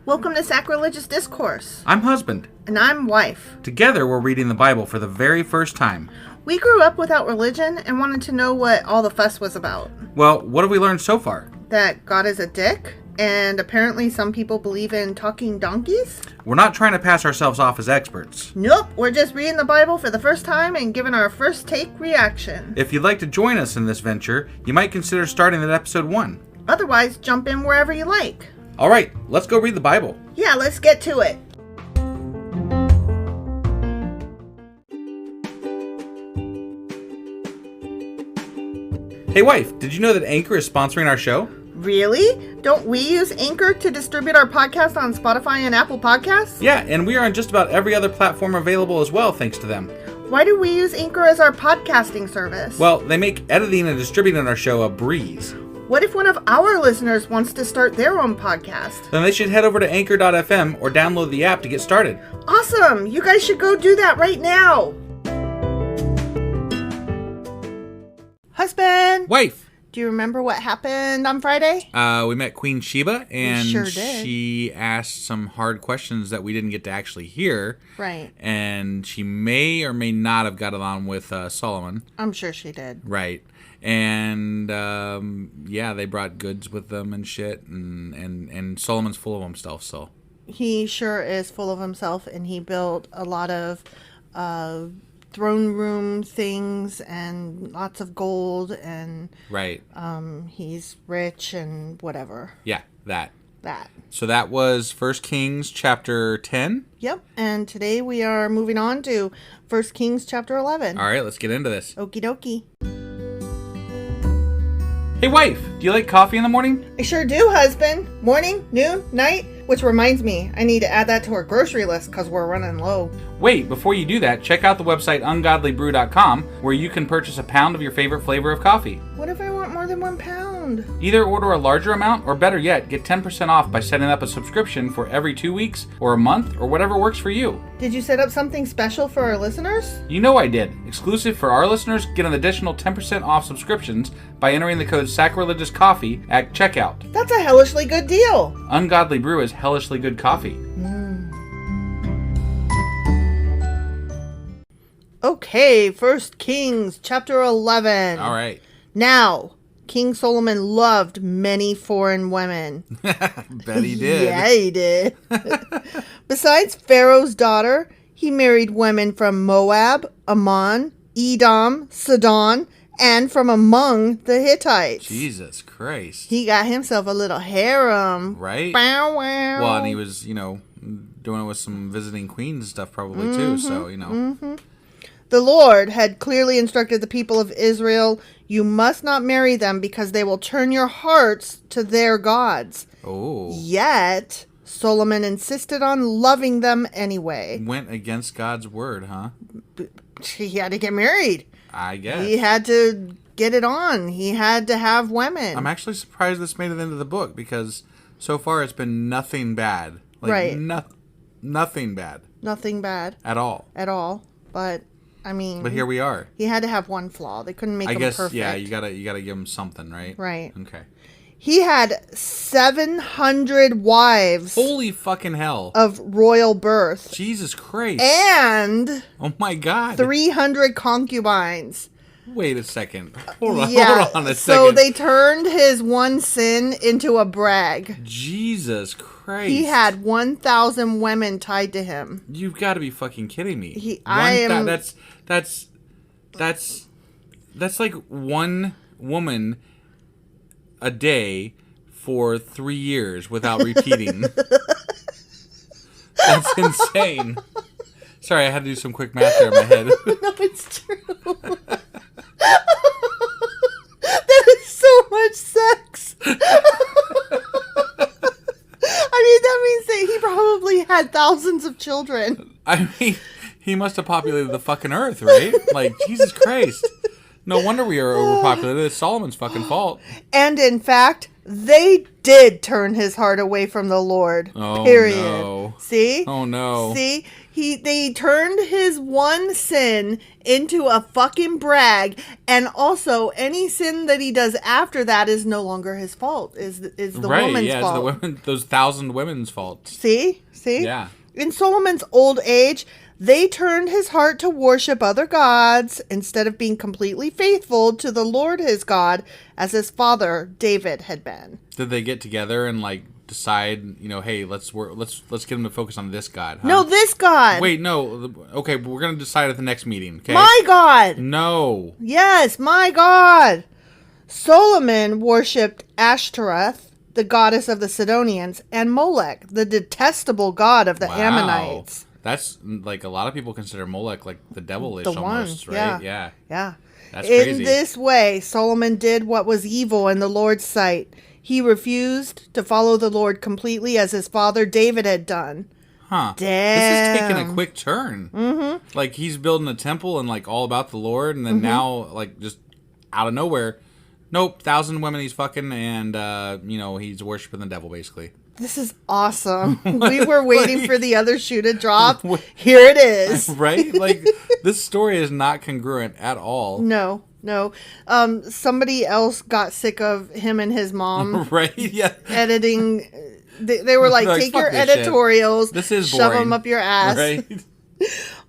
Welcome to Sacrilegious Discourse. I'm husband. And I'm wife. Together, we're reading the Bible for the very first time. We grew up without religion and wanted to know what all the fuss was about. Well, what have we learned so far? That God is a dick, and apparently some people believe in talking donkeys? We're not trying to pass ourselves off as experts. Nope, we're just reading the Bible for the first time and giving our first take reaction. If you'd like to join us in this venture, you might consider starting at episode 1. Otherwise, jump in wherever you like. All right, let's go read the Bible. Yeah, let's get to it. Hey wife, did you know that Anchor is sponsoring our show? Really? Don't we use Anchor to distribute our podcast on Spotify and Apple Podcasts? Yeah, and we are on just about every other platform available as well, thanks to them. Why do we use Anchor as our podcasting service? Well, they make editing and distributing our show a breeze. What if one of our listeners wants to start their own podcast? Then they should head over to anchor.fm or download the app to get started. Awesome! You guys should go do that right now! Husband! Wife! Do you remember what happened on Friday? We met Queen Sheba, and we sure did. She asked some hard questions that we didn't get to actually hear. Right. And she may or may not have got along with Solomon. I'm sure she did. Right. And, they brought goods with them and shit, and Solomon's full of himself, so. He sure is full of himself, and he built a lot of throne room things and lots of gold, and right. He's rich and whatever. Yeah, that. So that was 1 Kings chapter 10. Yep, and today we are moving on to 1 Kings chapter 11. All right, let's get into this. Okie dokie. Hey wife, do you like coffee in the morning? I sure do, husband. Morning, noon, night. Which reminds me, I need to add that to our grocery list because we're running low. Wait, before you do that, check out the website ungodlybrew.com where you can purchase a pound of your favorite flavor of coffee. What if I want more than 1 pound? Either order a larger amount, or better yet, get 10% off by setting up a subscription for every 2 weeks, or a month, or whatever works for you. Did you set up something special for our listeners? You know I did. Exclusive for our listeners, get an additional 10% off subscriptions by entering the code Sacrilegious Coffee at checkout. That's a hellishly good deal. Ungodly Brew is hellishly good coffee. Okay, 1 Kings chapter 11. All right. Now, King Solomon loved many foreign women. Bet he did. Yeah, he did. Besides Pharaoh's daughter, he married women from Moab, Ammon, Edom, Sidon, and from among the Hittites. Jesus Christ. He got himself a little harem. Right? Bow, wow. Well, and he was, doing it with some visiting queens and stuff probably too, so, Mm-hmm. The Lord had clearly instructed the people of Israel, you must not marry them because they will turn your hearts to their gods. Oh. Yet, Solomon insisted on loving them anyway. Went against God's word, huh? He had to get married. I guess. He had to get it on. He had to have women. I'm actually surprised this made it into the book because so far it's been nothing bad. Right. Nothing bad. Nothing bad. At all. But, I mean... But here we are. He had to have one flaw. They couldn't make him perfect. Yeah, you gotta give him something, right? Right. Okay. He had 700 wives. Holy fucking hell. Of royal birth. Jesus Christ. And... Oh my God. 300 concubines. Wait a second. Hold on a second. So they turned his one sin into a brag. Jesus Christ. He had 1,000 women tied to him. You've got to be fucking kidding me. That's like one woman a day for 3 years without repeating. That's insane. Sorry, I had to do some quick math there in my head. No, it's true. That is so much sex. I mean, that means that he probably had thousands of children. I mean, he must have populated the fucking earth, right? Like, Jesus Christ. No wonder we are overpopulated. It's Solomon's fucking fault. And in fact, they did turn his heart away from the Lord. Oh, period. No. See? Oh, no. See? They turned his one sin into a fucking brag, and also any sin that he does after that is no longer his fault. Is the woman's fault? It's the women, those 1,000 women's fault. See? Yeah. In Solomon's old age, they turned his heart to worship other gods instead of being completely faithful to the Lord his God, as his father David had been. Did they get together and like decide, hey, let's get him to focus on this god? Huh? No, this God. Wait, no. Okay, we're gonna decide at the next meeting. Okay. My God. No. Yes, my God. Solomon worshipped Ashtoreth, the goddess of the Sidonians, and Molech, the detestable god of the Ammonites. That's like a lot of people consider Molech like the devilish The one, almost, right? yeah. That's crazy. In this way, Solomon did what was evil in the Lord's sight. He refused to follow the Lord completely as his father David had done. Huh. Damn. This is taking a quick turn. Mm-hmm. Like he's building a temple and like all about the Lord, and then now like just out of nowhere, nope, 1,000 women he's fucking, and he's worshiping the devil basically. This is awesome. We were waiting for the other shoe to drop. Here it is. Right? Like, this story is not congruent at all. No. Somebody else got sick of him and his mom. Right? Yeah. Editing. They were like, take your editorials, shit. This is shove boring. them up your ass. Right?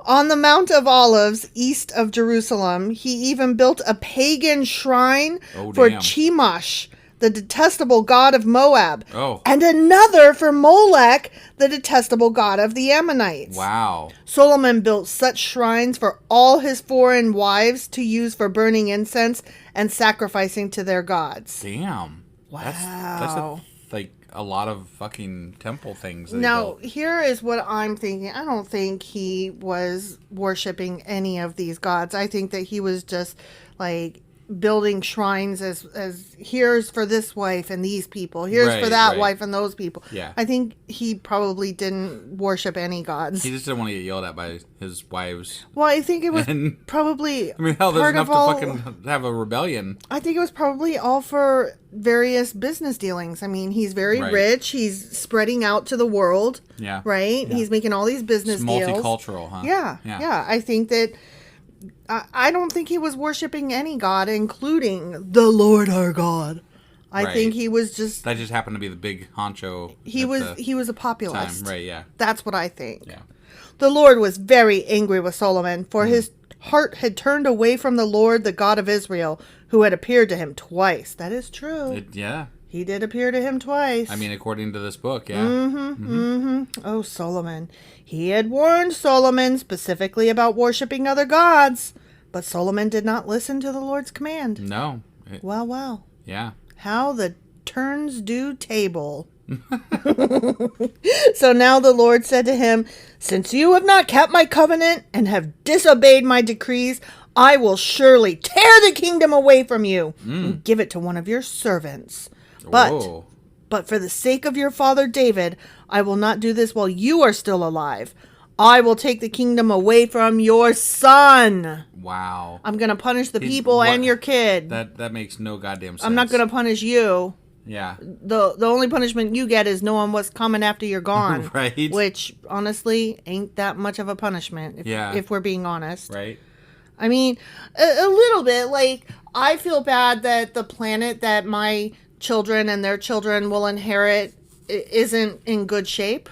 On the Mount of Olives, east of Jerusalem, he even built a pagan shrine for Chemosh, the detestable god of Moab. Oh. And another for Molech, the detestable god of the Ammonites. Wow. Solomon built such shrines for all his foreign wives to use for burning incense and sacrificing to their gods. Damn. Wow. That's a lot of fucking temple things. That now, here is what I'm thinking. I don't think he was worshiping any of these gods. I think that he was just like building shrines as here's for this wife and these people, here's for that wife and those people. Yeah. I think he probably didn't worship any gods. He just didn't want to get yelled at by his wives. Well, I think it was probably there's enough to fucking have a rebellion. I think it was probably all for various business dealings. I mean, he's very rich. He's spreading out to the world. Yeah. Right? Yeah. He's making all these business deals. Multicultural, huh? Yeah. I think that I don't think he was worshiping any god, including the Lord our God. I think he was just... That just happened to be the big honcho. He was a populist. Time. Right, yeah. That's what I think. Yeah. The Lord was very angry with Solomon, for his heart had turned away from the Lord, the God of Israel, who had appeared to him twice. That is true. Yeah. He did appear to him twice. I mean, according to this book, yeah. Oh, Solomon. He had warned Solomon specifically about worshiping other gods, but Solomon did not listen to the Lord's command. No. Well. Yeah. How the turns do table. So now the Lord said to him, since you have not kept my covenant and have disobeyed my decrees, I will surely tear the kingdom away from you and give it to one of your servants. But for the sake of your father David, I will not do this while you are still alive. I will take the kingdom away from your son. Wow. I'm going to punish the people and your kid. That makes no goddamn sense. I'm not going to punish you. Yeah. The only punishment you get is knowing what's coming after you're gone. Right. Which, honestly, ain't that much of a punishment, if we're being honest. Right. I mean, a little bit. Like, I feel bad that the planet that my children and their children will inherit isn't in good shape.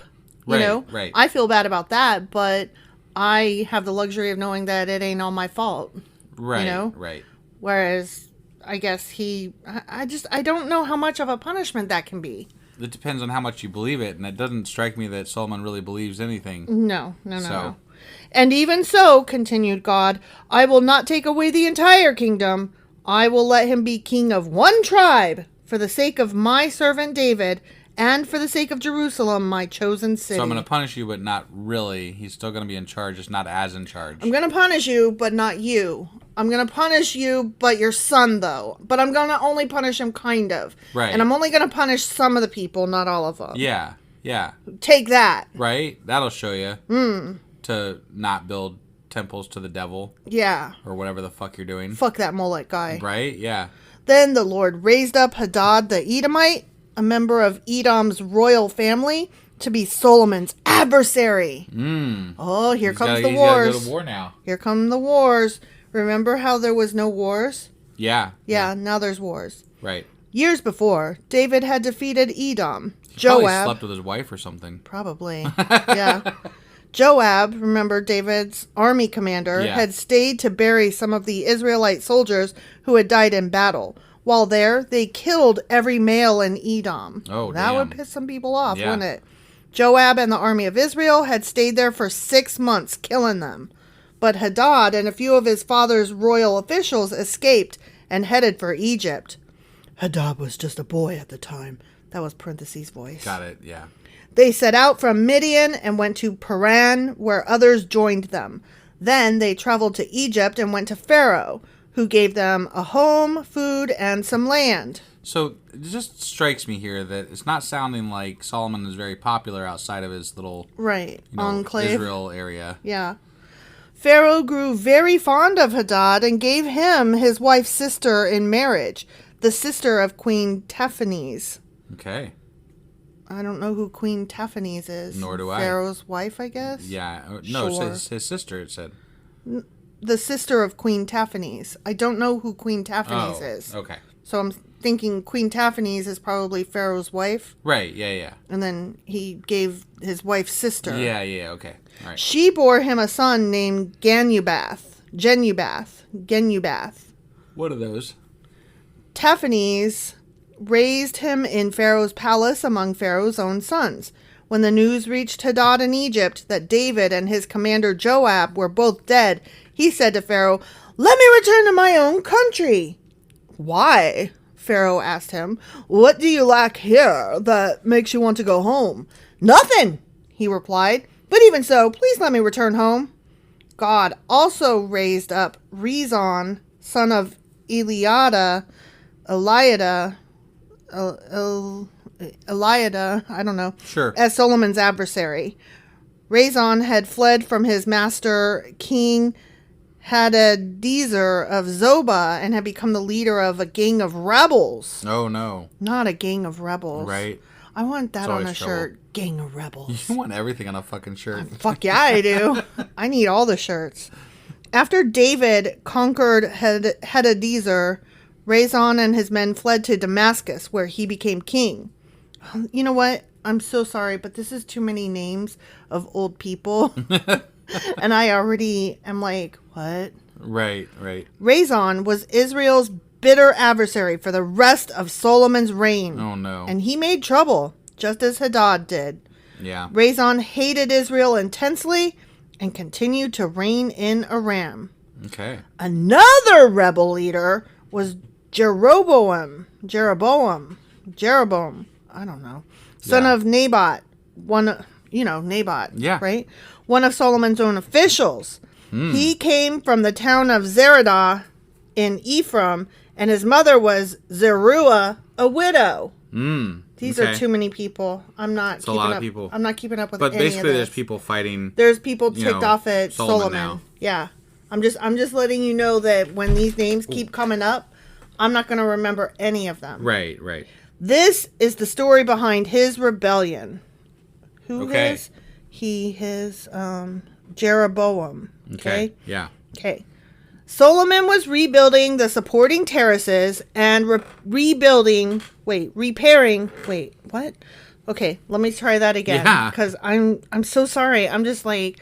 You know? Right. I feel bad about that, but I have the luxury of knowing that it ain't all my fault. Right. You know? Right. Whereas, I guess I don't know how much of a punishment that can be. It depends on how much you believe it, and it doesn't strike me that Solomon really believes anything. No. And even so, continued God, I will not take away the entire kingdom. I will let him be king of one tribe for the sake of my servant David and for the sake of Jerusalem, my chosen city. So I'm going to punish you, but not really. He's still going to be in charge, just not as in charge. I'm going to punish you, but not you. I'm going to punish you, but your son, though. But I'm going to only punish him kind of. Right. And I'm only going to punish some of the people, not all of them. Yeah. Take that. Right? That'll show you. To not build temples to the devil. Yeah. Or whatever the fuck you're doing. Fuck that Molech guy. Right? Yeah. Then the Lord raised up Hadad the Edomite, a member of Edom's royal family, to be Solomon's adversary. Oh, here comes the He's wars. gotta go to war now. Here come the wars. Remember how there was no wars? Yeah. Yeah, now there's wars. Right. Years before, David had defeated Edom. Probably Joab slept with his wife or something. Probably. Yeah. Joab, remember David's army commander, had stayed to bury some of the Israelite soldiers who had died in battle. While there, they killed every male in Edom. Oh, that damn. would piss some people off, wouldn't it? Joab and the army of Israel had stayed there for 6 months, killing them. But Hadad and a few of his father's royal officials escaped and headed for Egypt. Hadad was just a boy at the time. That was parentheses voice. Got it, yeah. They set out from Midian and went to Paran, where others joined them. Then they traveled to Egypt and went to Pharaoh, who gave them a home, food, and some land. So it just strikes me here that it's not sounding like Solomon is very popular outside of his little enclave. Israel area. Yeah. Pharaoh grew very fond of Hadad and gave him his wife's sister in marriage, the sister of Queen Taphanes. Okay. I don't know who Queen Taphanes is. Nor do I. Pharaoh's wife, I guess? Yeah. No, Sure. his sister, it said. The sister of Queen Taphanes. I don't know who Queen Taphanes is. Okay. So I'm thinking Queen Taphanes is probably Pharaoh's wife. Right, yeah. And then he gave his wife's sister. Yeah, okay. All right. She bore him a son named Genubath. What are those? Taphanes raised him in Pharaoh's palace among Pharaoh's own sons. When the news reached Hadad in Egypt that David and his commander Joab were both dead, he said to Pharaoh, "Let me return to my own country." "Why?" Pharaoh asked him. "What do you lack here that makes you want to go home?" "Nothing," he replied. "But even so, please let me return home." God also raised up Rezon, son of Eliada, I don't know, Sure. as Solomon's adversary. Rezon had fled from his master, King Hadadezer of Zobah, and had become the leader of a gang of rebels. Oh, no. Not a gang of rebels. Right. I want that It's on always a trouble. shirt. Gang of rebels. You want everything on a fucking shirt. Fuck yeah, I do. I need all the shirts. After David conquered Hadadezer, Rezon and his men fled to Damascus, where he became king. You know what? I'm so sorry, but this is too many names of old people. And I already am like, what? Right. Rezon was Israel's bitter adversary for the rest of Solomon's reign. Oh, no. And he made trouble, just as Hadad did. Yeah. Rezon hated Israel intensely and continued to reign in Aram. Okay. Another rebel leader was Jeroboam. I don't know. Son of Naboth. Naboth. Yeah. Right? One of Solomon's own officials. He came from the town of Zeradah in Ephraim, and his mother was Zeruiah, a widow. These are too many people. I'm not keeping a lot of up. people. I'm not keeping up with But any of basically, this. there's people fighting. There's people ticked off at Solomon Solomon. now. Yeah. I'm just letting you know that when these names keep coming up, I'm not going to remember any of them. Right. This is the story behind his rebellion. Who Okay. is? His Jeroboam. Okay? Yeah. Okay. Solomon was rebuilding the supporting terraces and repairing. Wait, what? Okay, let me try that again. Yeah. Because I'm so sorry. I'm just like,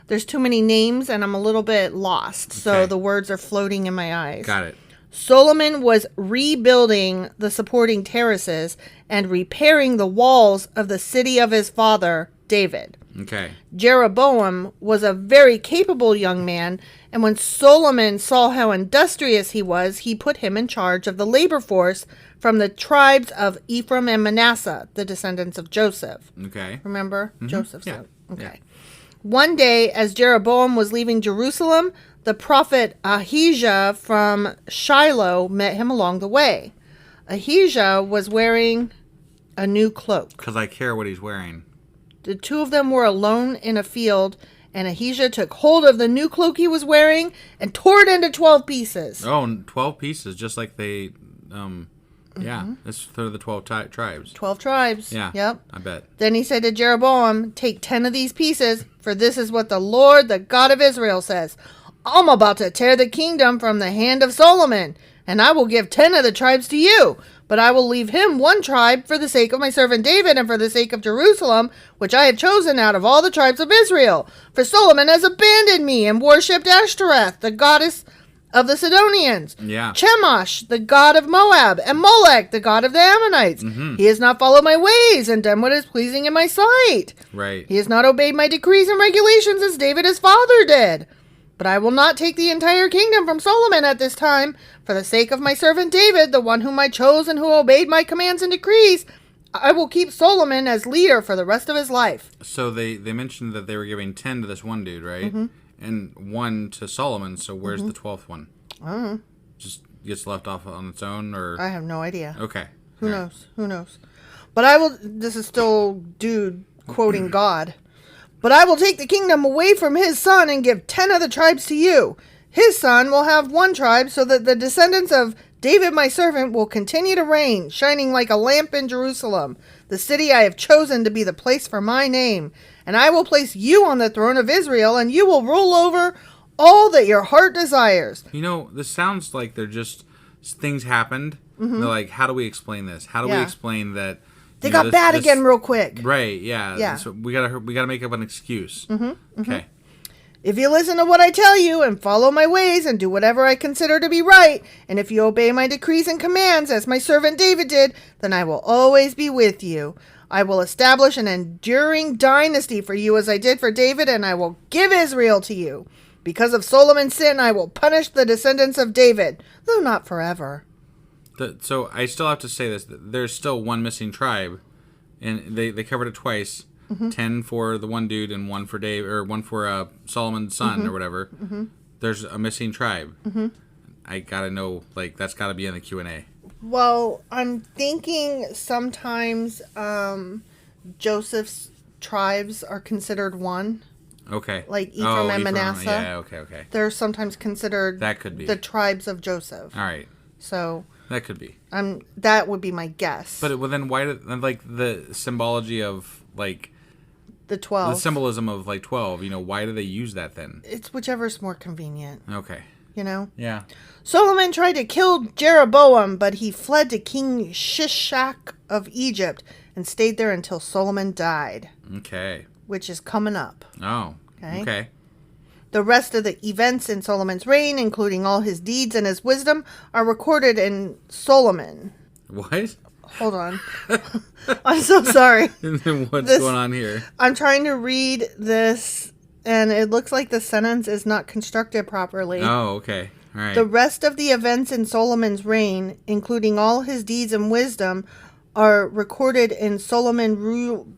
there's too many names and I'm a little bit lost. So Okay. the words are floating in my eyes. Got it. Solomon was rebuilding the supporting terraces and repairing the walls of the city of his father, David. Okay. Jeroboam was a very capable young man, and when Solomon saw how industrious he was, he put him in charge of the labor force from the tribes of Ephraim and Manasseh, the descendants of Joseph. Okay. Remember? Joseph's Yeah. son. Okay. Yeah. One day, as Jeroboam was leaving Jerusalem, the prophet Ahijah from Shiloh met him along the way. Ahijah was wearing a new cloak. Because I care what he's wearing. The two of them were alone in a field, and Ahijah took hold of the new cloak he was wearing and tore it into 12 pieces. Oh, and 12 pieces, just like they Yeah, they're the 12 tribes. 12 tribes. Yeah. Yep. I bet. Then he said to Jeroboam, take 10 of these pieces, for this is what the Lord, the God of Israel, says. I'm about to tear the kingdom from the hand of Solomon, and I will give 10 of the tribes to you. But I will leave him one tribe for the sake of my servant David and for the sake of Jerusalem, which I have chosen out of all the tribes of Israel. For Solomon has abandoned me and worshipped Ashtoreth, the goddess of the Sidonians. Yeah. Chemosh, the god of Moab, and Molech, the god of the Ammonites. Mm-hmm. He has not followed my ways and done what is pleasing in my sight. Right. He has not obeyed my decrees and regulations as David his father did. But I will not take the entire kingdom from Solomon at this time. For the sake of my servant David, the one whom I chose and who obeyed my commands and decrees, I will keep Solomon as leader for the rest of his life. So they mentioned that they were giving 10 to this one dude, right? Mm-hmm. And 1 to Solomon. So where's the 12th one? I don't know. Just gets left off on its own, or I have no idea. okay. Who knows? Who knows? But I will... This is still dude quoting God. But I will take the kingdom away from his son and give 10 of the tribes to you. His son will have one tribe, so that the descendants of David my servant will continue to reign, shining like a lamp in Jerusalem, the city I have chosen to be the place for my name. And I will place you on the throne of Israel, and you will rule over all that your heart desires. You know, this sounds like they're just things happened. Mm-hmm. They're like, how do we explain this? How do we explain that they got bad again real quick? Right? Yeah. Yeah. So we gotta make up an excuse. Mm-hmm. Okay. If you listen to what I tell you and follow my ways and do whatever I consider to be right, and if you obey my decrees and commands as my servant David did, then I will always be with you. I will establish an enduring dynasty for you as I did for David, and I will give Israel to you. Because of Solomon's sin, I will punish the descendants of David, though not forever. So I still have to say this. There's still one missing tribe, and they covered it twice. 10 for the one dude and 1 for Dave, or 1 for Solomon's son or whatever. There's a missing tribe. I gotta know, like, that's gotta be in the Q&A. Well, I'm thinking sometimes Joseph's tribes are considered one. Okay. Like Ephraim and Manasseh. Yeah, okay. They're sometimes considered that could be the tribes of Joseph. All right. So that could be. That would be my guess. But then why did, like, the symbology of, like, the 12. The symbolism of, like, 12, you know, why do they use that then? It's whichever's more convenient. Okay. You know? Yeah. Solomon tried to kill Jeroboam, but he fled to King Shishak of Egypt and stayed there until Solomon died. Okay. Which is coming up. Oh. Okay. The rest of the events in Solomon's reign, including all his deeds and his wisdom, are recorded in Solomon. What? Hold on. I'm so sorry. What's going on here? I'm trying to read this, and it looks like the sentence is not constructed properly. Oh, okay. All right. The rest of the events in Solomon's reign, including all his deeds and wisdom, are recorded in Solomon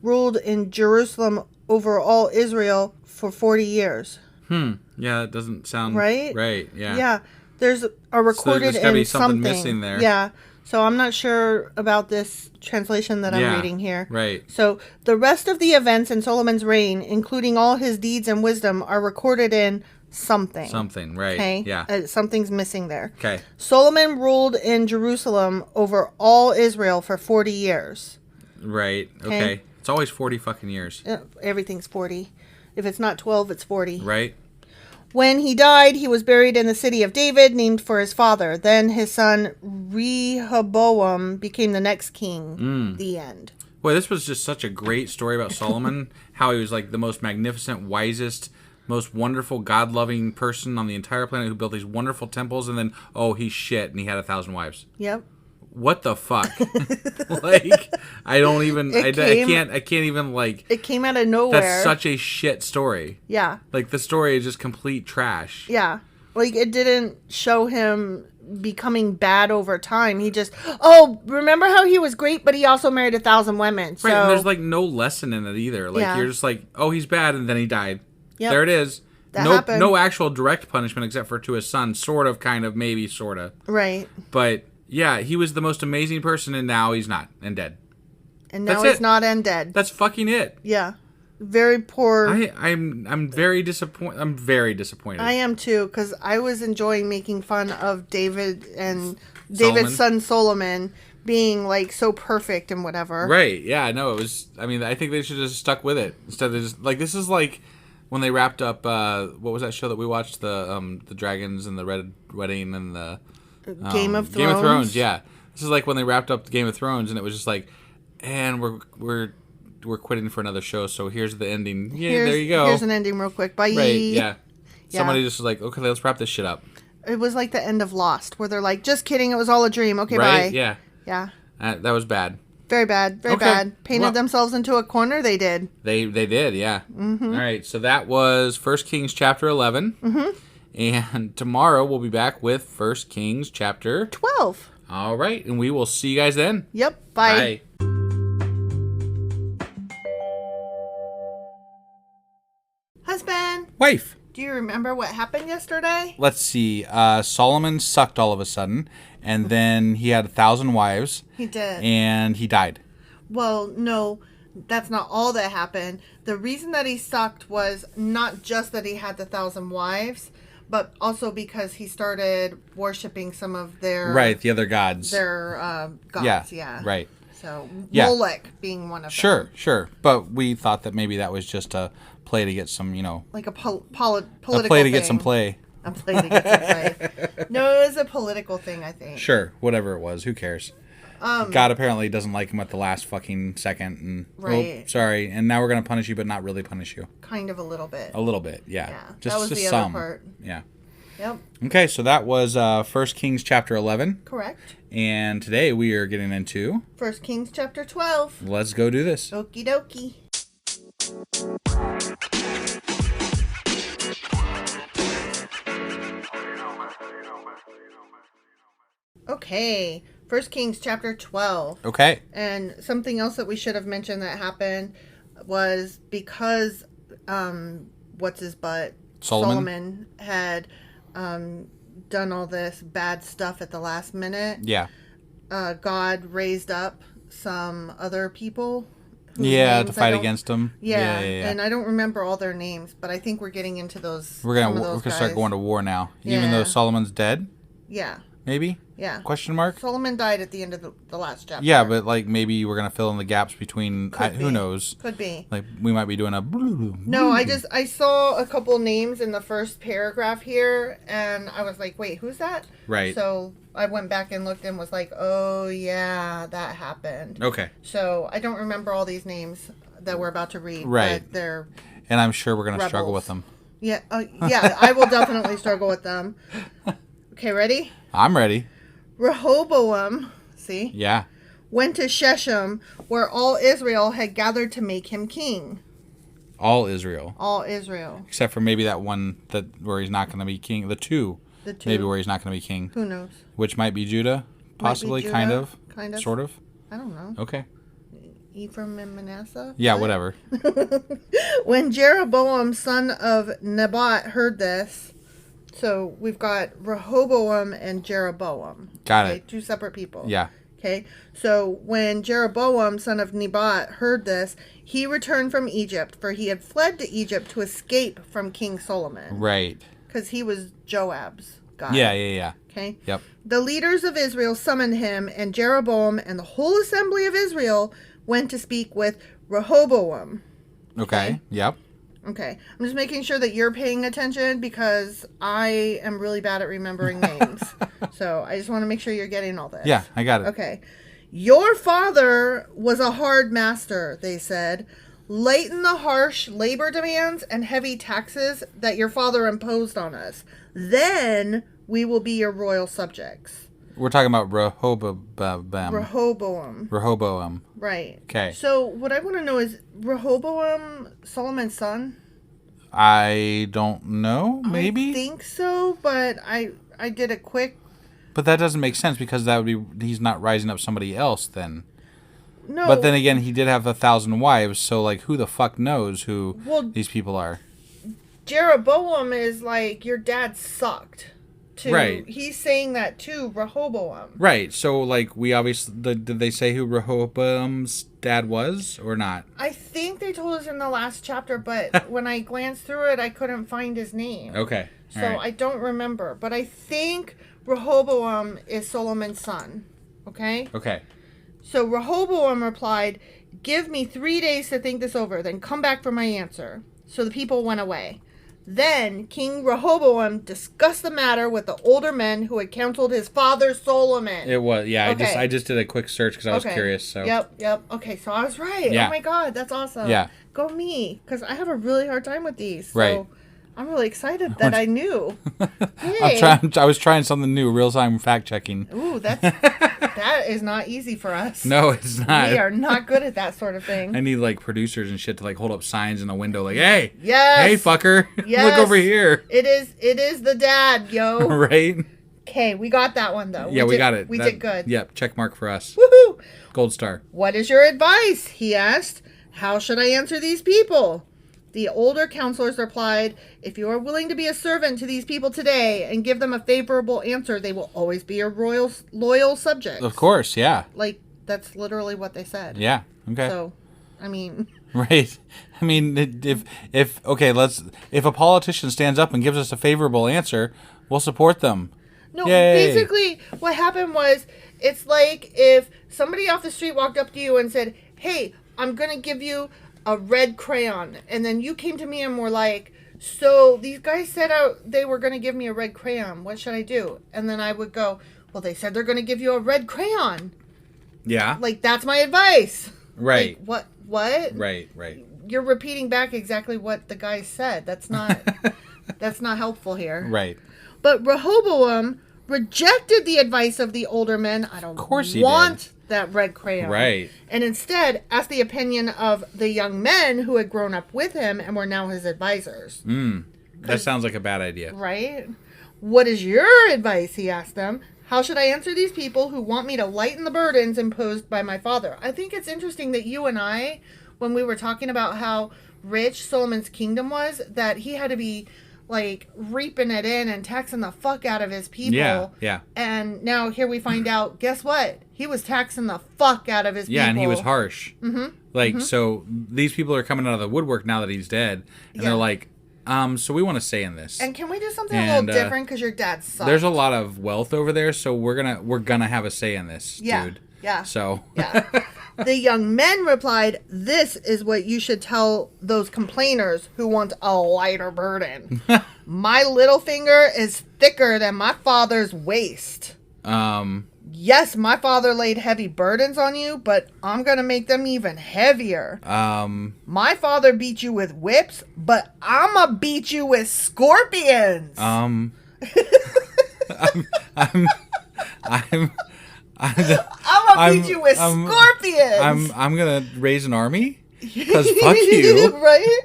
ruled in Jerusalem over all Israel for 40 years. Yeah, that doesn't sound right. Right. Yeah. Yeah. There's a recorded so there's gotta be in something something missing there. Yeah. So I'm not sure about this translation that I'm reading here. Right. So the rest of the events in Solomon's reign, including all his deeds and wisdom, are recorded in something. Something, right. Okay. Yeah. Something's missing there. Okay. Solomon ruled in Jerusalem over all Israel for 40 years. Right. Okay. It's always 40 fucking years. Everything's 40. If it's not 12, it's 40. Right. When he died, he was buried in the city of David, named for his father. Then his son Rehoboam became the next king. The end. Boy, this was just such a great story about Solomon. How he was like the most magnificent, wisest, most wonderful, God-loving person on the entire planet who built these wonderful temples. And then, he's shit, and he had 1,000 wives. Yep. What the fuck? Like, I don't even. I can't even, like. It came out of nowhere. That's such a shit story. Yeah. Like, the story is just complete trash. Yeah. Like, it didn't show him becoming bad over time. He just, remember how he was great, but he also married 1,000 women. So. Right, and there's, like, no lesson in it either. Like, you're just like, he's bad, and then he died. Yep. There it is. That happened. No actual direct punishment except for to his son. Sort of, kind of, maybe, sort of. Right. But... yeah, he was the most amazing person, and now he's not, and dead. And now he's not and dead. That's fucking it. Yeah. Very poor. I'm very disappointed. I'm very disappointed. I am too, because I was enjoying making fun of David and David's son Solomon being like so perfect and whatever. Right. Yeah. No, it was. I mean, I think they should have just stuck with it instead of just like this is like when they wrapped up. What was that show that we watched? The dragons and the red wedding and the Game of Thrones. Game of Thrones. Yeah. This is like when they wrapped up the Game of Thrones and it was just like, and we're quitting for another show. So here's the ending. Yeah. There you go. Here's an ending real quick. Bye. Right. Yeah. Somebody just was like, okay, let's wrap this shit up. It was like the end of Lost, where they're like, just kidding, it was all a dream. Okay, right? Bye. Yeah. Yeah. That was bad. Very bad. Very bad. Painted themselves into a corner, they did. They did, yeah. Mm-hmm. All right, so that was 1 Kings chapter 11. Mm-hmm. And tomorrow we'll be back with 1 Kings chapter 12. All right, and we will see you guys then. Yep. Bye. Bye. Husband. Wife. Do you remember what happened yesterday? Let's see. Solomon sucked all of a sudden, and then he had 1,000 wives. He did. And he died. Well, no, that's not all that happened. The reason that he sucked was not just that he had the 1,000 wives, but also because he started worshiping some of their... Right, the other gods. Their gods, yeah. Right. So, Molech being one of them. Sure. But we thought that maybe that was just a play to get some, like a political a play to thing. get some play. A play to get some play. No, it was a political thing, I think. Sure, whatever it was, who cares? God apparently doesn't like him at the last fucking second, and right. Oh, sorry, and now we're gonna punish you, but not really punish you. Kind of a little bit. A little bit, yeah. That was just the some. other part. Yeah. Yep. Okay, so that was 1 Kings chapter 11. Correct. And today we are getting into 1 Kings chapter 12. Let's go do this. Okie dokie. Okay, 1 Kings chapter 12. Okay. And something else that we should have mentioned that happened was because what's his butt? Solomon had done all this bad stuff at the last minute. Yeah. God raised up some other people. Yeah, to fight against them. Yeah, and I don't remember all their names, but I think we're getting into those. We're gonna start going to war now, even though Solomon's dead. Yeah. Maybe. Yeah. Question mark. Solomon died at the end of the last chapter. Yeah, but like maybe we're gonna fill in the gaps between. Who knows? Could be. Like we might be doing a. No, I saw a couple names in the first paragraph here, and I was like, wait, who's that? Right. So I went back and looked and was like, oh yeah, that happened. Okay. So I don't remember all these names that we're about to read. Right. But they're. And I'm sure we're gonna struggle with them. Yeah. Yeah. I will definitely struggle with them. Okay, ready? I'm ready. Rehoboam, see? Yeah. Went to Shechem, where all Israel had gathered to make him king. All Israel. All Israel. Except for maybe that one where he's not going to be king. The two. Maybe where he's not going to be king. Who knows? Which might be Judah, possibly, Judah, kind of. Sort of. I don't know. Okay. Ephraim and Manasseh? Yeah, whatever. When Jeroboam, son of Nebat, heard this, so we've got Rehoboam and Jeroboam. Got it. Two separate people. Yeah. Okay. So when Jeroboam, son of Nebat, heard this, he returned from Egypt, for he had fled to Egypt to escape from King Solomon. Right. Because he was Joab's guy. Yeah. Okay. Yep. The leaders of Israel summoned him, and Jeroboam and the whole assembly of Israel went to speak with Rehoboam. Okay. Yep. Okay. I'm just making sure that you're paying attention because I am really bad at remembering names. So I just want to make sure you're getting all this. Yeah, I got it. Okay. Your father was a hard master, they said. Lighten the harsh labor demands and heavy taxes that your father imposed on us. Then we will be your royal subjects. We're talking about Rehoboam. Rehoboam. Right. Okay. So what I want to know is Rehoboam Solomon's son? I don't know. Maybe. I think so, but I did a quick. But that doesn't make sense because that would be he's not rising up somebody else then. No. But then again, he did have 1,000 wives, so like who the fuck knows who these people are? Jeroboam is like your dad sucked. Right. He's saying that to Rehoboam. Right. So, like, we obviously... Did they say who Rehoboam's dad was or not? I think they told us in the last chapter, but when I glanced through it, I couldn't find his name. Okay. So I don't remember. But I think Rehoboam is Solomon's son. Okay? Okay. So Rehoboam replied, "Give me 3 days to think this over, then come back for my answer." So the people went away. Then King Rehoboam discussed the matter with the older men who had counseled his father Solomon. It was, yeah. Okay. I just did a quick search because I was curious. So. Yep. Okay, so I was right. Yeah. Oh my God, that's awesome. Yeah. Go me, because I have a really hard time with these. So Right. I'm really excited that I knew. I was trying something new, real time fact checking. Ooh, that is not easy for us. No, it's not. We are not good at that sort of thing. I need like producers and shit to like hold up signs in the window, like, "Hey, Yes. hey, fucker, Yes. look over here." It is the dad, yo. Right? Okay, we got that one though. Yeah, we got it. We did good. Yep, check mark for us. Woohoo! Gold star. What is your advice? He asked. How should I answer these people? The older counselors replied, "If you are willing to be a servant to these people today and give them a favorable answer, they will always be your loyal subjects." Of course, yeah. Like, that's literally what they said. Yeah. Okay. So, I mean... Right. I mean, if a politician stands up and gives us a favorable answer, we'll support them. No, Yay. basically what happened was, it's like if somebody off the street walked up to you and said, "Hey, I'm going to give you a red crayon." And then you came to me and were like, "So these guys said they were going to give me a red crayon. What should I do?" And then I would go, "Well, they said they're going to give you a red crayon." Yeah. Like, that's my advice. Right. Like, what? Right. You're repeating back exactly what the guy said. That's not helpful here. Right. But Rehoboam rejected the advice of the older men. I don't want that red crayon. Right. And instead asked the opinion of the young men who had grown up with him and were now his advisors. That sounds like a bad idea. Right? "What is your advice?" he asked them. "How should I answer these people who want me to lighten the burdens imposed by my father?" I think it's interesting that you and I, when we were talking about how rich Solomon's kingdom was, that he had to be like reaping it in and taxing the fuck out of his people. Yeah. And now here we find out, guess what? He was taxing the fuck out of his people. Yeah, and he was harsh. Mm-hmm. So these people are coming out of the woodwork now that he's dead, and they're like, so we want to say in this. And can we do something a little different because your dad sucks? There's a lot of wealth over there, so we're gonna have a say in this, dude. Yeah. So. Yeah. The young men replied, "This is what you should tell those complainers who want a lighter burden. My little finger is thicker than my father's waist. Yes, my father laid heavy burdens on you, but I'm going to make them even heavier. My father beat you with whips, but I'm going to beat you with scorpions." I'm gonna beat you with scorpions. I'm gonna raise an army because fuck you, right?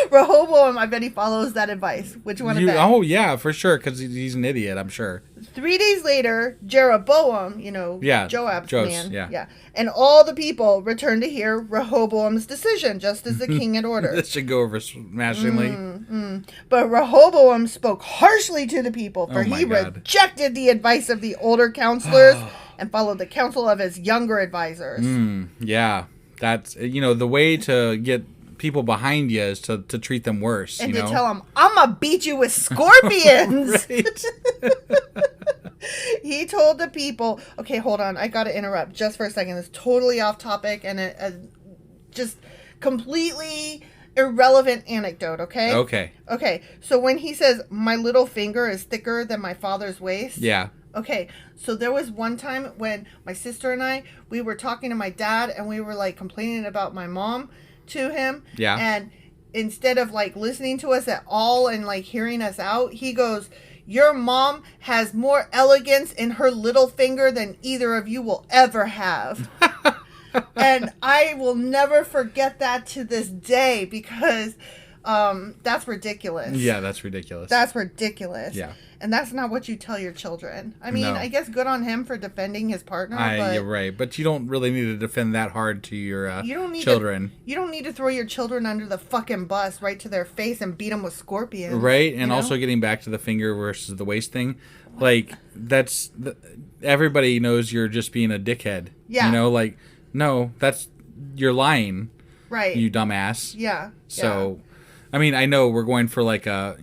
Rehoboam, I bet he follows that advice. Which one of them? Oh yeah, for sure, because he's an idiot. I'm sure. 3 days later, Jeroboam, Joab's man, yeah, and all the people returned to hear Rehoboam's decision, just as the king had ordered. This should go over smashingly. But Rehoboam spoke harshly to the people, for he rejected the advice of the older counselors and followed the counsel of his younger advisors. Yeah, that's the way to get people behind you is to treat them worse. And to tell them, "I'm gonna beat you with scorpions." Right. He told the people, okay, hold on, I gotta interrupt just for a second. It's totally off topic and a just completely irrelevant anecdote, okay? Okay, so when he says, "My little finger is thicker than my father's waist." Yeah. Okay, so there was one time when my sister and I, we were talking to my dad and we were like complaining about my mom to him. Yeah. And instead of like listening to us at all and like hearing us out, he goes, "Your mom has more elegance in her little finger than either of you will ever have." And I will never forget that to this day because that's ridiculous. Yeah, that's ridiculous. That's ridiculous. Yeah. And that's not what you tell your children. I mean, No. I guess good on him for defending his partner. You're right, but you don't really need to defend that hard to your children. You don't need to throw your children under the fucking bus right to their face and beat them with scorpions. Right, and also getting back to the finger versus the waist thing, like everybody knows you're just being a dickhead. Yeah. No, you're lying. Right. You dumbass. Yeah. So, I mean, I know we're going for like a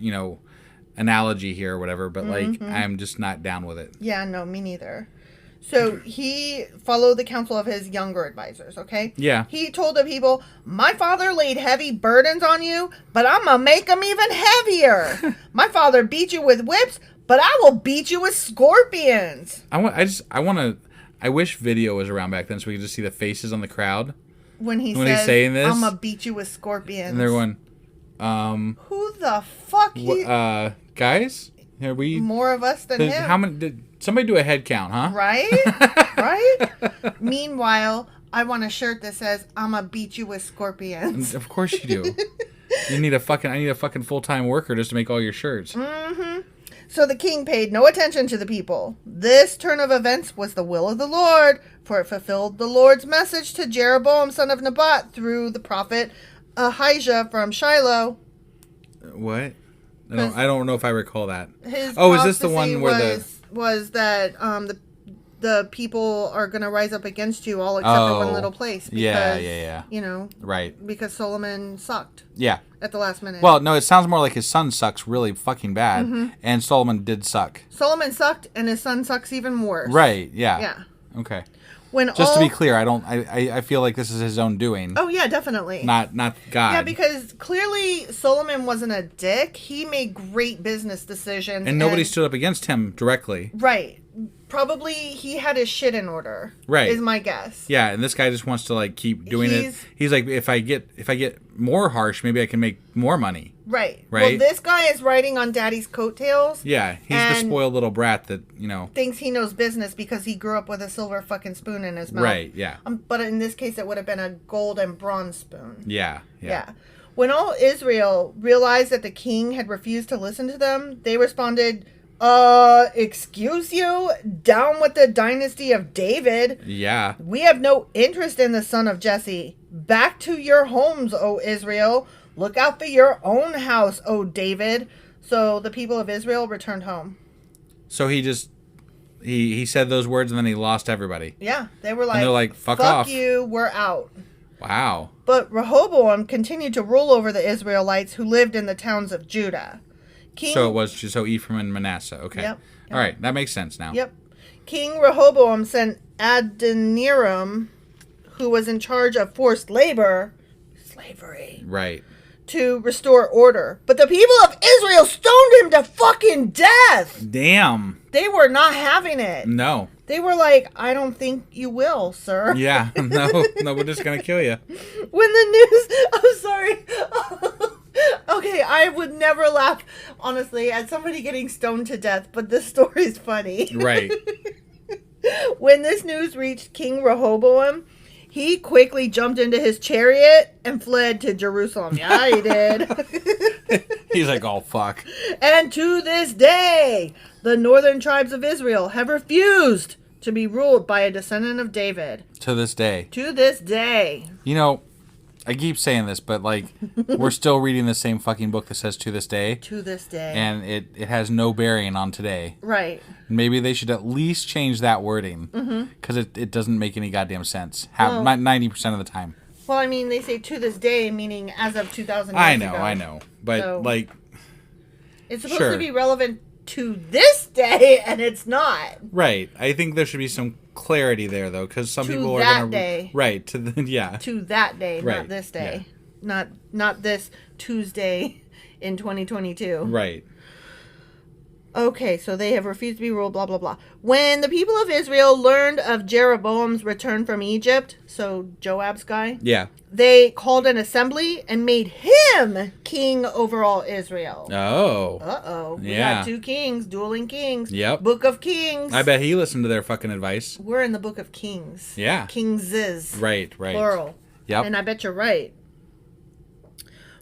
analogy here or whatever, but like I'm just not down with it. Yeah, no, me neither. So he followed the counsel of his younger advisors, okay? Yeah. He told the people, my father laid heavy burdens on you, but I'm going to make them even heavier. My father beat you with whips, but I will beat you with scorpions. I wish video was around back then so we could just see the faces on the crowd. When he's saying this. I'm going to beat you with scorpions. And they're going, who the fuck? Guys? Are we... More of us than him. How many... Did somebody do a head count, huh? Right? Right? Meanwhile, I want a shirt that says, I'm going to beat you with scorpions. Of course you do. I need a fucking full-time worker just to make all your shirts. Mm-hmm. So the king paid no attention to the people. This turn of events was the will of the Lord, for it fulfilled the Lord's message to Jeroboam, son of Nebat, through the prophet Ahijah from Shiloh. What? I don't know if I recall that. His is this the one where was that the people are going to rise up against you all except for one little place? Because, yeah. You know, right? Because Solomon sucked. Yeah. At the last minute. Well, no, it sounds more like his son sucks really fucking bad, and Solomon did suck. Solomon sucked, and his son sucks even worse. Right? Yeah. Yeah. Okay. To be clear, I feel like this is his own doing. Oh yeah, definitely. Not God. Yeah, because clearly Solomon wasn't a dick. He made great business decisions. And nobody stood up against him directly. Right. Probably he had his shit in order. Right. Is my guess. Yeah, and this guy just wants to like keep doing it. He's like, if I get more harsh, maybe I can make more money. Right. Right. Well, this guy is riding on daddy's coattails. Yeah, he's the spoiled little brat that, thinks he knows business because he grew up with a silver fucking spoon in his mouth. Right, yeah. But in this case, it would have been a gold and bronze spoon. Yeah. When all Israel realized that the king had refused to listen to them, they responded, excuse you? Down with the dynasty of David. Yeah. We have no interest in the son of Jesse. Back to your homes, O Israel. Look out for your own house, O David. So the people of Israel returned home. So he just, he said those words and then he lost everybody. Yeah. They were like, and they're like, fuck off. Fuck you, we're out. Wow. But Rehoboam continued to rule over the Israelites who lived in the towns of Judah. So it was Ephraim and Manasseh. Okay. Yep. All right. That makes sense now. Yep. King Rehoboam sent Adoniram, who was in charge of forced labor, slavery. Right. To restore order. But the people of Israel stoned him to fucking death. Damn. They were not having it. No. They were like, I don't think you will, sir. Yeah. No, we're just going to kill you. When the news... I'm sorry. Okay, I would never laugh, honestly, at somebody getting stoned to death, but this story is funny. Right. When this news reached King Rehoboam, he quickly jumped into his chariot and fled to Jerusalem. Yeah, he did. He's like, oh, fuck. And to this day, the northern tribes of Israel have refused to be ruled by a descendant of David. To this day. To this day. I keep saying this, but like we're still reading the same fucking book that says to this day. To this day. And it has no bearing on today. Right. Maybe they should at least change that wording. Because it doesn't make any goddamn sense. 90% of the time. Well, I mean, they say to this day, meaning as of 2,000 years ago. I know. But So, like... It's supposed to be relevant to this day, and it's not. Right. I think there should be some clarity there, though, because some people are going to... day. Right. To that day, right. not this day. Yeah. Not this Tuesday in 2022. Right. Okay, so they have refused to be ruled, blah, blah, blah. When the people of Israel learned of Jeroboam's return from Egypt, so Joab's guy, they called an assembly and made him king over all Israel. Oh. Uh-oh. We got two kings, dueling kings. Yep. Book of Kings. I bet he listened to their fucking advice. We're in the Book of Kings. Yeah. Kingses. Right. Plural. Yep. And I bet you're right.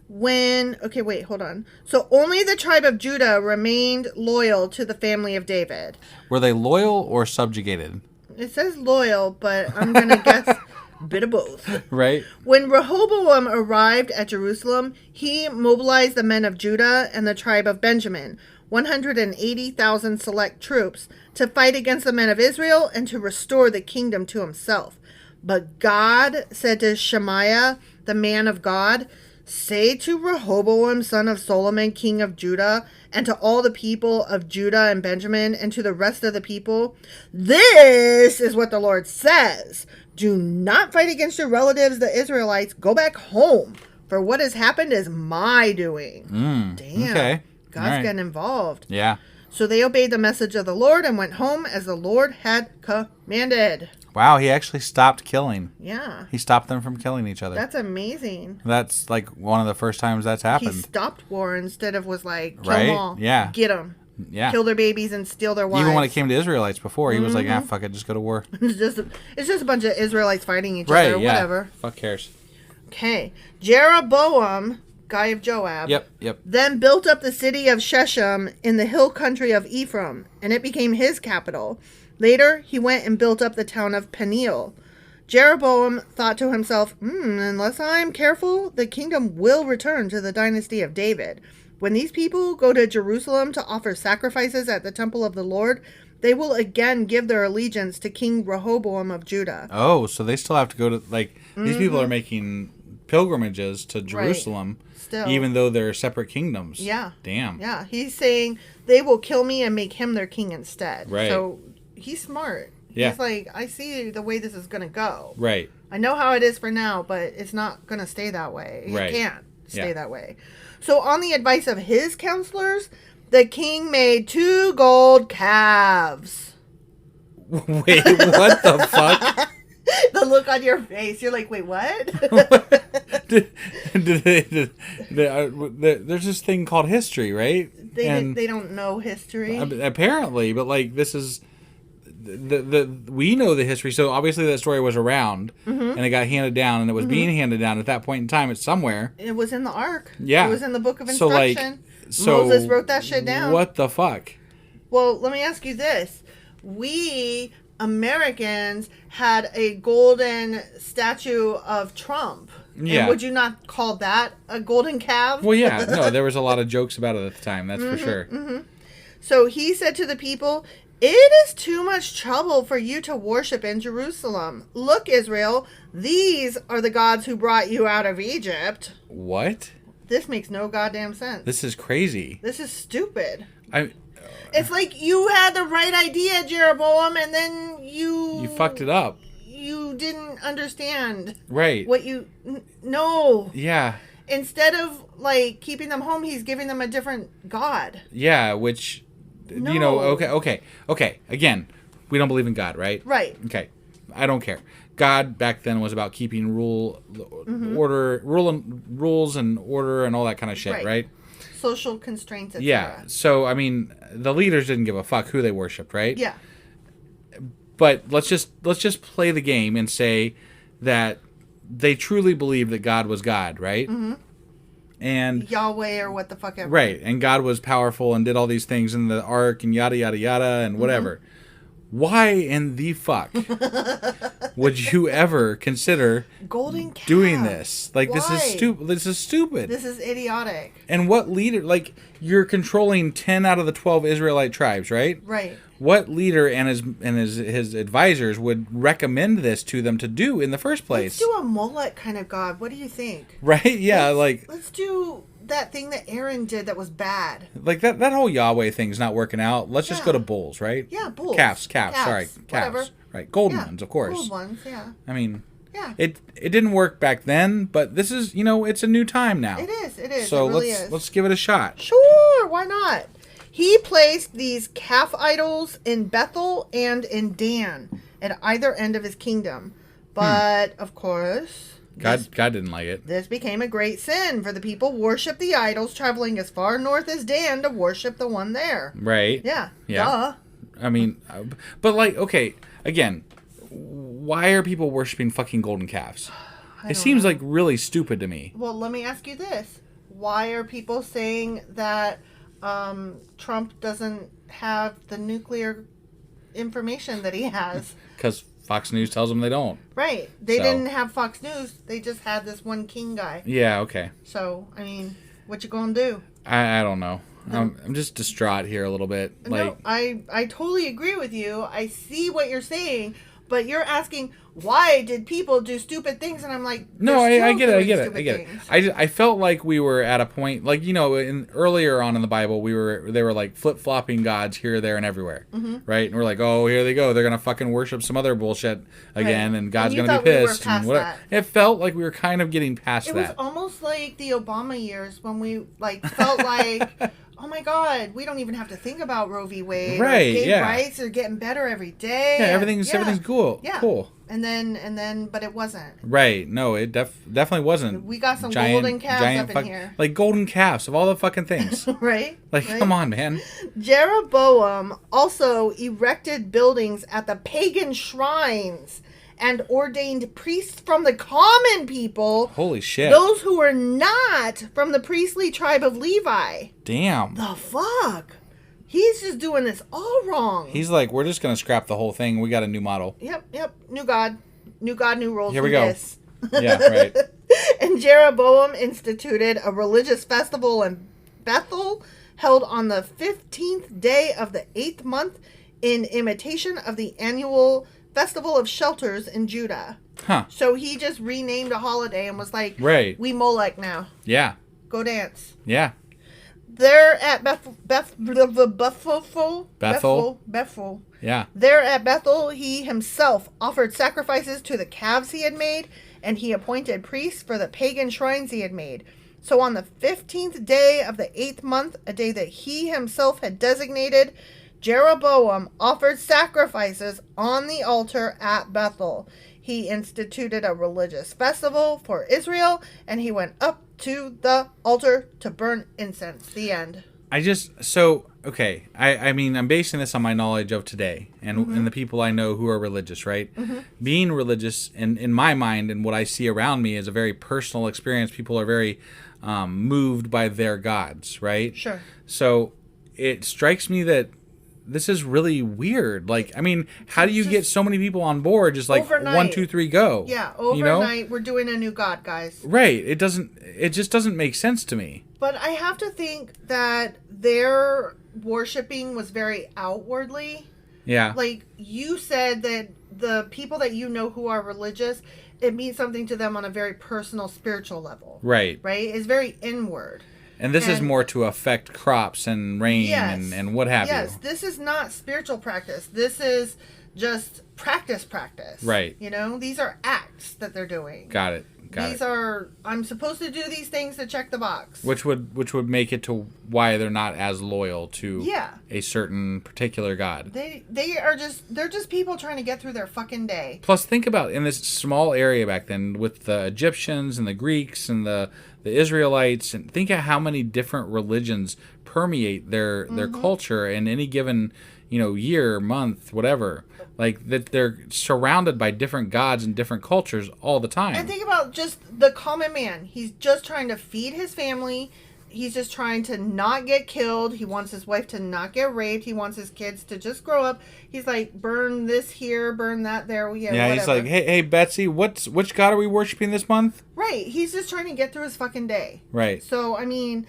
Okay, wait, hold on. So only the tribe of Judah remained loyal to the family of David. Were they loyal or subjugated? It says loyal, but I'm going to guess a bit of both. Right. When Rehoboam arrived at Jerusalem, he mobilized the men of Judah and the tribe of Benjamin, 180,000 select troops, to fight against the men of Israel and to restore the kingdom to himself. But God said to Shemaiah, the man of God, Say to Rehoboam, son of Solomon, king of Judah, and to all the people of Judah and Benjamin, and to the rest of the people, this is what the Lord says. Do not fight against your relatives, the Israelites. Go back home, for what has happened is my doing. Damn. Okay. God's getting involved. Yeah. So they obeyed the message of the Lord and went home as the Lord had commanded. Wow, he actually stopped killing. Yeah. He stopped them from killing each other. That's amazing. That's like one of the first times that's happened. He stopped war instead of was like, kill Right? them all. Yeah. Get them. Yeah. Kill their babies and steal their wives. Even when it came to Israelites before, he was like, fuck it, just go to war. It's just a bunch of Israelites fighting each Right, other. yeah. Whatever. Fuck cares. Okay. Jeroboam, guy of Joab, Yep. then built up the city of Shechem in the hill country of Ephraim, and it became his capital. Later, he went and built up the town of Peniel. Jeroboam thought to himself, unless I'm careful, the kingdom will return to the dynasty of David. When these people go to Jerusalem to offer sacrifices at the temple of the Lord, they will again give their allegiance to King Rehoboam of Judah. Oh, so they still have to go to, like, these people are making pilgrimages to Jerusalem, Still. even though they're separate kingdoms. Yeah. Damn. Yeah, he's saying they will kill me and make him their king instead. Right. So he's smart. Yeah. He's like, I see the way this is going to go. Right. I know how it is for now, but it's not going to stay that way. It Right. can't stay that way. So on the advice of his counselors, the king made 2 gold calves. Wait, what the fuck? The look on your face, you're like, wait, what? There's this thing called history, right? They don't know history. Apparently, but like this is we know the history, so obviously that story was around and it got handed down, and it was being handed down at that point in time. It's somewhere. It was in the Ark. Yeah, it was in the Book of So Instruction. so Moses wrote that shit down. What the fuck? Well, let me ask you this: we Americans had a golden statue of Trump. Yeah. And would you not call that a golden calf? Well, yeah, no, there was a lot of jokes about it at the time. That's for sure. So he said to the people, "It is too much trouble for you to worship in Jerusalem. Look, Israel, these are the gods who brought you out of Egypt." What? This makes no goddamn sense. This is crazy. This is stupid. I. It's like you had the right idea, Jeroboam, and then you fucked it up. You didn't understand. Right. What you... No. Yeah. Instead of, like, keeping them home, he's giving them a different god. Yeah, which... No. You know, okay. Again, we don't believe in God, right? Right. Okay. I don't care. God back then was about keeping rules and order and all that kind of shit, right? Social constraints, etc. Yeah. So, I mean, the leaders didn't give a fuck who they worshipped, right? Yeah. But let's just play the game and say that they truly believed that God was God, right? Mm-hmm. And Yahweh or what the fuck ever. Right. And God was powerful and did all these things in the ark and yada yada yada and whatever. Why in the fuck would you ever consider golden calf doing this? Like, Why? this is stupid. This is stupid. This is idiotic. And what leader, like, you're controlling 10 out of the 12 Israelite tribes, right? Right. What leader and his advisors would recommend this to them to do in the first place? Let's do a mullet kind of god. What do you think? Right? Yeah, let's do that thing that Aaron did that was bad. Like that whole Yahweh thing's not working out. Let's just go to bulls, right? Yeah, bulls. Calves. Sorry, calves. Whatever. Right, golden ones, of course. Gold ones, yeah. I mean, yeah. It didn't work back then, but this is, it's a new time now. It is. So it really is. let's give it a shot. Sure, why not? He placed these calf idols in Bethel and in Dan at either end of his kingdom. But, of course... God didn't like it. This became a great sin, for the people worshiped the idols, traveling as far north as Dan to worship the one there. Right. Yeah. Duh. I mean, but like, okay, again, why are people worshiping fucking golden calves? It seems like really stupid to me. Well, let me ask you this. Why are people saying that Trump doesn't have the nuclear information that he has? Because Fox News tells them they don't. Right. They didn't have Fox News. They just had this one king guy. Yeah, okay. So, I mean, what you gonna do? I don't know. I'm just distraught here a little bit. No, I totally agree with you. I see what you're saying. But you're asking, why did people do stupid things? And I'm like, no, I get I get it. I felt like we were at a point, like, earlier on in the Bible, they were like flip-flopping gods here, there, and everywhere, right? And we're like, oh, here they go. They're going to fucking worship some other bullshit again, and God's going to be pissed. And whatever. It felt like we were kind of getting past that. It was almost like the Obama years when we felt like, oh my God, we don't even have to think about Roe v. Wade. Right, gay rights are getting better every day. Yeah, everything's cool. Yeah. Cool. And then, but it wasn't. Right. No, it definitely wasn't. We got some golden calves up in here. Like golden calves of all the fucking things. Right? Like, come on, man. Jeroboam also erected buildings at the pagan shrines and ordained priests from the common people. Holy shit. Those who were not from the priestly tribe of Levi. Damn. The fuck? He's just doing this all wrong. He's like, we're just going to scrap the whole thing. We got a new model. Yep. New God, new rules. Here we go. This. Yeah, right. And Jeroboam instituted a religious festival in Bethel held on the 15th day of the 8th month in imitation of the annual Festival of Shelters in Judah. Huh. So he just renamed a holiday and was like, right. We Molech now. Yeah. Go dance. Yeah. There at Bethel. Yeah. There at Bethel, he himself offered sacrifices to the calves he had made, and he appointed priests for the pagan shrines he had made. So on the 15th day of the 8th month, a day that he himself had designated, Jeroboam offered sacrifices on the altar at Bethel. He instituted a religious festival for Israel, and he went up to the altar to burn incense. The end. Okay. I mean, I'm basing this on my knowledge of today and the people I know who are religious, right? Mm-hmm. Being religious, in my mind and what I see around me, is a very personal experience. People are very moved by their gods, right? Sure. So it strikes me that this is really weird. Like, I mean, how do you get so many people on board? Just like overnight. 1, 2, 3, go. Yeah, overnight we're doing a new god, guys. Right. It just doesn't make sense to me. But I have to think that their worshiping was very outwardly. Yeah. Like you said that the people that you know who are religious, it means something to them on a very personal, spiritual level. Right. Right? It's very inward. And this is more to affect crops and rain and what have you. Yes, this is not spiritual practice. This is just practice. Right. You know, these are acts that they're doing. Got it. These are, I'm supposed to do these things to check the box. Which would make it to why they're not as loyal to a certain particular god. They're just people trying to get through their fucking day. Plus, think about in this small area back then with the Egyptians and the Greeks and the Israelites, and think of how many different religions permeate their culture in any given year, month, whatever. Like that, they're surrounded by different gods and different cultures all the time. And think about just the common man. He's just trying to feed his family. He's just trying to not get killed. He wants his wife to not get raped. He wants his kids to just grow up. He's like, burn this here, burn that there. Yeah, whatever. He's like, hey, Betsy, which god are we worshiping this month? Right. He's just trying to get through his fucking day. Right. So, I mean,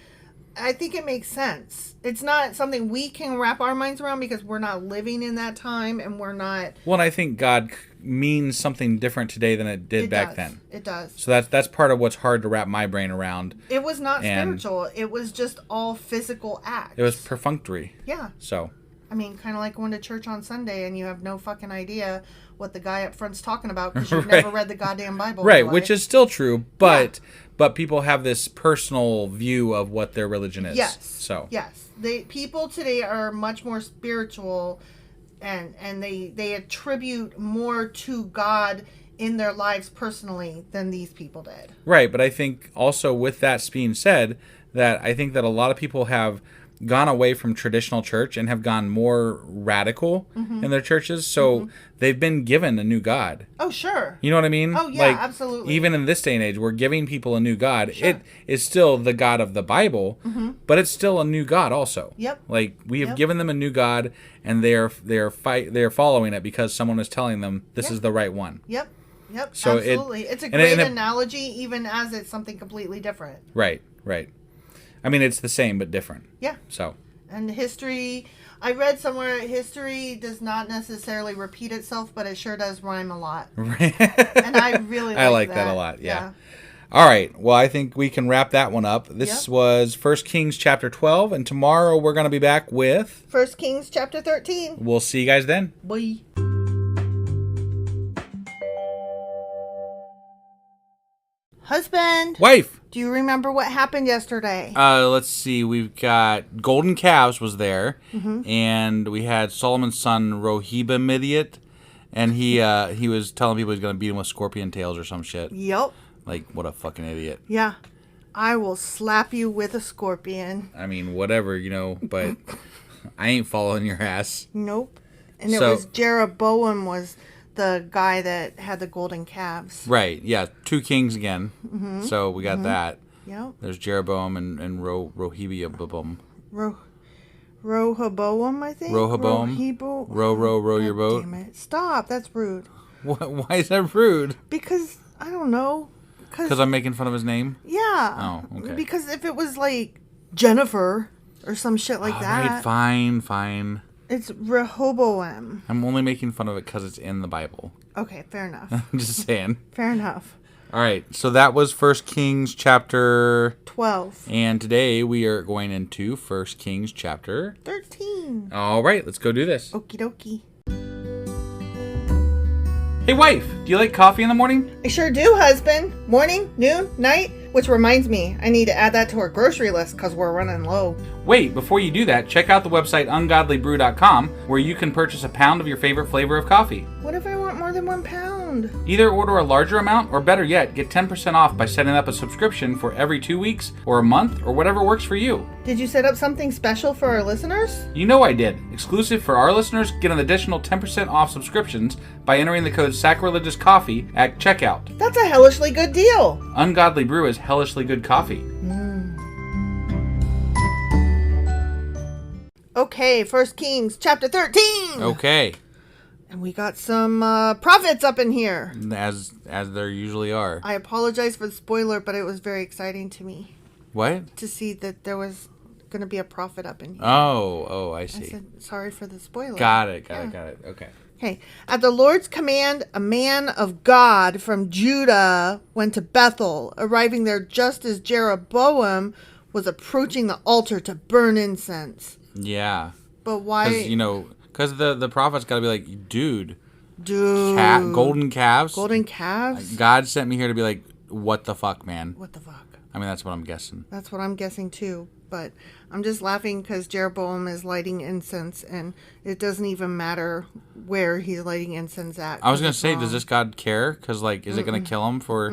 I think it makes sense. It's not something we can wrap our minds around because we're not living in that time and we're not... Well, I think God means something different today than it did back then. It does. So that's part of what's hard to wrap my brain around. It was not spiritual. It was just all physical acts. It was perfunctory. Yeah. So... I mean, kind of like going to church on Sunday and you have no fucking idea what the guy up front's talking about because you've never read the goddamn Bible. Right, which is still true, but people have this personal view of what their religion is. Yes. So people today are much more spiritual, and they attribute more to God in their lives personally than these people did. Right, but I think also with that being said, that I think that a lot of people have gone away from traditional church and have gone more radical in their churches. So they've been given a new God. Oh, sure. You know what I mean? Oh, yeah, absolutely. Even in this day and age, we're giving people a new God. Sure. It is still the God of the Bible, but it's still a new God also. Yep. Like we have given them a new God, and they're following it because someone is telling them this is the right one. Yep. So absolutely. It's a great analogy, even as it's something completely different. Right. I mean, it's the same but different. Yeah. So. And history, I read somewhere, history does not necessarily repeat itself, but it sure does rhyme a lot. Right. And I really like that a lot, yeah. All right. Well, I think we can wrap that one up. This was 1 Kings chapter 12, and tomorrow we're going to be back with 1 Kings chapter 13. We'll see you guys then. Bye. Husband. Wife. Do you remember what happened yesterday? Let's see. We've got golden calves was there, and we had Solomon's son Rohibamidiot, and he was telling people he's going to beat him with scorpion tails or some shit. Yep. Like, what a fucking idiot. Yeah. I will slap you with a scorpion. I mean, whatever, but I ain't following your ass. Nope. And it was Jeroboam was the guy that had the golden calves. Right, yeah. 2 kings again. So we got that. Yep. There's Jeroboam and Rohibiabum. Rehoboam, I think? Row your boat. Damn it. Stop. That's rude. Why is that rude? Because, I don't know. Because I'm making fun of his name? Yeah. Oh, okay. Because if it was like Jennifer or some shit like that. Right, fine. It's Rehoboam. I'm only making fun of it because it's in the Bible. Okay, fair enough. I'm just saying. Fair enough. All right, so that was 1 Kings chapter 12. And today we are going into 1 Kings chapter 13. All right, let's go do this. Okie dokie. Hey, wife, do you like coffee in the morning? I sure do, husband. Morning, noon, night. Which reminds me, I need to add that to our grocery list because we're running low. Wait, before you do that, check out the website ungodlybrew.com where you can purchase a pound of your favorite flavor of coffee. What if I want more than 1 pound? Either order a larger amount or better yet, get 10% off by setting up a subscription for every 2 weeks or a month or whatever works for you. Did you set up something special for our listeners? You know I did. Exclusive for our listeners, get an additional 10% off subscriptions by entering the code Sacrilegious Coffee at checkout. That's a hellishly good deal. Ungodly Brew is hellishly good coffee. Okay, 1 Kings chapter 13. Okay. And we got some prophets up in here. As there usually are. I apologize for the spoiler, but it was very exciting to me. What? To see that there was going to be a prophet up in here. Oh, I see. I said, sorry for the spoiler. Got it. Okay. Okay. At the Lord's command, a man of God from Judah went to Bethel, arriving there just as Jeroboam was approaching the altar to burn incense. Yeah. But why? Because the prophet's got to be like, dude. Golden calves? Golden calves? God sent me here to be like, what the fuck, man? What the fuck? I mean, that's what I'm guessing. That's what I'm guessing, too. But I'm just laughing because Jeroboam is lighting incense, and it doesn't even matter where he's lighting incense at. I was going to say, does this God care? Because, is it going to kill him for,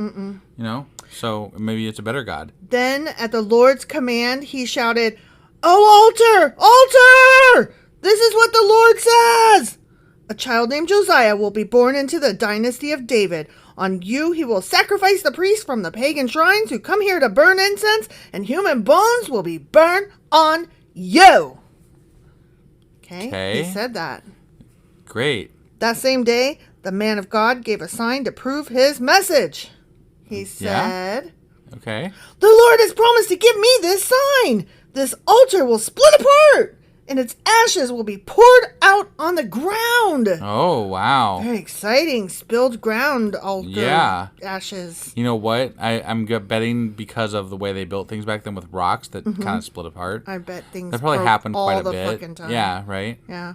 So maybe it's a better God. Then, at the Lord's command, he shouted, "Oh, altar! Altar! This is what the Lord says! A child named Josiah will be born into the dynasty of David. On you he will sacrifice the priests from the pagan shrines who come here to burn incense, and human bones will be burned on you." Okay. He said that. Great. That same day, the man of God gave a sign to prove his message. He said, Okay. "The Lord has promised to give me this sign. This altar will split apart, and its ashes will be poured out on the ground." Oh, wow. Very exciting. Spilled ground altar ashes. You know what? I'm betting because of the way they built things back then with rocks that kind of split apart. I bet things that probably happened quite a bit. Fucking time. Yeah, right? Yeah.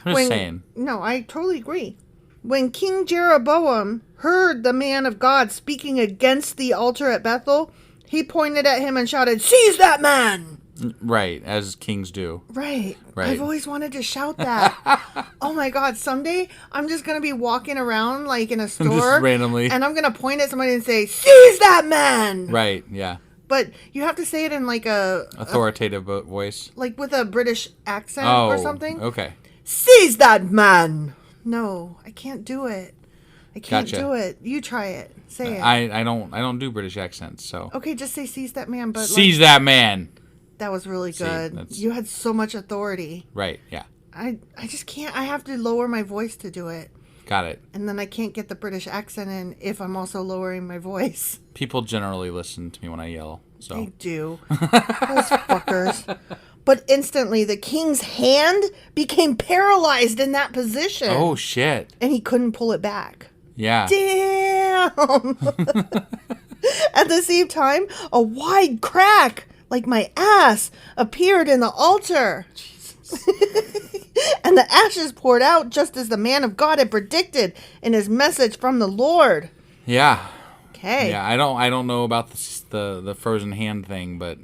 I'm just saying. No, I totally agree. When King Jeroboam heard the man of God speaking against the altar at Bethel, he pointed at him and shouted, "Seize that man!" Right, as kings do. Right. I've always wanted to shout that. Oh my God, someday I'm just going to be walking around in a store. Just randomly. And I'm going to point at somebody and say, "Seize that man!" Right, yeah. But you have to say it in a authoritative voice. With a British accent or something. Okay. "Seize that man!" No, I can't do it. I can't do it. You try it. Say it. I don't do British accents, so. Okay, just say "seize that man," but seize that man. That was really good. You had so much authority. Right, yeah. I just can't. I have to lower my voice to do it. Got it. And then I can't get the British accent in if I'm also lowering my voice. People generally listen to me when I yell, so. They do. Those fuckers. But instantly, the king's hand became paralyzed in that position. Oh, shit. And he couldn't pull it back. Yeah. Damn! At the same time, a wide crack, like my ass, appeared in the altar. Jesus. And the ashes poured out just as the man of God had predicted in his message from the Lord. Yeah. Okay. Yeah, I don't know about the frozen hand thing, but,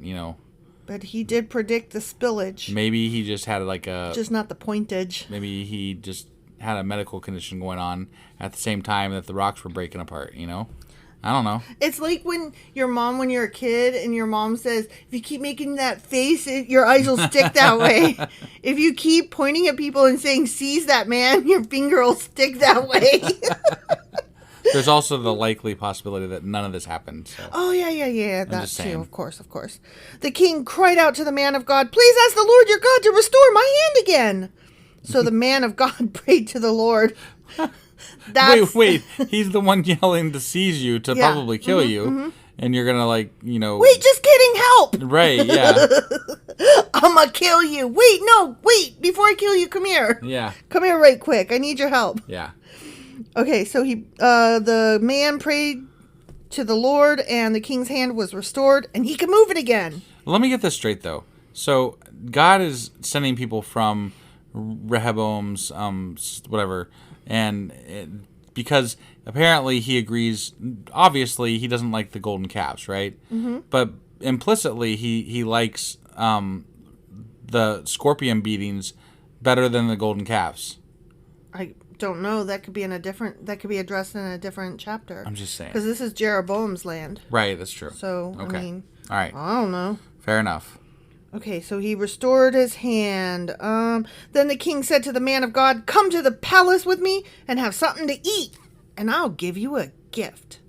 But he did predict the spillage. maybe he just had Just not the pointage. maybe he just had a medical condition going on at the same time that the rocks were breaking apart, I don't know. It's like when you're a kid and your mom says, if you keep making that face, your eyes will stick that way. If you keep pointing at people and saying, seize that man, your finger will stick that way. There's also the likely possibility that none of this happened. So. Oh, yeah. That's just saying. too, of course. The king cried out to the man of God, please ask the Lord your God to restore my hand again. So the man of God prayed to the Lord. Wait. He's the one yelling to seize you to probably kill you. And you're going to Wait, just kidding, help. Right, yeah. I'm going to kill you. Wait, before I kill you, come here. Yeah. Come here right quick. I need your help. Yeah. Okay, so the man prayed to the Lord, and the king's hand was restored, and he could move it again. Let me get this straight, though. So God is sending people from Rehoboam's, whatever, and because apparently he agrees. Obviously, he doesn't like the golden calves, right? Mm-hmm. But implicitly, he likes the scorpion beatings better than the golden calves. I don't know. That could be addressed in a different chapter. I'm just saying. Because this is Jeroboam's land. Right, that's true. So, okay. All right. I don't know. Fair enough. Okay, so he restored his hand. Then the king said to the man of God, come to the palace with me and have something to eat, and I'll give you a gift.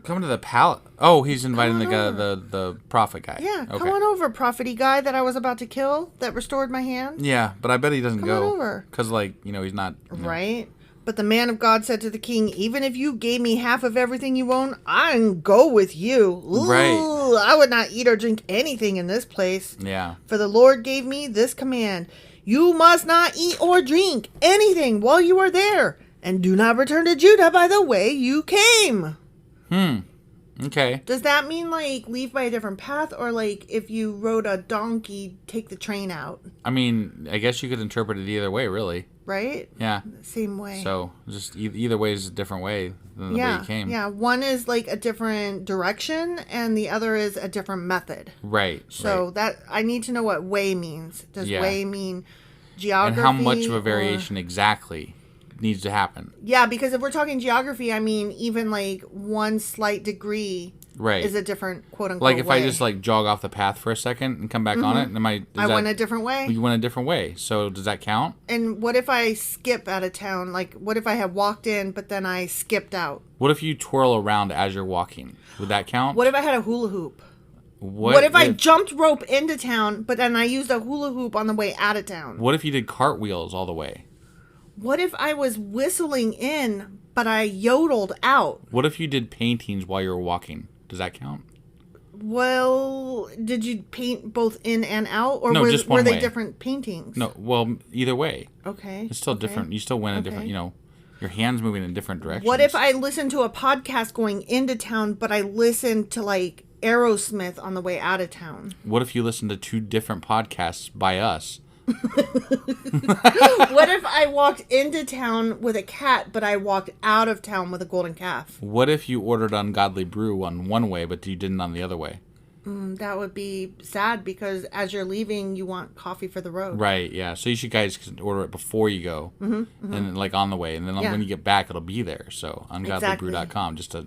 Come to the palace. Oh, he's inviting the prophet guy. Yeah, okay. Come on over, prophet-y guy that I was about to kill that restored my hand. Yeah, but I bet he doesn't Come go. on over. Because, he's not... Right? But the man of God said to the king, even if you gave me half of everything you own, I'd go with you. Ooh, right. I would not eat or drink anything in this place. Yeah. For the Lord gave me this command. You must not eat or drink anything while you are there. And do not return to Judah by the way you came. Okay. Does that mean, leave by a different path? Or, if you rode a donkey, take the train out? I mean, I guess you could interpret it either way, really. Right? Yeah. Same way. So, just either way is a different way than the way you came. Yeah, one is, a different direction, and the other is a different method. Right. So, that I need to know what way means. Does way mean geography? And how much of a variation exactly needs to happen. Yeah, because if we're talking geography, I mean, even, one slight degree is a different quote-unquote if way. I just, jog off the path for a second and come back on it, I went a different way? You went a different way. So, does that count? And what if I skip out of town? What if I had walked in, but then I skipped out? What if you twirl around as you're walking? Would that count? What if I had a hula hoop? What if I jumped rope into town, but then I used a hula hoop on the way out of town? What if you did cartwheels all the way? What if I was whistling in, but I yodeled out? What if you did paintings while you were walking? Does that count? Well, did you paint both in and out? Or No, just one were they way. different paintings? No, well, either way. Okay. It's still different. You still went a different, your hands moving in different directions. What if I listened to a podcast going into town, but I listened to, Aerosmith on the way out of town? What if you listened to two different podcasts by us? What if I walked into town with a cat, but I walked out of town with a golden calf? What if you ordered ungodly brew on one way, but you didn't on the other way? That would be sad because as you're leaving, you want coffee for the road. Right, yeah. So you should guys order it before you go, and on the way, and then when you get back, it'll be there. So ungodlybrew.com, just a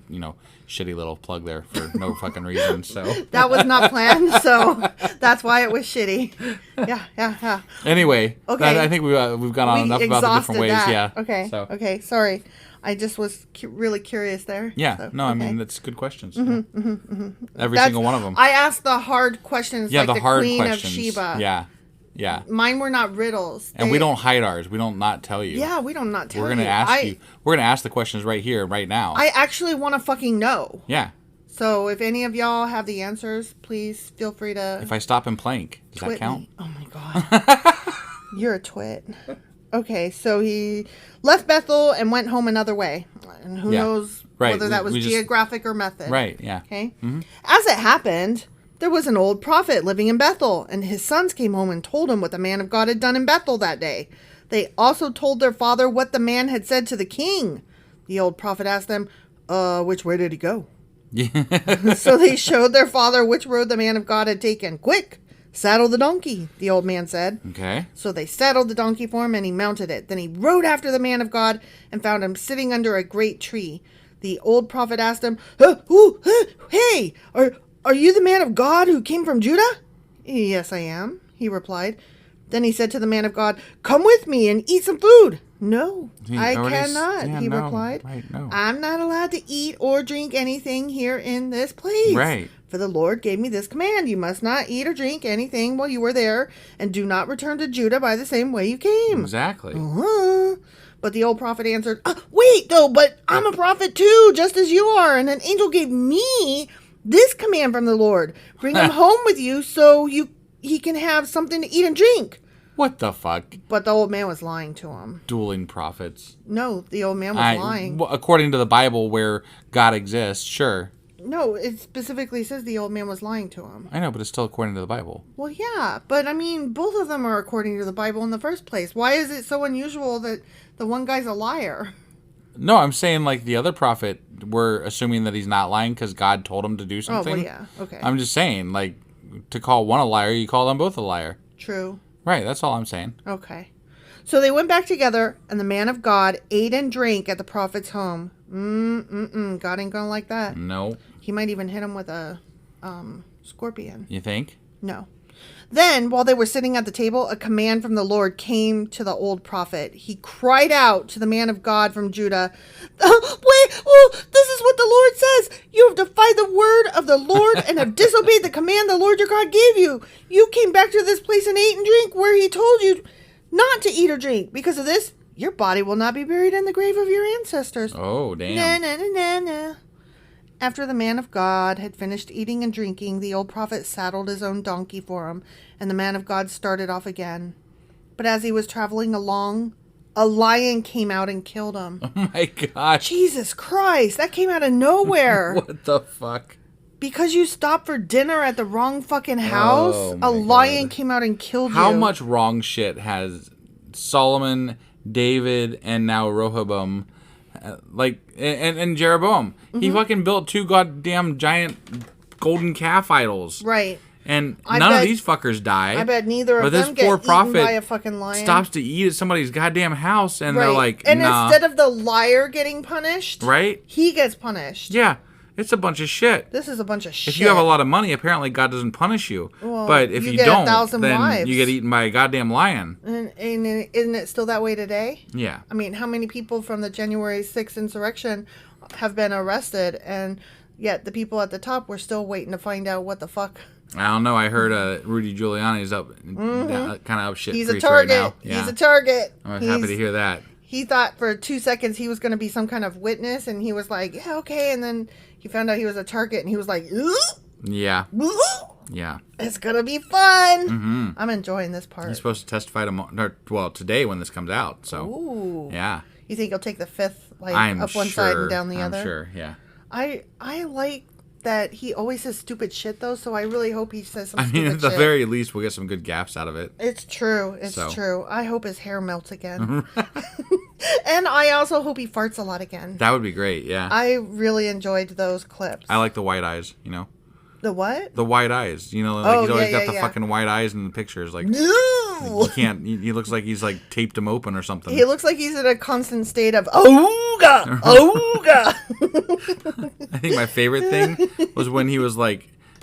shitty little plug there for no fucking reason. So that was not planned, so that's why it was shitty. Yeah. Anyway, okay. I think we've gone on enough about the different ways. That. Yeah. Okay. So. Okay. Sorry. I just was really curious there. Yeah. So, no, okay. I mean, that's good questions. Every single one of them. I asked the hard questions like the hard Queen questions. of Sheba. Yeah. Mine were not riddles. And we don't hide ours. We don't not tell you. Yeah, we don't not tell you. We're going to ask you. We're going to ask the questions right here, right now. I actually want to fucking know. Yeah. So if any of y'all have the answers, please feel free to... If I stop and plank, does that count? Me. Oh, my God. You're a twit. Okay, so he left Bethel and went home another way. And who knows whether that was geographic or method. Right, yeah. Okay? Mm-hmm. As it happened, there was an old prophet living in Bethel, and his sons came home and told him what the man of God had done in Bethel that day. They also told their father what the man had said to the king. The old prophet asked them, which way did he go? Yeah. So they showed their father which road the man of God had taken. Quick, saddle the donkey, the old man said. Okay. So they saddled the donkey for him and he mounted it. Then he rode after the man of God and found him sitting under a great tree. The old prophet asked him, hey, are you the man of God who came from Judah? Yes, I am, he replied. Then he said to the man of God, come with me and eat some food. No, I cannot, he replied. Right, no. I'm not allowed to eat or drink anything here in this place. Right. For the Lord gave me this command. You must not eat or drink anything while you were there, and do not return to Judah by the same way you came. Exactly. But the old prophet answered, wait, though, but I'm a prophet too, just as you are. And an angel gave me this command from the Lord. Bring him home with you so he can have something to eat and drink. What the fuck? But the old man was lying to him. Dueling prophets. No, the old man was lying. Well, according to the Bible where God exists, sure. No, it specifically says the old man was lying to him. I know, but it's still according to the Bible. Well, yeah, but I mean, both of them are according to the Bible in the first place. Why is it so unusual that the one guy's a liar? No, I'm saying like the other prophet, we're assuming that he's not lying because God told him to do something. Oh, well, yeah, okay. I'm just saying, like, to call one a liar, you call them both a liar. True. Right, that's all I'm saying. Okay. So they went back together, and the man of God ate and drank at the prophet's home. God ain't gonna like that. No. He might even hit him with a scorpion. You think? No. Then, while they were sitting at the table, a command from the Lord came to the old prophet. He cried out to the man of God from Judah, this is what the Lord says. You have defied the word of the Lord and have disobeyed the command the Lord your God gave you. You came back to this place and ate and drank where he told you not to eat or drink. Because of this, your body will not be buried in the grave of your ancestors. Oh, damn. Nah. After the man of God had finished eating and drinking, the old prophet saddled his own donkey for him, and the man of God started off again. But as he was traveling along, a lion came out and killed him. Oh my gosh. Jesus Christ, that came out of nowhere. What the fuck? Because you stopped for dinner at the wrong fucking house, a lion came out and killed you. How much wrong shit has Solomon, David, and now Rehoboam, and Jeroboam? Mm-hmm. He fucking built 2 goddamn giant golden calf idols. Right. And none of these fuckers die. I bet neither of them get eaten by a fucking lion. Stops to eat at somebody's goddamn house, and they're like, and nah. instead of the liar getting punished, right? He gets punished. Yeah. It's a bunch of shit. This is a bunch of shit. If you have a lot of money, apparently God doesn't punish you. Well, but if you don't, then wives. You get eaten by a goddamn lion. And isn't it still that way today? Yeah. I mean, how many people from the January 6th insurrection have been arrested, and yet the people at the top were still waiting to find out what the fuck? I don't know. I heard Rudy Giuliani's up, kind of up shit. He's a target. Right now. Yeah. He's a target. I'm happy to hear that. He thought for 2 seconds he was going to be some kind of witness, and he was like, yeah, okay. And then he found out he was a target, and he was like, yeah. Yeah. It's going to be fun. Mm-hmm. I'm enjoying this part. He's supposed to testify today when this comes out. So, ooh. Yeah. You think he'll take the fifth, up one side and down the other? I'm sure, yeah. I like that he always says stupid shit, though, so I really hope he says some stupid shit. At the very least, we'll get some good gaps out of it. It's true. It's true. I hope his hair melts again. And I also hope he farts a lot again. That would be great, yeah. I really enjoyed those clips. I like the white eyes, The what? The white eyes. He's always got the fucking white eyes in the pictures. Like, no! You can't. He looks like he's taped them open or something. He looks like he's in a constant state of ooga, ooga. I think my favorite thing was when he was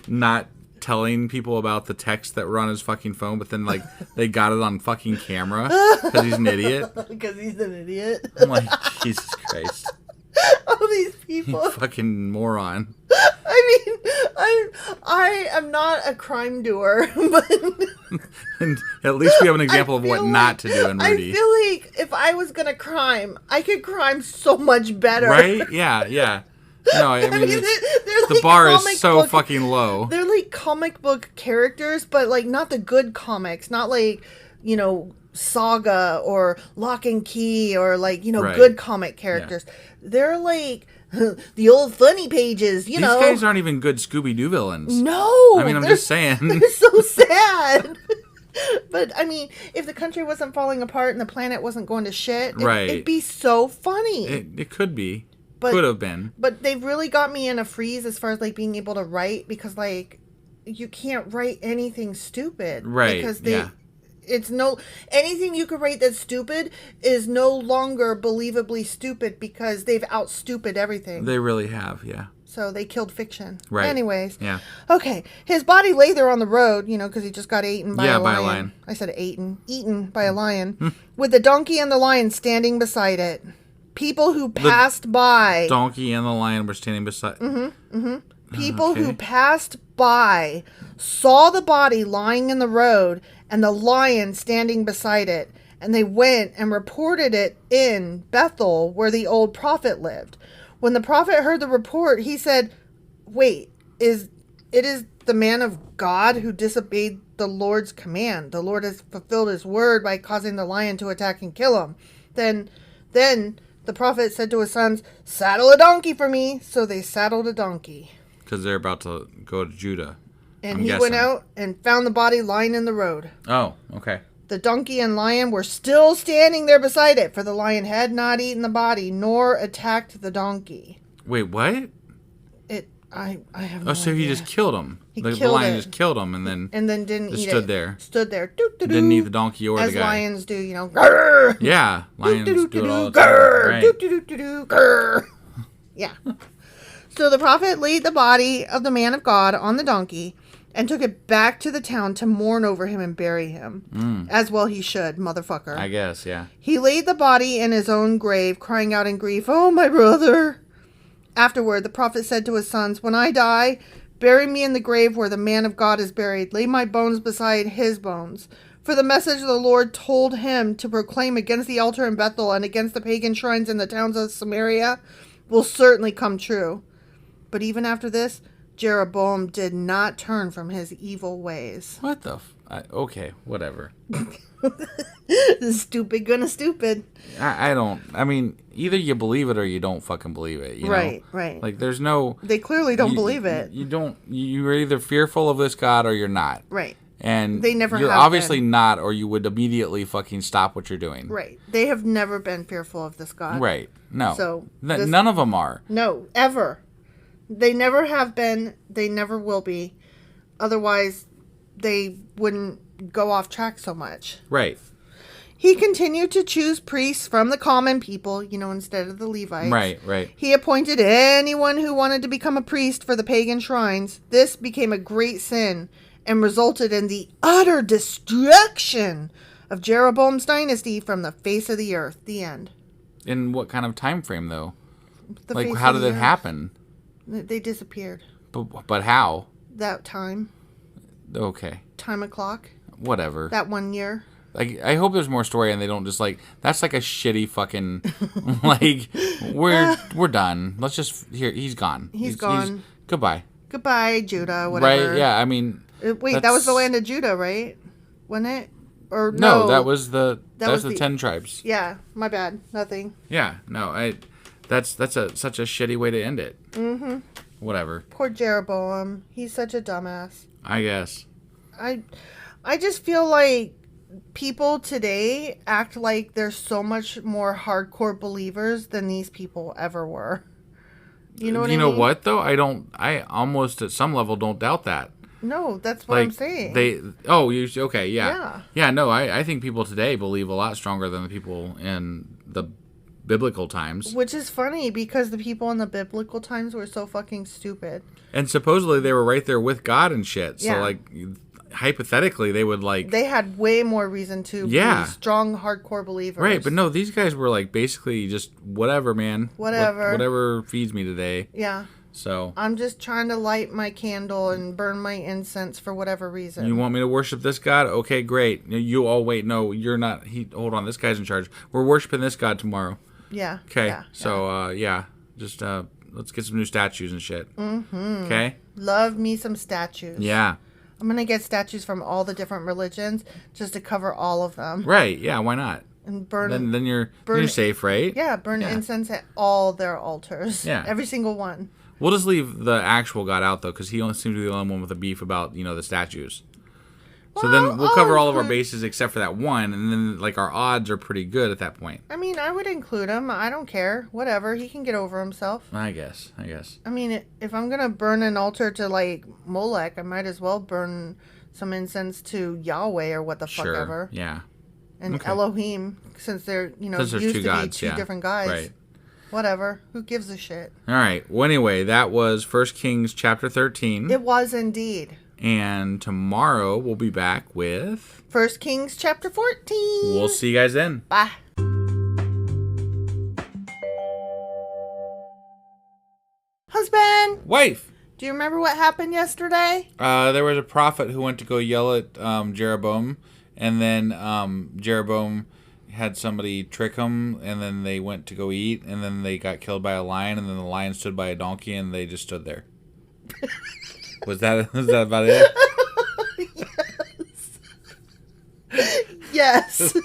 not telling people about the texts that were on his fucking phone, but then they got it on fucking camera because he's an idiot. Because he's an idiot. I'm like, Jesus Christ. All these people. You fucking moron. I mean, I am not a crime doer, but and at least we have an example of what not to do in Rudy. I feel like if I was gonna crime, I could crime so much better. Right? Yeah. No, I mean, The bar is so fucking low. They're like comic book characters, but like not the good comics. Not like, Saga or Lock and Key or like, Right. good comic characters. Yeah. They're like the old funny pages, These guys aren't even good Scooby-Doo villains. No. I mean, I'm just saying. They're so sad. But, I mean, if the country wasn't falling apart and the planet wasn't going to shit, it'd be so funny. It could be. Could have been. But they've really got me in a freeze as far as, like, being able to write because, like, you can't write anything stupid. Right, because anything you could write that's stupid is no longer believably stupid because they've out-stupid everything. They really have, yeah. So they killed fiction. Right. Anyways. Yeah. Okay. His body lay there on the road, because he just got eaten by a lion. Yeah, by a lion. I said eaten by a lion. With the donkey and the lion standing beside it. People who passed by. Donkey and the lion were standing beside. People who passed by saw the body lying in the road and the lion standing beside it. And they went and reported it in Bethel, where the old prophet lived. When the prophet heard the report, he said, "Wait, it is the man of God who disobeyed the Lord's command. The Lord has fulfilled his word by causing the lion to attack and kill him." Then the prophet said to his sons, "Saddle a donkey for me." So they saddled a donkey. Because they're about to go to Judah. And he went out and found the body lying in the road. Oh, okay. The donkey and lion were still standing there beside it, for the lion had not eaten the body, nor attacked the donkey. Wait, what? I have no idea. So he just killed him. The lion just killed him and then didn't eat stood it. there. Stood there. Didn't eat the donkey or the guy. As lions do, Grrr! Yeah, lions do it all the time. Grrr! Yeah. So the prophet laid the body of the man of God on the donkey and took it back to the town to mourn over him and bury him. As well he should, motherfucker. I guess, yeah. He laid the body in his own grave, crying out in grief, "Oh, my brother." Afterward, the prophet said to his sons, "When I die, bury me in the grave where the man of God is buried. Lay my bones beside his bones. For the message of the Lord told him to proclaim against the altar in Bethel and against the pagan shrines in the towns of Samaria will certainly come true." But even after this, Jeroboam did not turn from his evil ways. What the okay, whatever. Stupid gonna stupid. I mean, either you believe it or you don't fucking believe it. You know? Right. Like, there's no... They clearly don't believe it. You're either fearful of this God or you're not. Right. And they never you're have obviously been. Not, or you would immediately fucking stop what you're doing. Right. They have never been fearful of this God. Right. No. So none of them are. No, ever. They never have been. They never will be. Otherwise, they wouldn't go off track so much. Right. He continued to choose priests from the common people, instead of the Levites. Right. He appointed anyone who wanted to become a priest for the pagan shrines. This became a great sin and resulted in the utter destruction of Jeroboam's dynasty from the face of the earth. The end. In what kind of time frame, though? Like, how did it happen? They disappeared. But how? That time. Okay. Time o'clock. Whatever. That 1 year. Like, I hope there's more story and they don't just that's like a shitty fucking we're done. Let's just he's gone. He's gone. Goodbye. Goodbye, Judah, whatever. Right? Yeah, I mean, wait, that was the land of Judah, right? Wasn't it? Or no, that was the 10 tribes. Yeah, my bad. Nothing. Yeah, no, that's such a shitty way to end it. Mm-hmm. Whatever. Poor Jeroboam. He's such a dumbass. I guess. I just feel like people today act like they're so much more hardcore believers than these people ever were. You know what I mean? You know what, though? I almost at some level don't doubt that. No, that's what I'm saying. Okay, yeah. Yeah, no, I think people today believe a lot stronger than the people in the biblical times. Which is funny because the people in the biblical times were so fucking stupid. And supposedly they were right there with God and shit. So, hypothetically, they would They had way more reason to be strong, hardcore believers. Right, but no, these guys were basically just whatever, man. Whatever feeds me today. Yeah. So I'm just trying to light my candle and burn my incense for whatever reason. You want me to worship this God? Okay, great. You all wait. No, you're not. Hold on. This guy's in charge. We're worshiping this God tomorrow. Yeah. Okay. Yeah, so just Let's get some new statues and shit. Mm-hmm. Okay? Love me some statues. Yeah. I'm going to get statues from all the different religions just to cover all of them. Right. Yeah, why not? And burn... Then you're safe, right? Yeah, burn incense at all their altars. Yeah. Every single one. We'll just leave the actual God out, though, because he only seems to be the only one with a beef about, the statues. So then we'll cover all of our bases except for that one, and then, like, our odds are pretty good at that point. I mean, I would include him. I don't care. Whatever. He can get over himself. I guess. I mean, if I'm going to burn an altar to, like, Molech, I might as well burn some incense to Yahweh or what the fuck ever. Yeah. And Elohim, since they're, used to be two different guys. Right. Whatever. Who gives a shit? All right. Well, anyway, that was 1 Kings chapter 13. It was indeed. And tomorrow we'll be back with 1 Kings chapter 14. We'll see you guys then. Bye. Husband. Wife. Do you remember what happened yesterday? There was a prophet who went to go yell at Jeroboam, and then Jeroboam had somebody trick him, and then they went to go eat, and then they got killed by a lion, and then the lion stood by a donkey, and they just stood there. Was that about it? Yes.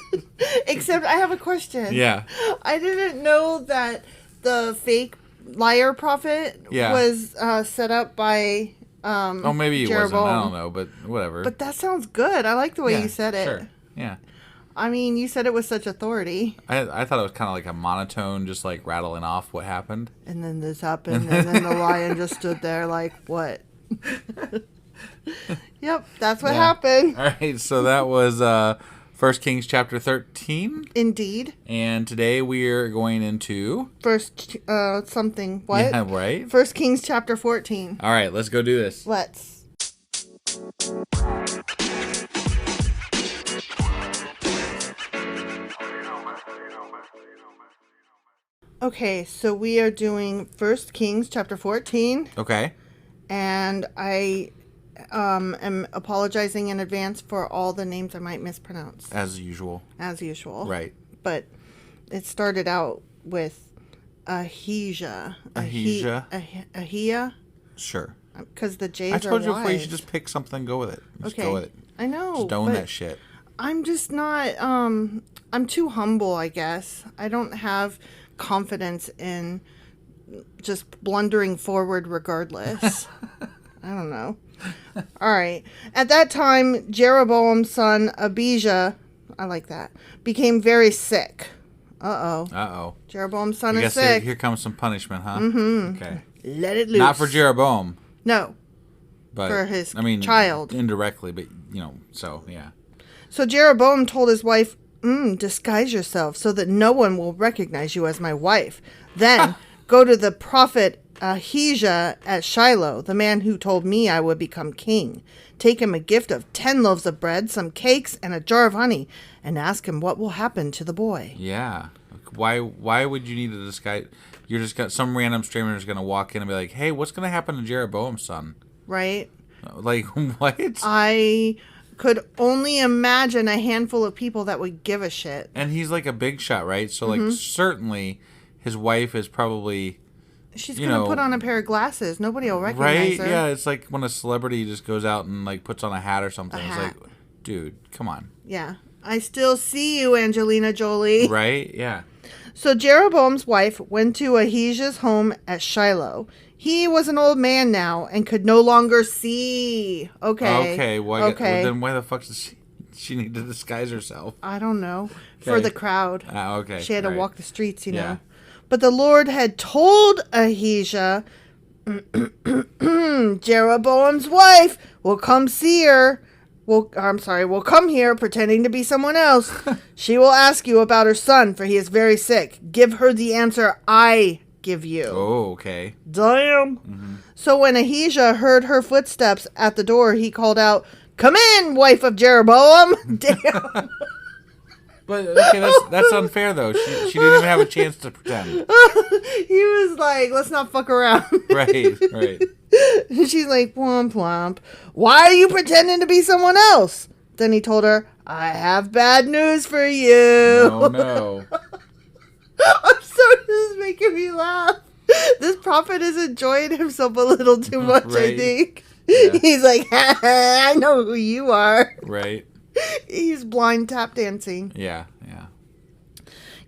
Except I have a question. Yeah. I didn't know that the fake liar prophet was set up by maybe it Jeroboam. wasn't. I don't know, but whatever. But that sounds good. I like the way you said it. Sure. Yeah. I mean, you said it with such authority. I thought it was kind of like a monotone, just like rattling off what happened. And then this happened, and then the lion just stood there like, what? Yep, that's what happened. All right, so that was 1 Kings chapter 13. Indeed. And today we are going into... something. What? Yeah, right. 1 Kings chapter 14. All right, let's go do this. Let's. Okay, so we are doing 1 Kings chapter 14. Okay. And I am apologizing in advance for all the names I might mispronounce. As usual. Right. But it started out with Ahijah. Ahijah? Sure. Because the J's are I told you Y's. before you should just pick something and go with it. Just go with it. I know. Just own that shit. I'm just not, I'm too humble, I guess. I don't have confidence in just blundering forward regardless. I don't know. All right. At that time, Jeroboam's son, Abijah, I like that, became very sick. Uh-oh. Jeroboam's son is sick. Here comes some punishment, huh? Mm-hmm. Okay. Let it loose. Not for Jeroboam. No. But, for his child. Indirectly, but, so, yeah. So Jeroboam told his wife, disguise yourself so that no one will recognize you as my wife. Then go to the prophet Ahijah at Shiloh, the man who told me I would become king. Take him a gift of 10 loaves of bread, some cakes, and a jar of honey, and ask him what will happen to the boy. Yeah. Why would you need to disguise? You're just got some random stranger is going to walk in and be like, hey, what's going to happen to Jeroboam's son? Right. Like, what? I could only imagine a handful of people that would give a shit. And he's like a big shot, right? So, like, certainly his wife is probably... She's going to put on a pair of glasses. Nobody will recognize her. Right? Yeah, it's like when a celebrity just goes out and, like, puts on a hat or something. It's like, dude, come on. Yeah. I still see you, Angelina Jolie. Right? Yeah. So Jeroboam's wife went to Ahijah's home at Shiloh. He was an old man now and could no longer see. Okay. Well, then why the fuck does she need to disguise herself? I don't know. Okay. For the crowd. Okay. She had to walk the streets, you know. But the Lord had told Ahijah, Jeroboam's wife will come see her. Will come here pretending to be someone else. She will ask you about her son, for he is very sick. Give her the answer I give you. Oh, okay. Damn. Mm-hmm. So when Ahijah heard her footsteps at the door, he called out, come in, wife of Jeroboam. Damn. But, okay, that's unfair, though. She didn't even have a chance to pretend. He was like, let's not fuck around. Right. She's like, plump, plump. Why are you pretending to be someone else? Then he told her, I have bad news for you. Oh, no. I'm sorry, this is making me laugh. This prophet is enjoying himself a little too much, Right. I think. Yeah. He's like, I know who you are. Right. He's blind tap dancing. Yeah. Yeah.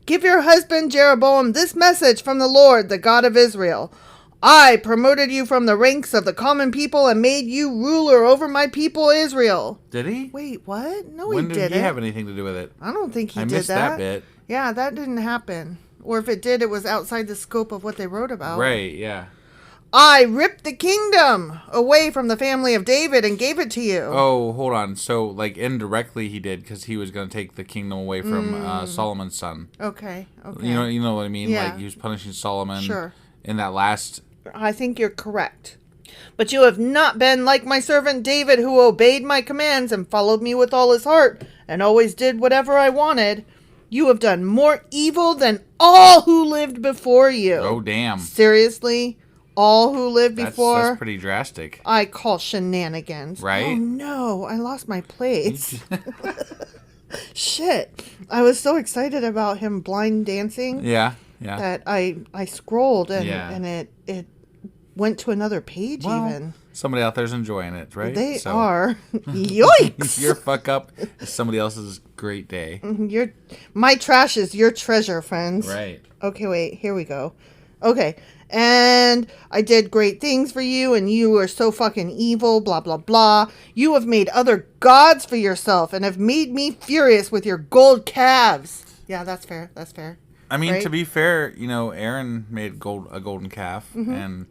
Give your husband Jeroboam this message from the Lord, the God of Israel. I promoted you from the ranks of the common people and made you ruler over my people Israel. Did he? Wait, what? No, When he did didn't. he have anything to do with it? I don't think he I did missed that bit. Yeah, that didn't happen. Or if it did, it was outside the scope of what they wrote about. Right. Yeah. I ripped the kingdom away from the family of David and gave it to you. Oh, hold on. So, like, indirectly he did because he was going to take the kingdom away from Solomon's son. Okay. You know what I mean? Yeah. Like, he was punishing Solomon. Sure. In that last... I think you're correct. But you have not been like my servant David, who obeyed my commands and followed me with all his heart and always did whatever I wanted. You have done more evil than all who lived before you. Oh, damn. Seriously? All who lived before? That's pretty drastic. I call shenanigans. Right? Oh, no. I lost my place. Shit. I was so excited about him blind dancing. Yeah. Yeah. That I scrolled and, Yeah. and it went to another page even. Somebody out there's enjoying it, right? They are. Yoinks! Your fuck up is somebody else's great day. My trash is your treasure, friends. Right. Okay, wait. Here we go. Okay. And I did great things for you, and you are so fucking evil, blah, blah, blah. You have made other gods for yourself and have made me furious with your gold calves. Yeah, that's fair. That's fair. I mean, Right? to be fair, Aaron made a golden calf, and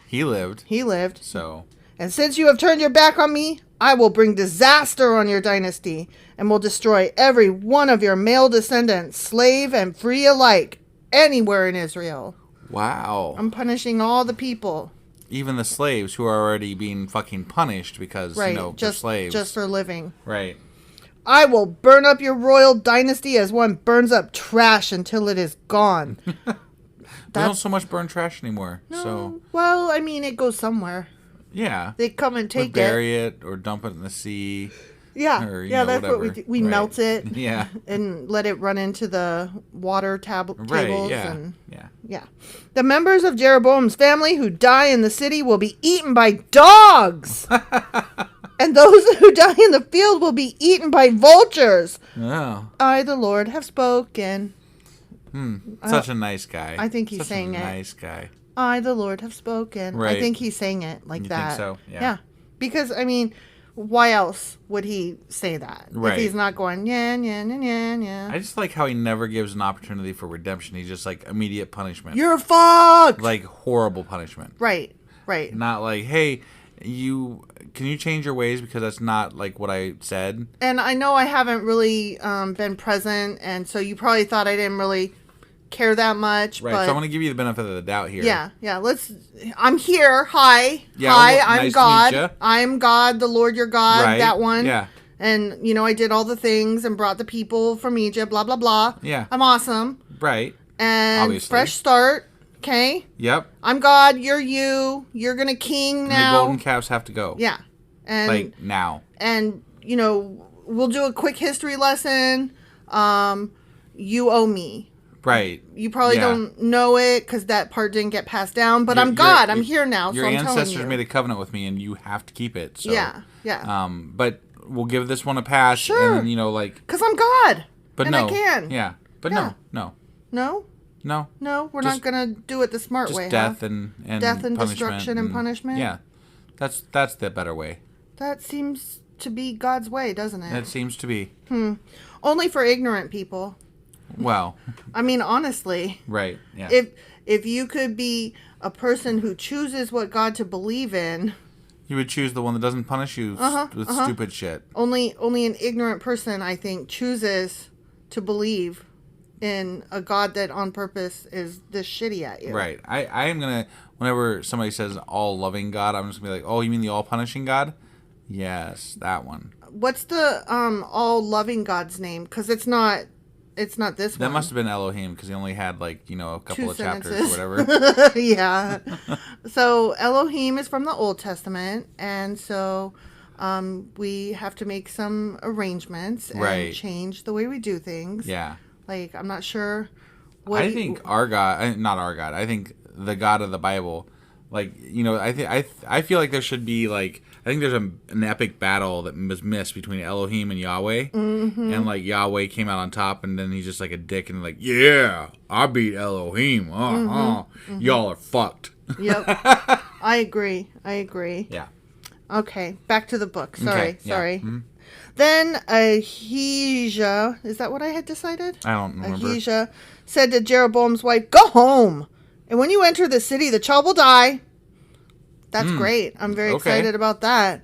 he lived. He lived. So, And since you have turned your back on me, I will bring disaster on your dynasty and will destroy every one of your male descendants, slave and free alike, anywhere in Israel. wow. I'm punishing all the people. Even the slaves who are already being fucking punished because, Right. they're just slaves. Just for living. Right. I will burn up your royal dynasty as one burns up trash until it is gone. We don't so much burn trash anymore. So, Well, I mean, it goes somewhere. yeah. They come and We take bury it or dump it in the sea. Yeah, Or, yeah, that's whatever. what we do. We Right. melt it. Yeah. And let it run into the water tables. Right, yeah. And Yeah. yeah. The members of Jeroboam's family who die in the city will be eaten by dogs. And those who die in the field will be eaten by vultures. Oh. I, the Lord, have spoken. Such a nice guy. I think he's Such saying a it. nice guy. I, the Lord, have spoken. Right. I think he's saying it like You that. think so? Yeah. Yeah. Because, I mean, why else would he say that? Right. If he's not going, yeah, yeah, yeah, yeah, yeah. I just like how he never gives an opportunity for redemption. He's just like immediate punishment. You're fucked! Like horrible punishment. Right, right. Not like, hey, can you change your ways because that's not like what I said. And I know I haven't really been present, and so you probably thought I didn't really care that much. Right. But So I'm gonna give you the benefit of the doubt here. yeah. I'm here. Hi. Yeah, Hi, well, I'm nice to God. meet ya. I'm God, the Lord your God, Right. that one. Yeah. And, I did all the things and brought the people from Egypt, blah, blah, blah. Yeah. I'm awesome. Right. And Obviously. fresh start. Okay. Yep. I'm God. You're you. You're going to king And now. the golden calves have to go. Yeah. And, Like now. and, we'll do a quick history lesson. You owe me. Right. You probably Yeah. don't know it because that part didn't get passed down. But I'm Your- God. I'm here now. Your so I'm telling ancestors you. made a covenant with me, and you have to keep it. So, Yeah. Yeah. But we'll give this one a pass. Sure. And then, like. Because I'm God. But and no. I can. Yeah. But Yeah. no. No? No, we're Just- not going to do it the smart Just way. death huh? and Death and punishment destruction and punishment? Yeah. That's the better way. That seems to be God's way, doesn't it? That seems to be. Only for ignorant people. Well, I mean, honestly, right. Yeah. if you could be a person who chooses what God to believe in, You would choose the one that doesn't punish you with stupid shit. only an ignorant person, I think, chooses to believe in a God that on purpose is this shitty at you. Right. I am going to, whenever somebody says all-loving God, I'm just going to be like, oh, you mean the all-punishing God? Yes, that one. What's the all-loving God's name? Because it's not this one. That must have been Elohim, because he only had, like, a couple Two of chapters sentences. or whatever. Yeah. So Elohim is from the Old Testament, and so we have to make some arrangements and Right. change the way we do things. Yeah. Like, I'm not sure I think our God, not our God, I think the God of the Bible. Like, you know, I feel like there should be, like, I think there's an epic battle that was missed between Elohim and Yahweh. Mm-hmm. And, like, Yahweh came out on top, and then he's just like a dick and like, yeah, I beat Elohim. Mm-hmm. Y'all are fucked. Yep. I agree. Yeah. Okay, back to the book. Sorry. Mm-hmm. Then Ahijah, is that what I had decided? I don't remember. Ahijah said to Jeroboam's wife, "Go home, and when you enter the city, the child will die." That's great. I'm very excited about that.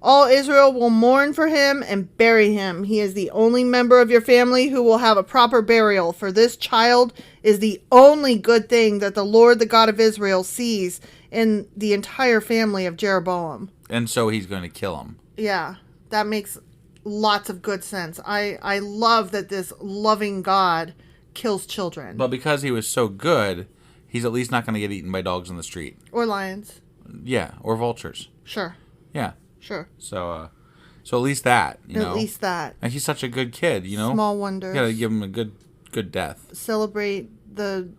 All Israel will mourn for him and bury him. He is the only member of your family who will have a proper burial, for this child is the only good thing that the Lord, the God of Israel, sees in the entire family of Jeroboam. And so he's going to kill him. Yeah, that makes lots of good sense. I love that this loving God kills children. But because he was so good, he's at least not going to get eaten by dogs in the street. Or lions. Yeah, or vultures. Sure. Yeah. Sure. So at least that, you know. At least that. And he's such a good kid, you know. Small wonders. You gotta give him a good death. Celebrate the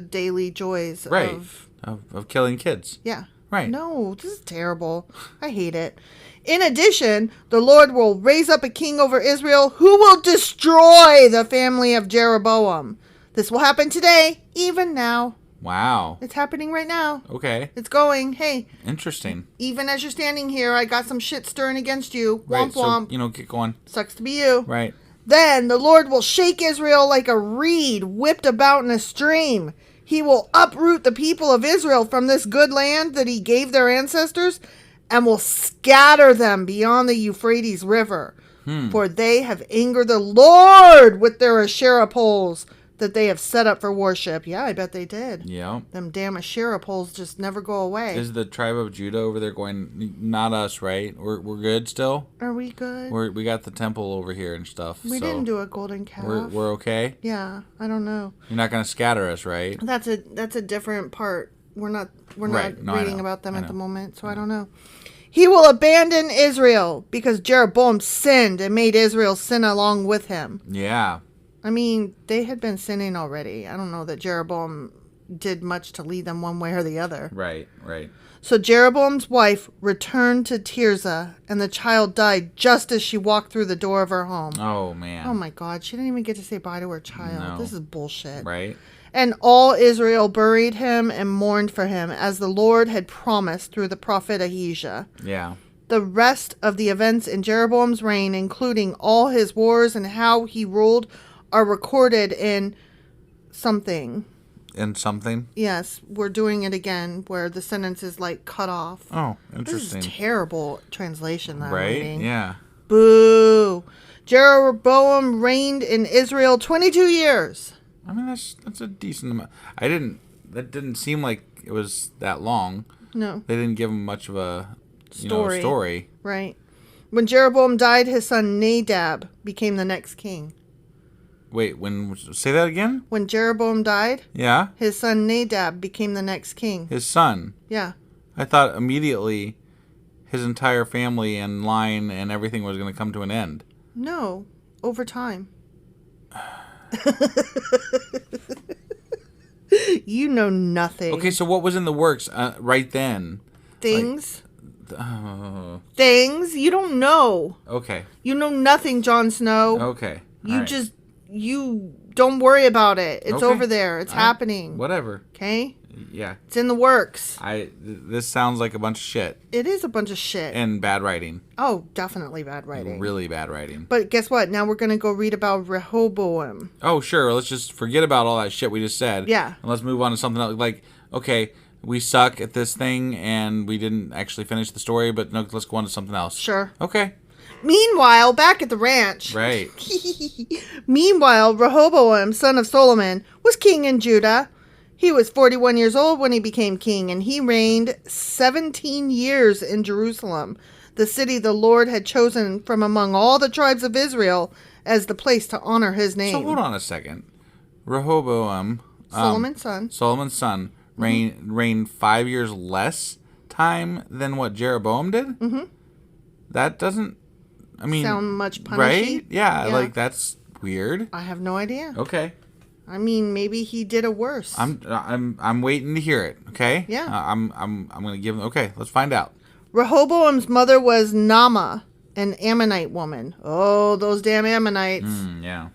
daily joys of killing kids. Yeah. Right. No, this is terrible. I hate it. In addition, the Lord will raise up a king over Israel who will destroy the family of Jeroboam. This will happen today, even now. Wow. It's happening right now. Okay. It's going. Hey. Interesting. Even as you're standing here, I got some shit stirring against you. Womp right, womp. So, you know, get going. Sucks to be you. Right. Then the Lord will shake Israel like a reed whipped about in a stream. He will uproot the people of Israel from this good land that he gave their ancestors and will scatter them beyond the Euphrates River. For they have angered the Lord with their Asherah poles that they have set up for worship. Yeah, I bet they did. Yeah. Them damn Asherah poles just never go away. Is the tribe of Judah over there going, not us, right? We're good still? Are we good? We got the temple over here and stuff. We didn't do a golden calf. We're okay? Yeah, I don't know. You're not going to scatter us, right? That's a different part. We're not reading about them at the moment, so I don't know. He will abandon Israel because Jeroboam sinned and made Israel sin along with him. Yeah. I mean, they had been sinning already. I don't know that Jeroboam did much to lead them one way or the other. Right. So Jeroboam's wife returned to Tirzah, and the child died just as she walked through the door of her home. Oh, man. Oh, my God. She didn't even get to say bye to her child. No. This is bullshit. Right. And all Israel buried him and mourned for him, as the Lord had promised through the prophet Ahijah. Yeah. The rest of the events in Jeroboam's reign, including all his wars and how he ruled, are recorded in something. In something? Yes, we're doing it again, where the sentence is like cut off. Oh, interesting. This is terrible translation that I'm reading. Yeah. Boo. Jeroboam reigned in Israel 22 years. I mean, that's a decent amount. That didn't seem like it was that long. No. They didn't give him much of a story. Right. When Jeroboam died, his son Nadab became the next king. Wait, say that again? When Jeroboam died, yeah, his son Nadab became the next king. His son? Yeah. I thought immediately his entire family and line and everything was going to come to an end. No, over time. You know nothing. Okay, so what was in the works right then? Things. Things. You don't know. Okay. You know nothing, Jon Snow. Okay. You don't worry about it. It's over there. It's happening. Whatever. Okay? Yeah. It's in the works. This sounds like a bunch of shit. It is a bunch of shit. And bad writing. Oh, definitely bad writing. Really bad writing. But guess what? Now we're going to go read about Rehoboam. Oh, sure. Let's just forget about all that shit we just said. Yeah. And let's move on to something else. Like, okay, we suck at this thing and we didn't actually finish the story, but no, let's go on to something else. Sure. Okay. Meanwhile, back at the ranch. Right. Meanwhile, Rehoboam, son of Solomon, was king in Judah. He was 41 years old when he became king, and he reigned 17 years in Jerusalem, the city the Lord had chosen from among all the tribes of Israel as the place to honor his name. So hold on a second. Rehoboam, Solomon's son, reigned 5 years less time than what Jeroboam did? Mm-hmm. That doesn't, I mean... sound much punishy? Right? Yeah, like, that's weird. I have no idea. Okay. I mean, maybe he did it worse. I'm waiting to hear it. Okay. Yeah. I'm gonna give him. Okay, let's find out. Rehoboam's mother was Naamah, an Ammonite woman. Oh, those damn Ammonites. Yeah.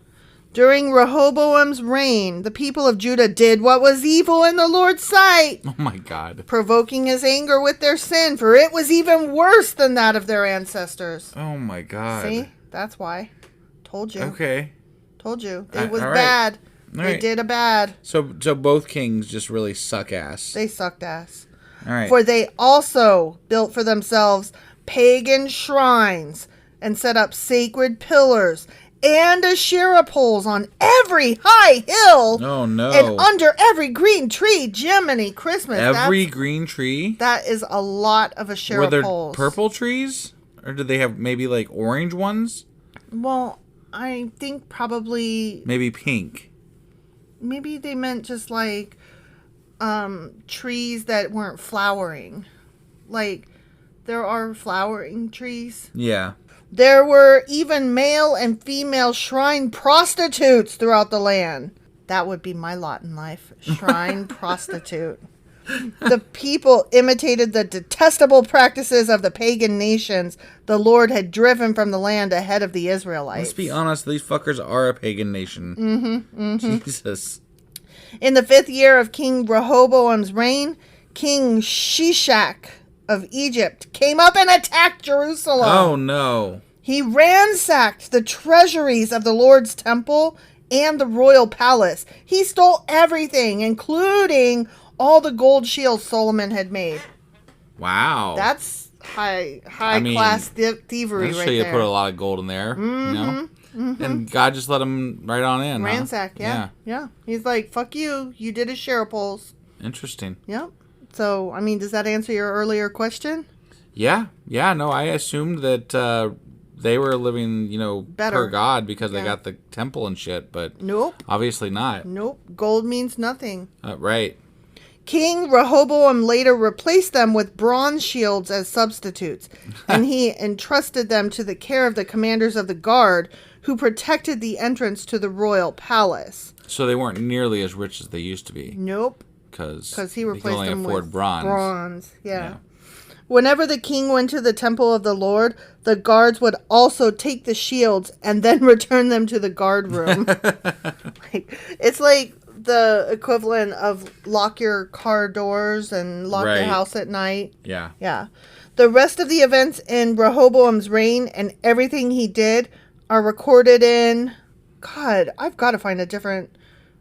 During Rehoboam's reign, the people of Judah did what was evil in the Lord's sight, Oh my God. provoking his anger with their sin, for it was even worse than that of their ancestors. Oh my God. See? That's why. Told you. Okay. Told you. It was all right. bad. All They right. did a bad. So both kings just really suck ass. They sucked ass. All right. For they also built for themselves pagan shrines and set up sacred pillars and Asherah poles on every high hill Oh no. and under every green tree. Jiminy Christmas. Every green tree? That is a lot of Asherah Were there poles. purple trees? Or did they have maybe like orange ones? Well, I think probably Maybe pink. maybe they meant just like trees that weren't flowering. Like there are flowering trees. Yeah. There were even male and female shrine prostitutes throughout the land. That would be my lot in life. Shrine prostitute. The people imitated the detestable practices of the pagan nations the Lord had driven from the land ahead of the Israelites. Let's be honest, these fuckers are a pagan nation. Jesus. In the 5th year of King Rehoboam's reign, King Shishak of Egypt came up and attacked Jerusalem. Oh no. He ransacked the treasuries of the Lord's temple and the royal palace. He stole everything, including all the gold shields Solomon had made. Wow. That's high class thievery right You there. put a lot of gold in there, you know? And God just let him right on in. Ransack, huh? yeah. He's like, fuck you. You did a share poles. Interesting. Yep. So, I mean, does that answer your earlier question? Yeah. No, I assumed that they were living, Better. per God because they Yeah. got the temple and shit, but Nope. obviously not. Gold means nothing. Right. King Rehoboam later replaced them with bronze shields as substitutes, and he entrusted them to the care of the commanders of the guard who protected the entrance to the royal palace. So they weren't nearly as rich as they used to be. Nope. Because He could replaced only them afford with bronze. Yeah. Whenever the king went to the temple of the Lord, the guards would also take the shields and then return them to the guard room. It's like the equivalent of lock your car doors and lock your Right. house at night. Yeah. Yeah. The rest of the events in Rehoboam's reign and everything he did are recorded in... God, I've got to find a different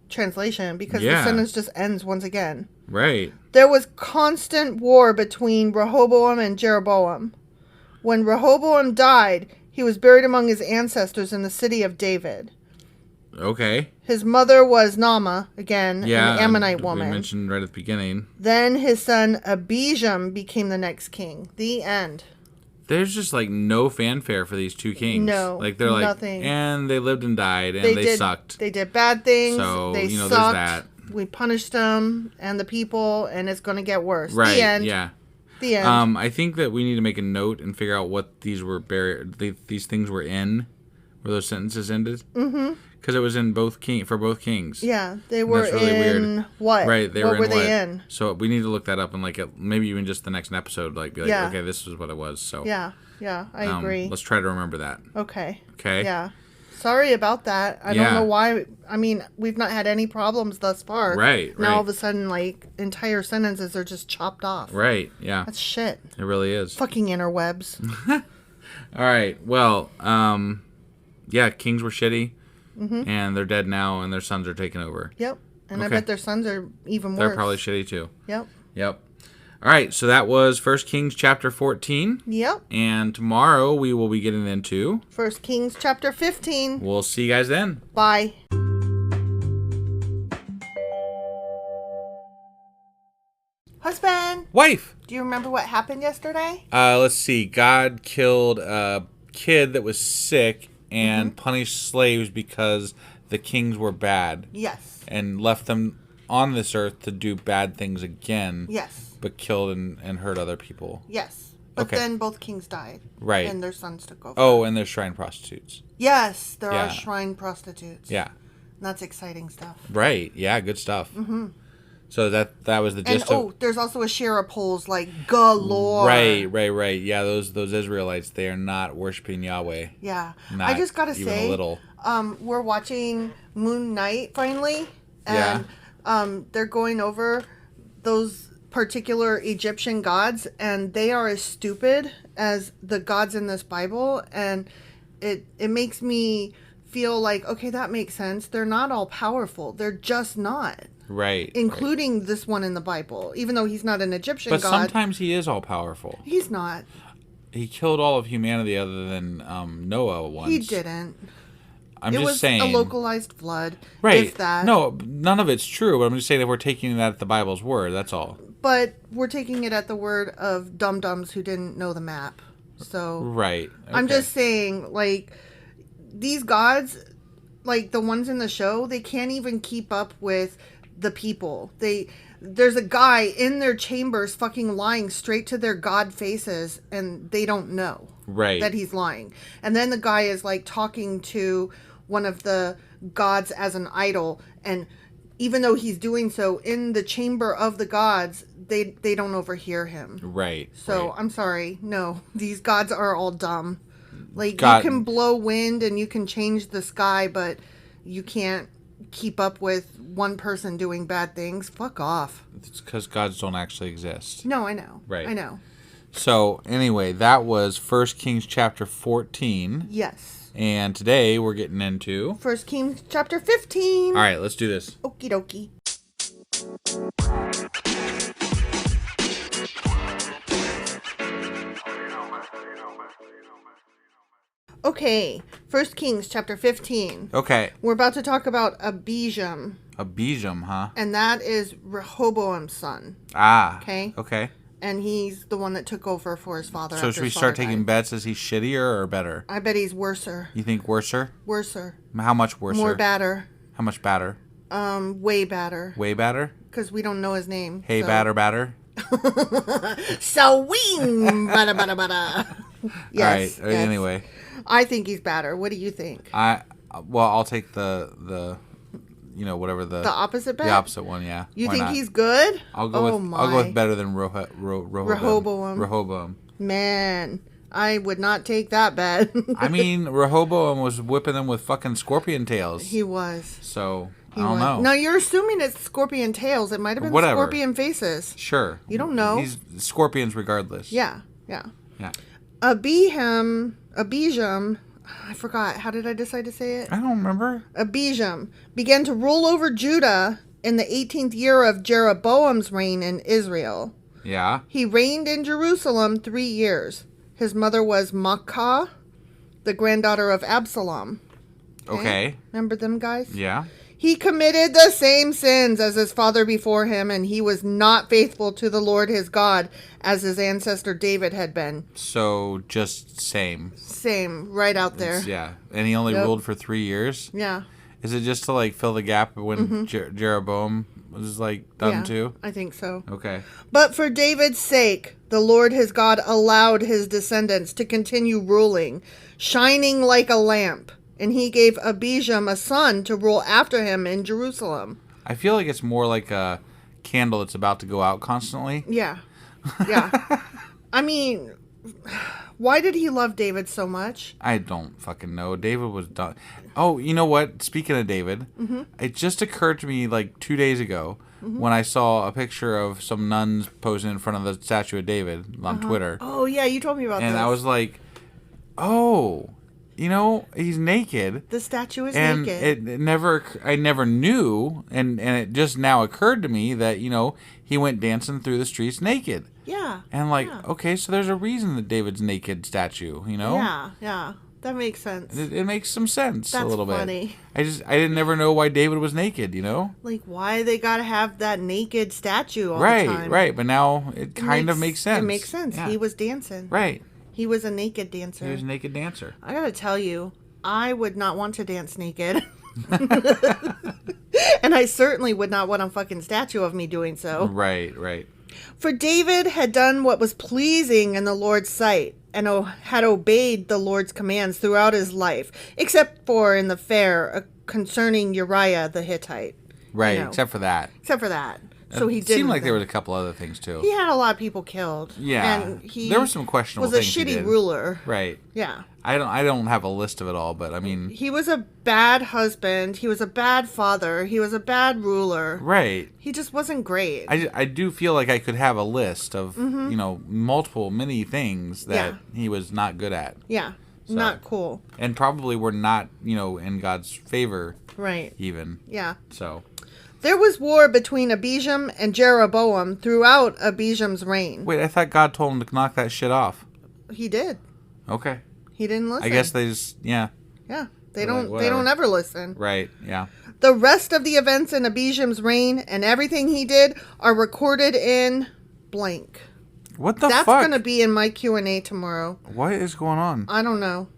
translation because the sentence just ends once again. Right. There was constant war between Rehoboam and Jeroboam. When Rehoboam died, he was buried among his ancestors in the city of David. Okay. His mother was Naamah, again, Yeah. an Ammonite We woman. mentioned right at the beginning. Then his son Abijam became the next king. The end. There's just like no fanfare for these two kings. No, Like they're like, nothing. and they lived and died and they sucked. They did bad things. So, they there's sucked. that. We punished them and the people, and it's going to get worse. Right. The end. Yeah. The end. I think that we need to make a note and figure out what these were these things were in, where those sentences ended. Mm-hmm. Because it was in both kings. Yeah, they were that's really in weird. what? Right, they what were were in they in? So we need to look that up and maybe even just the next episode, be like, Yeah. okay, this is what it was. So Yeah, I agree. Let's try to remember that. Okay. Okay. Yeah. Sorry about that. I don't Yeah. know why. I mean, we've not had any problems thus far. Right. Now all of a sudden, entire sentences are just chopped off. Right. Yeah. That's shit. It really is. Fucking interwebs. All right. Well, yeah, kings were shitty, and they're dead now, and their sons are taking over. Yep. And I Okay. bet their sons are even worse. They're probably shitty too. Yep. Yep. All right. So that was 1 Kings chapter 14, Yep. and tomorrow we will be getting into. 1 Kings chapter 15. We'll see you guys then. Bye. Husband, Wife. do you remember what happened yesterday? Let's see. God killed a kid that was sick and punished slaves because the kings were bad. Yes. And left them on this earth to do bad things again. Yes. But killed and hurt other people. Yes. But Okay. then both kings died. Right. And their sons took over. Oh, and there's shrine prostitutes. Yes, there are Yeah. shrine prostitutes. Yeah. That's exciting stuff. Right. Yeah, good stuff. Mm-hmm. So that was the gist of... there's also a share of polls like galore. Right. Yeah, those Israelites, they are not worshiping Yahweh. Yeah. Not I just got to even say, a little. We're watching Moon Knight finally. And they're going over those particular Egyptian gods, and they are as stupid as the gods in this Bible. And it makes me feel like, okay, that makes sense. They're not all powerful. They're just not. Right. Including this one in the Bible, even though he's not an Egyptian god. But sometimes he is all powerful. He's not. He killed all of humanity other than Noah once. He didn't. I'm just saying. It was a localized flood. Right. If that. No, none of it's true, but I'm just saying that we're taking that at the Bible's word, that's all. But we're taking it at the word of dum-dums who didn't know the map. So. Right. Okay. I'm just saying, like, these gods, like the ones in the show, they can't even keep up with the people. There's a guy in their chambers fucking lying straight to their god faces, and they don't know that he's lying. And then the guy is like talking to one of the gods as an idol, and even though he's doing so in the chamber of the gods, they don't overhear him. Right. So I'm sorry, no, these gods are all dumb. Like, God. You can blow wind and you can change the sky, but you can't keep up with one person doing bad things. Fuck off. It's because gods don't actually exist. No, I know. Right. I know. So, anyway, that was 1 Kings chapter 14. Yes. And today we're getting into 1 Kings chapter 15. All right, let's do this. Okie dokie. Okay, 1 Kings chapter 15. Okay. We're about to talk about Abijam. Abijam, huh? And that is Rehoboam's son. Ah. Okay. Okay. And he's the one that took over for his father. So should we start taking bets? Is he shittier or better? I bet he's worser. You think worser? Worser. How much worser? More badder. How much badder? Way badder. Way badder? Because we don't know his name. Hey, so. Batter. Sawing! Bada bada bada. Yes. All right. Anyway. I think he's badder. What do you think? I'll take the whatever the opposite bet? The opposite one, yeah. You Why think not? he's good? I'll go with better than Rehoboam. Rehoboam. Man, I would not take that bet. I mean, Rehoboam was whipping them with fucking scorpion tails. He was. So, I don't know. No, you're assuming it's scorpion tails. It might have been scorpion faces. Sure. You don't know. He's scorpions regardless. Yeah. Abijam, I forgot. How did I decide to say it? I don't remember. Abijam began to rule over Judah in the 18th year of Jeroboam's reign in Israel. Yeah. He reigned in Jerusalem 3 years. His mother was Maacah, the granddaughter of Absalom. Okay. Remember them guys? Yeah. He committed the same sins as his father before him, and he was not faithful to the Lord his God as his ancestor David had been. So, just same. Same, right out there. Yeah. And he only ruled for 3 years? Yeah. Is it just to, like, fill the gap when Jeroboam was, like, done too? I think so. Okay. But for David's sake, the Lord his God allowed his descendants to continue ruling, shining like a lamp. And he gave Abijam a son to rule after him in Jerusalem. I feel like it's more like a candle that's about to go out constantly. Yeah. I mean, why did he love David so much? I don't fucking know. David was done. Oh, you know what? Speaking of David, it just occurred to me like 2 days ago when I saw a picture of some nuns posing in front of the statue of David on Twitter. Oh, yeah, you told me about and this. I was like, oh... You know, he's naked. The statue is and naked. I never knew, and it just now occurred to me that, you know, he went dancing through the streets naked. Yeah. And okay, so there's a reason that David's naked statue, you know? Yeah. That makes sense. It makes some sense a little funny. bit. I didn't never know why David was naked, you know? Like, why they gotta have that naked statue all the time. Right. But now it kind of makes sense. It makes sense. Yeah. He was dancing. Right. He was a naked dancer. He was a naked dancer. I gotta tell you, I would not want to dance naked. And I certainly would not want a fucking statue of me doing so. Right. For David had done what was pleasing in the Lord's sight, and had obeyed the Lord's commands throughout his life, except for in the fair concerning Uriah the Hittite. Right, you know. except for that. Except for that. So he It did. seemed like there was a couple other things, too. He had a lot of people killed. Yeah. And he there were some questionable was a things he shitty did. ruler. Right. Yeah. I don't have a list of it all, but I mean... He was a bad husband. He was a bad father. He was a bad ruler. Right. He just wasn't great. I do feel like I could have a list of, many things that he was not good at. Yeah. So. Not cool. And probably were not, in God's favor. Right. Even. Yeah. So... There was war between Abijam and Jeroboam throughout Abijam's reign. Wait, I thought God told him to knock that shit off. He did. Okay. He didn't listen. I guess they just, Yeah. They don't ever listen. Right, yeah. The rest of the events in Abijam's reign and everything he did are recorded in blank. What the fuck? That's going to be in my Q&A tomorrow. What is going on? I don't know.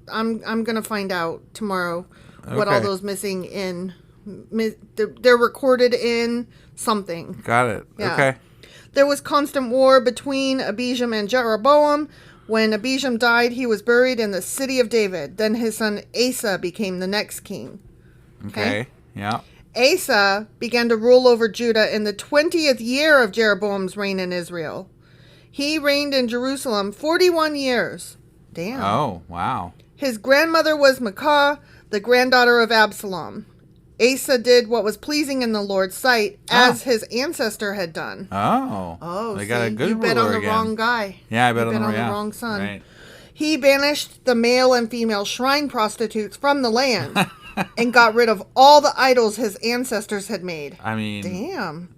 I'm going to find out tomorrow what all those missing in... They're recorded in something. Got it. Yeah. Okay. There was constant war between Abijam and Jeroboam. When Abijam died, he was buried in the city of David. Then his son Asa became the next king. Okay. Yeah. Asa began to rule over Judah in the 20th year of Jeroboam's reign in Israel. He reigned in Jerusalem 41 years. Damn. Oh, wow. His grandmother was Maacah, the granddaughter of Absalom. Asa did what was pleasing in the Lord's sight, as his ancestor had done. Oh, they got a good you bet on the again. wrong guy. Yeah, I bet on the yeah. wrong son. Right. He banished the male and female shrine prostitutes from the land and got rid of all the idols his ancestors had made. I mean... Damn.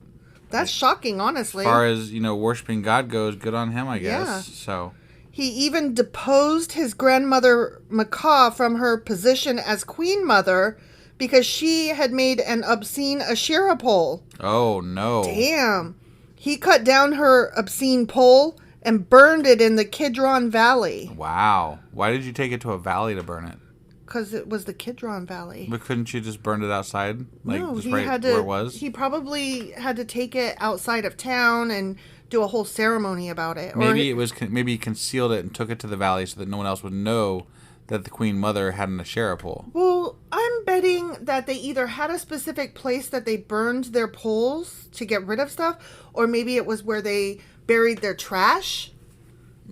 That's shocking, honestly. As far as, worshiping God goes, good on him, I guess. Yeah. So... He even deposed his grandmother Maacah from her position as queen mother... because she had made an obscene Asherah pole. Oh, no. Damn. He cut down her obscene pole and burned it in the Kidron Valley. Wow. Why did you take it to a valley to burn it? Because it was the Kidron Valley. But couldn't you just burn it outside? No, just he right had to, where it was? He probably had to take it outside of town and do a whole ceremony about it. Maybe maybe he concealed it and took it to the valley so that no one else would know that the Queen Mother had an Asherah pole. Well, I'm betting that they either had a specific place that they burned their poles to get rid of stuff, or maybe it was where they buried their trash.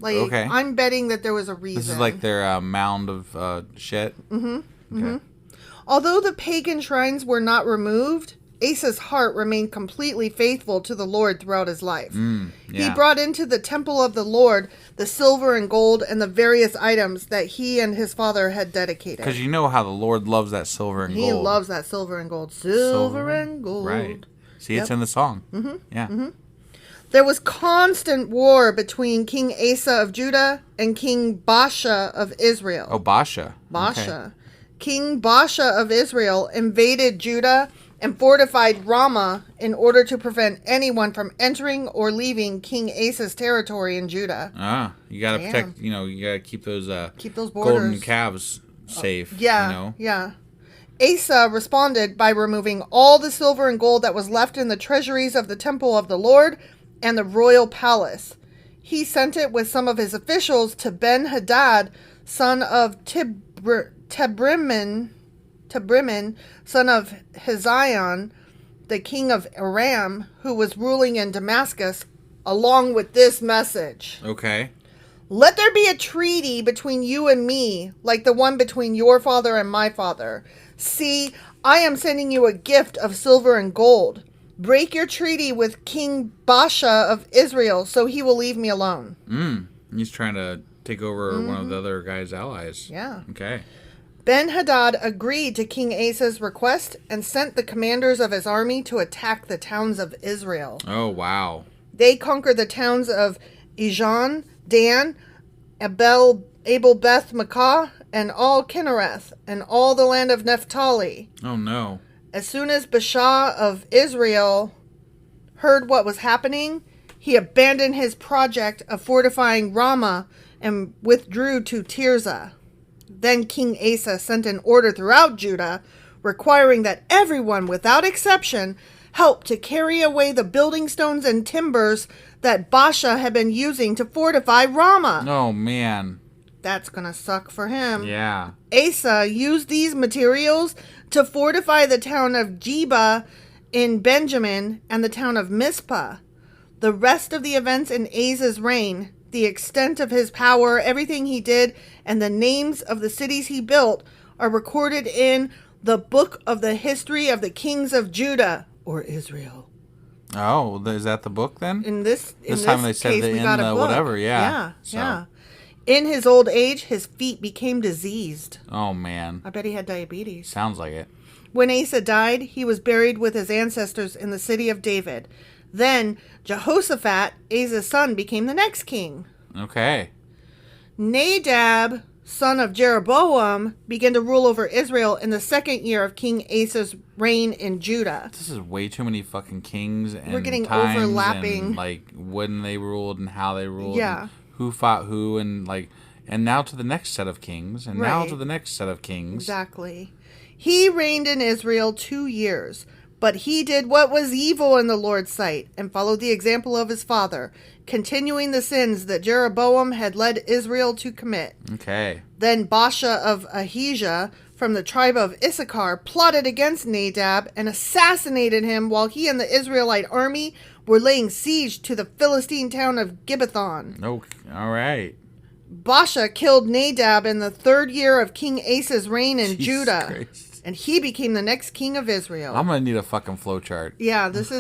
Okay. I'm betting that there was a reason. This is like their mound of shit? Mm-hmm. Okay. Mm-hmm. Although the pagan shrines were not removed, Asa's heart remained completely faithful to the Lord throughout his life. Yeah. He brought into the temple of the Lord the silver and gold and the various items that he and his father had dedicated. Because you know how the Lord loves that silver and gold. He loves that silver and gold. Silver and gold. Right. See, it's in the song. Mm-hmm. Yeah. Mm-hmm. There was constant war between King Asa of Judah and King Baasha of Israel. Oh, Baasha. Baasha. Okay. King Baasha of Israel invaded Judah and fortified Ramah in order to prevent anyone from entering or leaving King Asa's territory in Judah. Ah, you gotta protect, you gotta keep those borders. golden calves safe. Yeah, yeah. Asa responded by removing all the silver and gold that was left in the treasuries of the temple of the Lord and the royal palace. He sent it with some of his officials to Ben-Hadad, son of Tabrimmon, son of Hezion, the king of Aram, who was ruling in Damascus, along with this message. Okay. Let there be a treaty between you and me, like the one between your father and my father. See, I am sending you a gift of silver and gold. Break your treaty with King Baasha of Israel, so he will leave me alone. He's trying to take over one of the other guy's allies. Yeah. Okay. Ben-Hadad agreed to King Asa's request and sent the commanders of his army to attack the towns of Israel. Oh, wow. They conquered the towns of Ijon, Dan, Abel-Beth-Maacah, and all Kinnereth, and all the land of Naphtali. Oh, no. As soon as Baasha of Israel heard what was happening, he abandoned his project of fortifying Ramah and withdrew to Tirzah. Then King Asa sent an order throughout Judah requiring that everyone, without exception, help to carry away the building stones and timbers that Baasha had been using to fortify Ramah. Oh, man. That's gonna suck for him. Yeah. Asa used these materials to fortify the town of Geba in Benjamin and the town of Mizpah. The rest of the events in Asa's reign, the extent of his power, everything he did, and the names of the cities he built are recorded in the book of the history of the kings of Judah, or Israel. Oh, is that the book then? In this time they said case, the we in got a the book. whatever, yeah. Yeah, So. yeah. In his old age, his feet became diseased. Oh, man. I bet he had diabetes. Sounds like it. When Asa died, he was buried with his ancestors in the city of David. Then Jehoshaphat, Asa's son, became the next king. Okay. Nadab, son of Jeroboam, began to rule over Israel in the second year of King Asa's reign in Judah. This is way too many fucking kings and We're getting times overlapping. and, like, when they ruled and how they ruled. Yeah. And who fought who and, like, and now to the next set of kings and now Right. to the next set of kings. Exactly. He reigned in Israel 2 years, but he did what was evil in the Lord's sight and followed the example of his father, continuing the sins that Jeroboam had led Israel to commit. Okay. Then Baasha of Ahijah from the tribe of Issachar plotted against Nadab and assassinated him while he and the Israelite army were laying siege to the Philistine town of Gibbethon. Oh, all right. Baasha killed Nadab in the 3rd year of King Asa's reign in Jesus Judah, Christ. and he became the next king of Israel. I'm gonna need a fucking flowchart. Yeah, this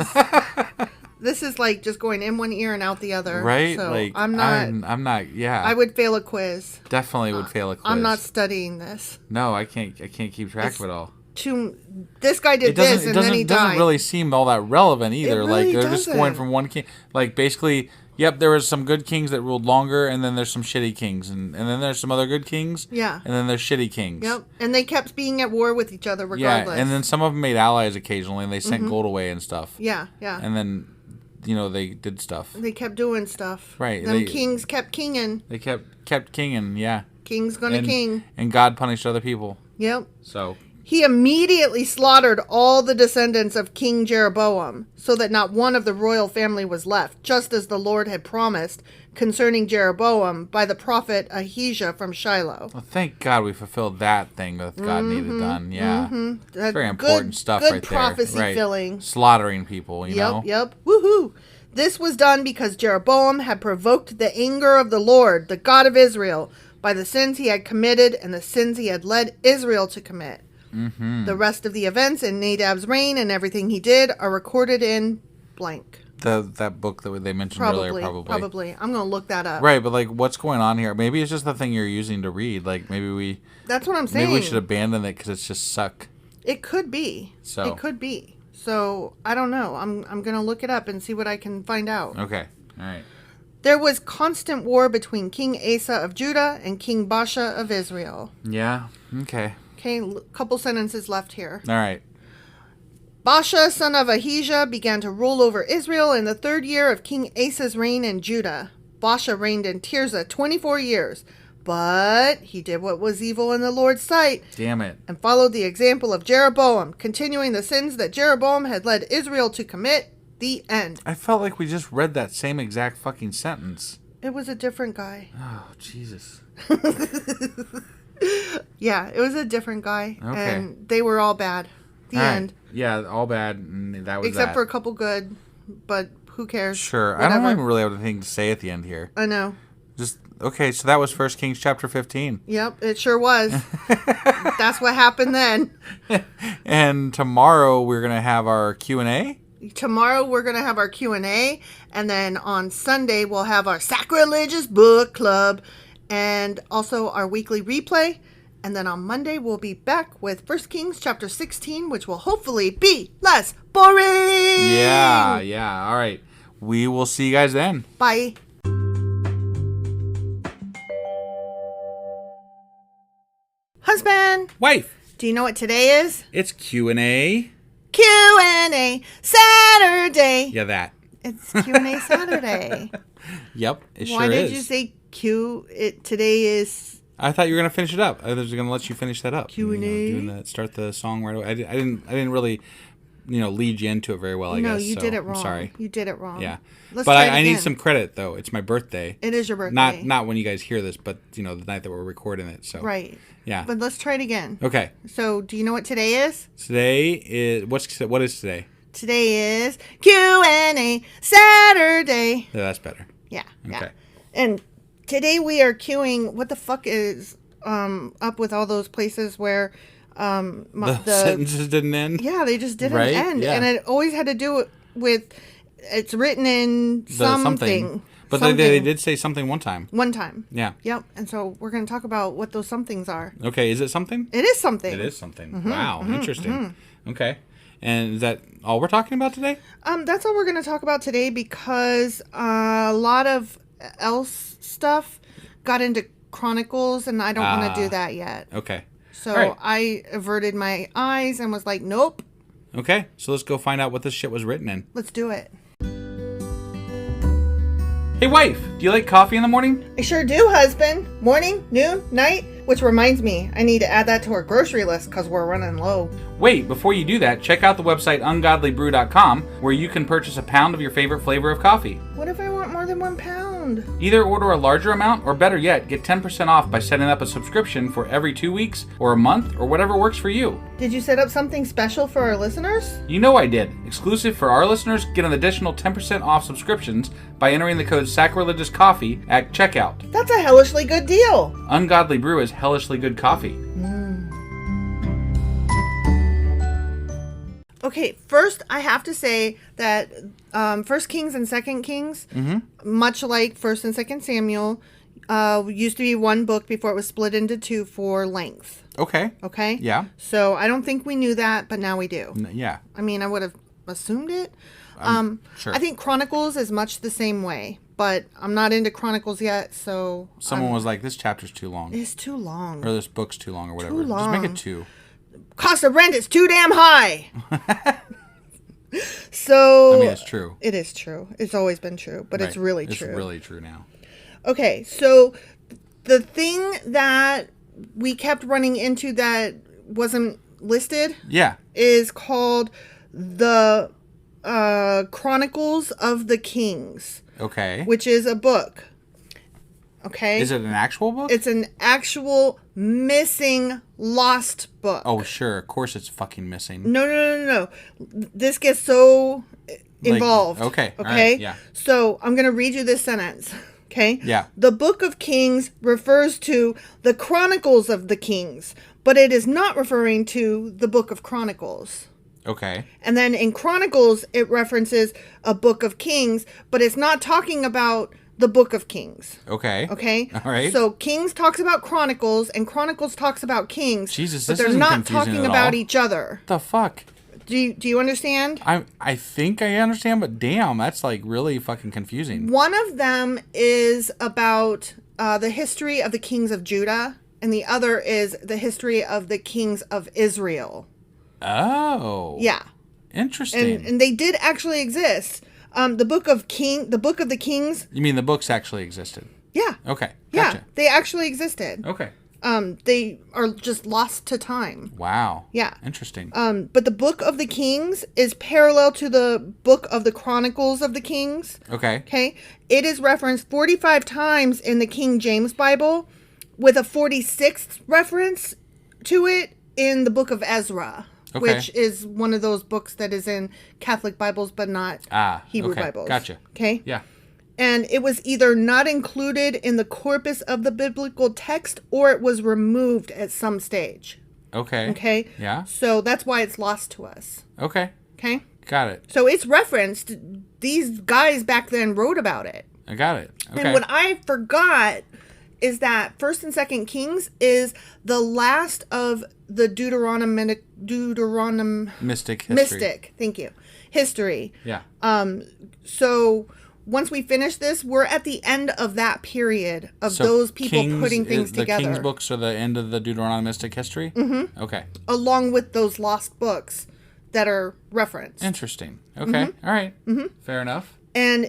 is like just going in one ear and out the other. Right? So like I'm not. I'm not. Yeah. I would fail a quiz. definitely would fail a quiz. I'm not studying this. No, I can't keep track of it all. This guy did this and then he died. Doesn't really seem all that relevant either. really Like they're just going doesn't. from one king. Like basically, yep, there was some good kings that ruled longer, and then there's some shitty kings, and then there's some other good kings. Yeah. And then there's shitty kings. Yep, and they kept being at war with each other Yeah, regardless. and then some of them made allies occasionally, and they sent gold away and stuff. yeah. And then, they did stuff. They kept doing stuff. Right, Them they- kings kept kinging. They kept kinging, yeah. King's gonna And, king. and God punished other people. Yep. So He immediately slaughtered all the descendants of King Jeroboam, so that not one of the royal family was left, just as the Lord had promised concerning Jeroboam by the prophet Ahijah from Shiloh. well, thank God we fulfilled that thing that God needed done. Yeah. That Very important stuff good right prophecy there. Right. filling. Slaughtering people, you know? Yep. Woohoo! This was done because Jeroboam had provoked the anger of the Lord, the God of Israel, by the sins he had committed and the sins he had led Israel to commit. Mm-hmm. The rest of the events in Nadab's reign and everything he did are recorded in blank. That book that they mentioned earlier, probably. I'm going to look that up. Right, but like, what's going on here? Maybe it's just the thing you're using to read. Like, That's what I'm saying. maybe we should abandon it because it's just suck. It could be. So. It could be. So, I don't know. I'm going to look it up and see what I can find out. Okay, all right. There was constant war between King Asa of Judah and King Baasha of Israel. Yeah, okay. Okay, couple sentences left here. All right. Baasha, son of Ahijah, began to rule over Israel in the 3rd year of King Asa's reign in Judah. Baasha reigned in Tirzah 24 years, but he did what was evil in the Lord's sight Damn it. and followed the example of Jeroboam, continuing the sins that Jeroboam had led Israel to commit. The end. I felt like we just read that same exact fucking sentence. It was a different guy. Oh, Jesus. Yeah, it was a different guy. Okay. And they were all bad. The All right. end. Yeah, all bad, and that was Except that. for a couple good, but who cares? Sure. Whatever. I don't even really have anything to say at the end here. I know. Just, okay, so that was 1 Kings chapter 15. Yep, it sure was. That's what happened then. And tomorrow we're going to have our Q&A. Tomorrow we're going to have our Q&A, and then on Sunday we'll have our Sacrilegious Book Club, and also our weekly replay. And then on Monday we'll be back with 1 Kings chapter 16, which will hopefully be less boring. Yeah. All right. We will see you guys then. Bye. Husband, Wife, do you know what today is? it's Q&A. Q&A Saturday. Yeah, that. It's Q&A Saturday. Yep, it Why sure did is. you say Q? Today is I thought you were gonna finish it up. I was gonna let you finish that up. Q&A. Doing that, start the song right away. I didn't really lead you into it very well, I guess. No, you did it wrong. I'm sorry. You did it wrong. Yeah. Let's But try it I need again. some credit, though. It's my birthday. It is your birthday. Not when you guys hear this, but, the night that we're recording it. So Right. Yeah. But let's try it again. Okay. So, do you know what today is? Today is... What is today? Today is Q&A Saturday. Yeah, that's better. Yeah. Okay. Yeah. And today we are queuing. What the fuck is up with all those places where The sentences didn't end? Yeah, they just didn't Right? end. Yeah. And it always had to do with it's written in something. But something. they did say something one time. One time. Yeah. Yep. And so we're going to talk about what those somethings are. Okay, is it something? It is something. It is something. Wow, interesting. Okay. And is that all we're talking about today? That's all we're going to talk about today because a lot of else stuff got into Chronicles, and I don't want to do that yet. Okay. So All right. I averted my eyes and was like, nope, Okay, so let's go find out what this shit was written in. let's do it. Hey, wife, do you like coffee in the morning? I sure do, husband. Morning, noon, night. Which reminds me, I need to add that to our grocery list because we're running low. Wait, before you do that, check out the website ungodlybrew.com where you can purchase a pound of your favorite flavor of coffee. What if I want more than 1 pound? Either order a larger amount, or better yet, get 10% off by setting up a subscription for every 2 weeks, or a month, or whatever works for you. Did you set up something special for our listeners? You know I did. Exclusive for our listeners, get an additional 10% off subscriptions by entering the code Sacrilegious Coffee at checkout. That's a hellishly good deal. Ungodly Brew is hellishly good coffee. Okay, first I have to say that First Kings and Second Kings, much like First and Second Samuel, used to be one book before it was split into two for length. Okay. Okay? Yeah. So I don't think we knew that, but now we do. Yeah. I mean, I would have assumed it. Sure. I think Chronicles is much the same way, but I'm not into Chronicles yet, so Someone was like, this chapter's too long. it's too long. Or this book's too long or whatever. Too Just make long. it 2. Cost of rent is too damn high. So I mean, it's true. It is true. It's always been true, but it's Right. really true. It's really true now. Okay, so the thing that we kept running into that wasn't listed Yeah. is called the Chronicles of the Kings, Okay. which is a book. Okay? Is it an actual book? It's an actual missing, lost book. Oh, sure. Of course it's fucking missing. No. This gets so involved. okay, all Okay? right, yeah. So I'm going to read you this sentence. Okay? Yeah. The Book of Kings refers to the Chronicles of the Kings, but it is not referring to the Book of Chronicles. Okay. And then in Chronicles, it references a Book of Kings, but it's not talking about the Book of Kings. Okay. Okay? All right. So Kings talks about Chronicles, and Chronicles talks about Kings. Jesus, but this they're isn't not confusing talking at about all. each other. What the fuck? Do you understand? I think I understand, but damn, that's like really fucking confusing. One of them is about the history of the kings of Judah, and the other is the history of the kings of Israel. Oh. Yeah. Interesting. And they did actually exist. The book of the Kings. You mean the books actually existed? Yeah. Okay. Yeah. Gotcha. They actually existed. Okay. They are just lost to time. Wow. Yeah. Interesting. But the book of the Kings is parallel to the book of the Chronicles of the Kings. Okay. Okay. It is referenced 45 times in the King James Bible, with a 46th reference to it in the book of Ezra. Okay. Which is one of those books that is in Catholic Bibles, but not Hebrew okay. Bibles. Gotcha. Okay? Yeah. And it was either not included in the corpus of the biblical text, or it was removed at some stage. Okay. Okay? Yeah. So that's why it's lost to us. Okay. Okay? Got it. So it's referenced. These guys back then wrote about it. I got it. Okay. And what I forgot is that First and Second Kings is the last of the Mystic history. Mystic. Thank you. History. Yeah. So once we finish this, we're at the end of that period of So those people Kings putting things the together. King's books are the end of the Deuteronomy Mystic history? Mm-hmm. Okay. Along with those lost books that are referenced. Interesting. Okay. All right. Fair enough. And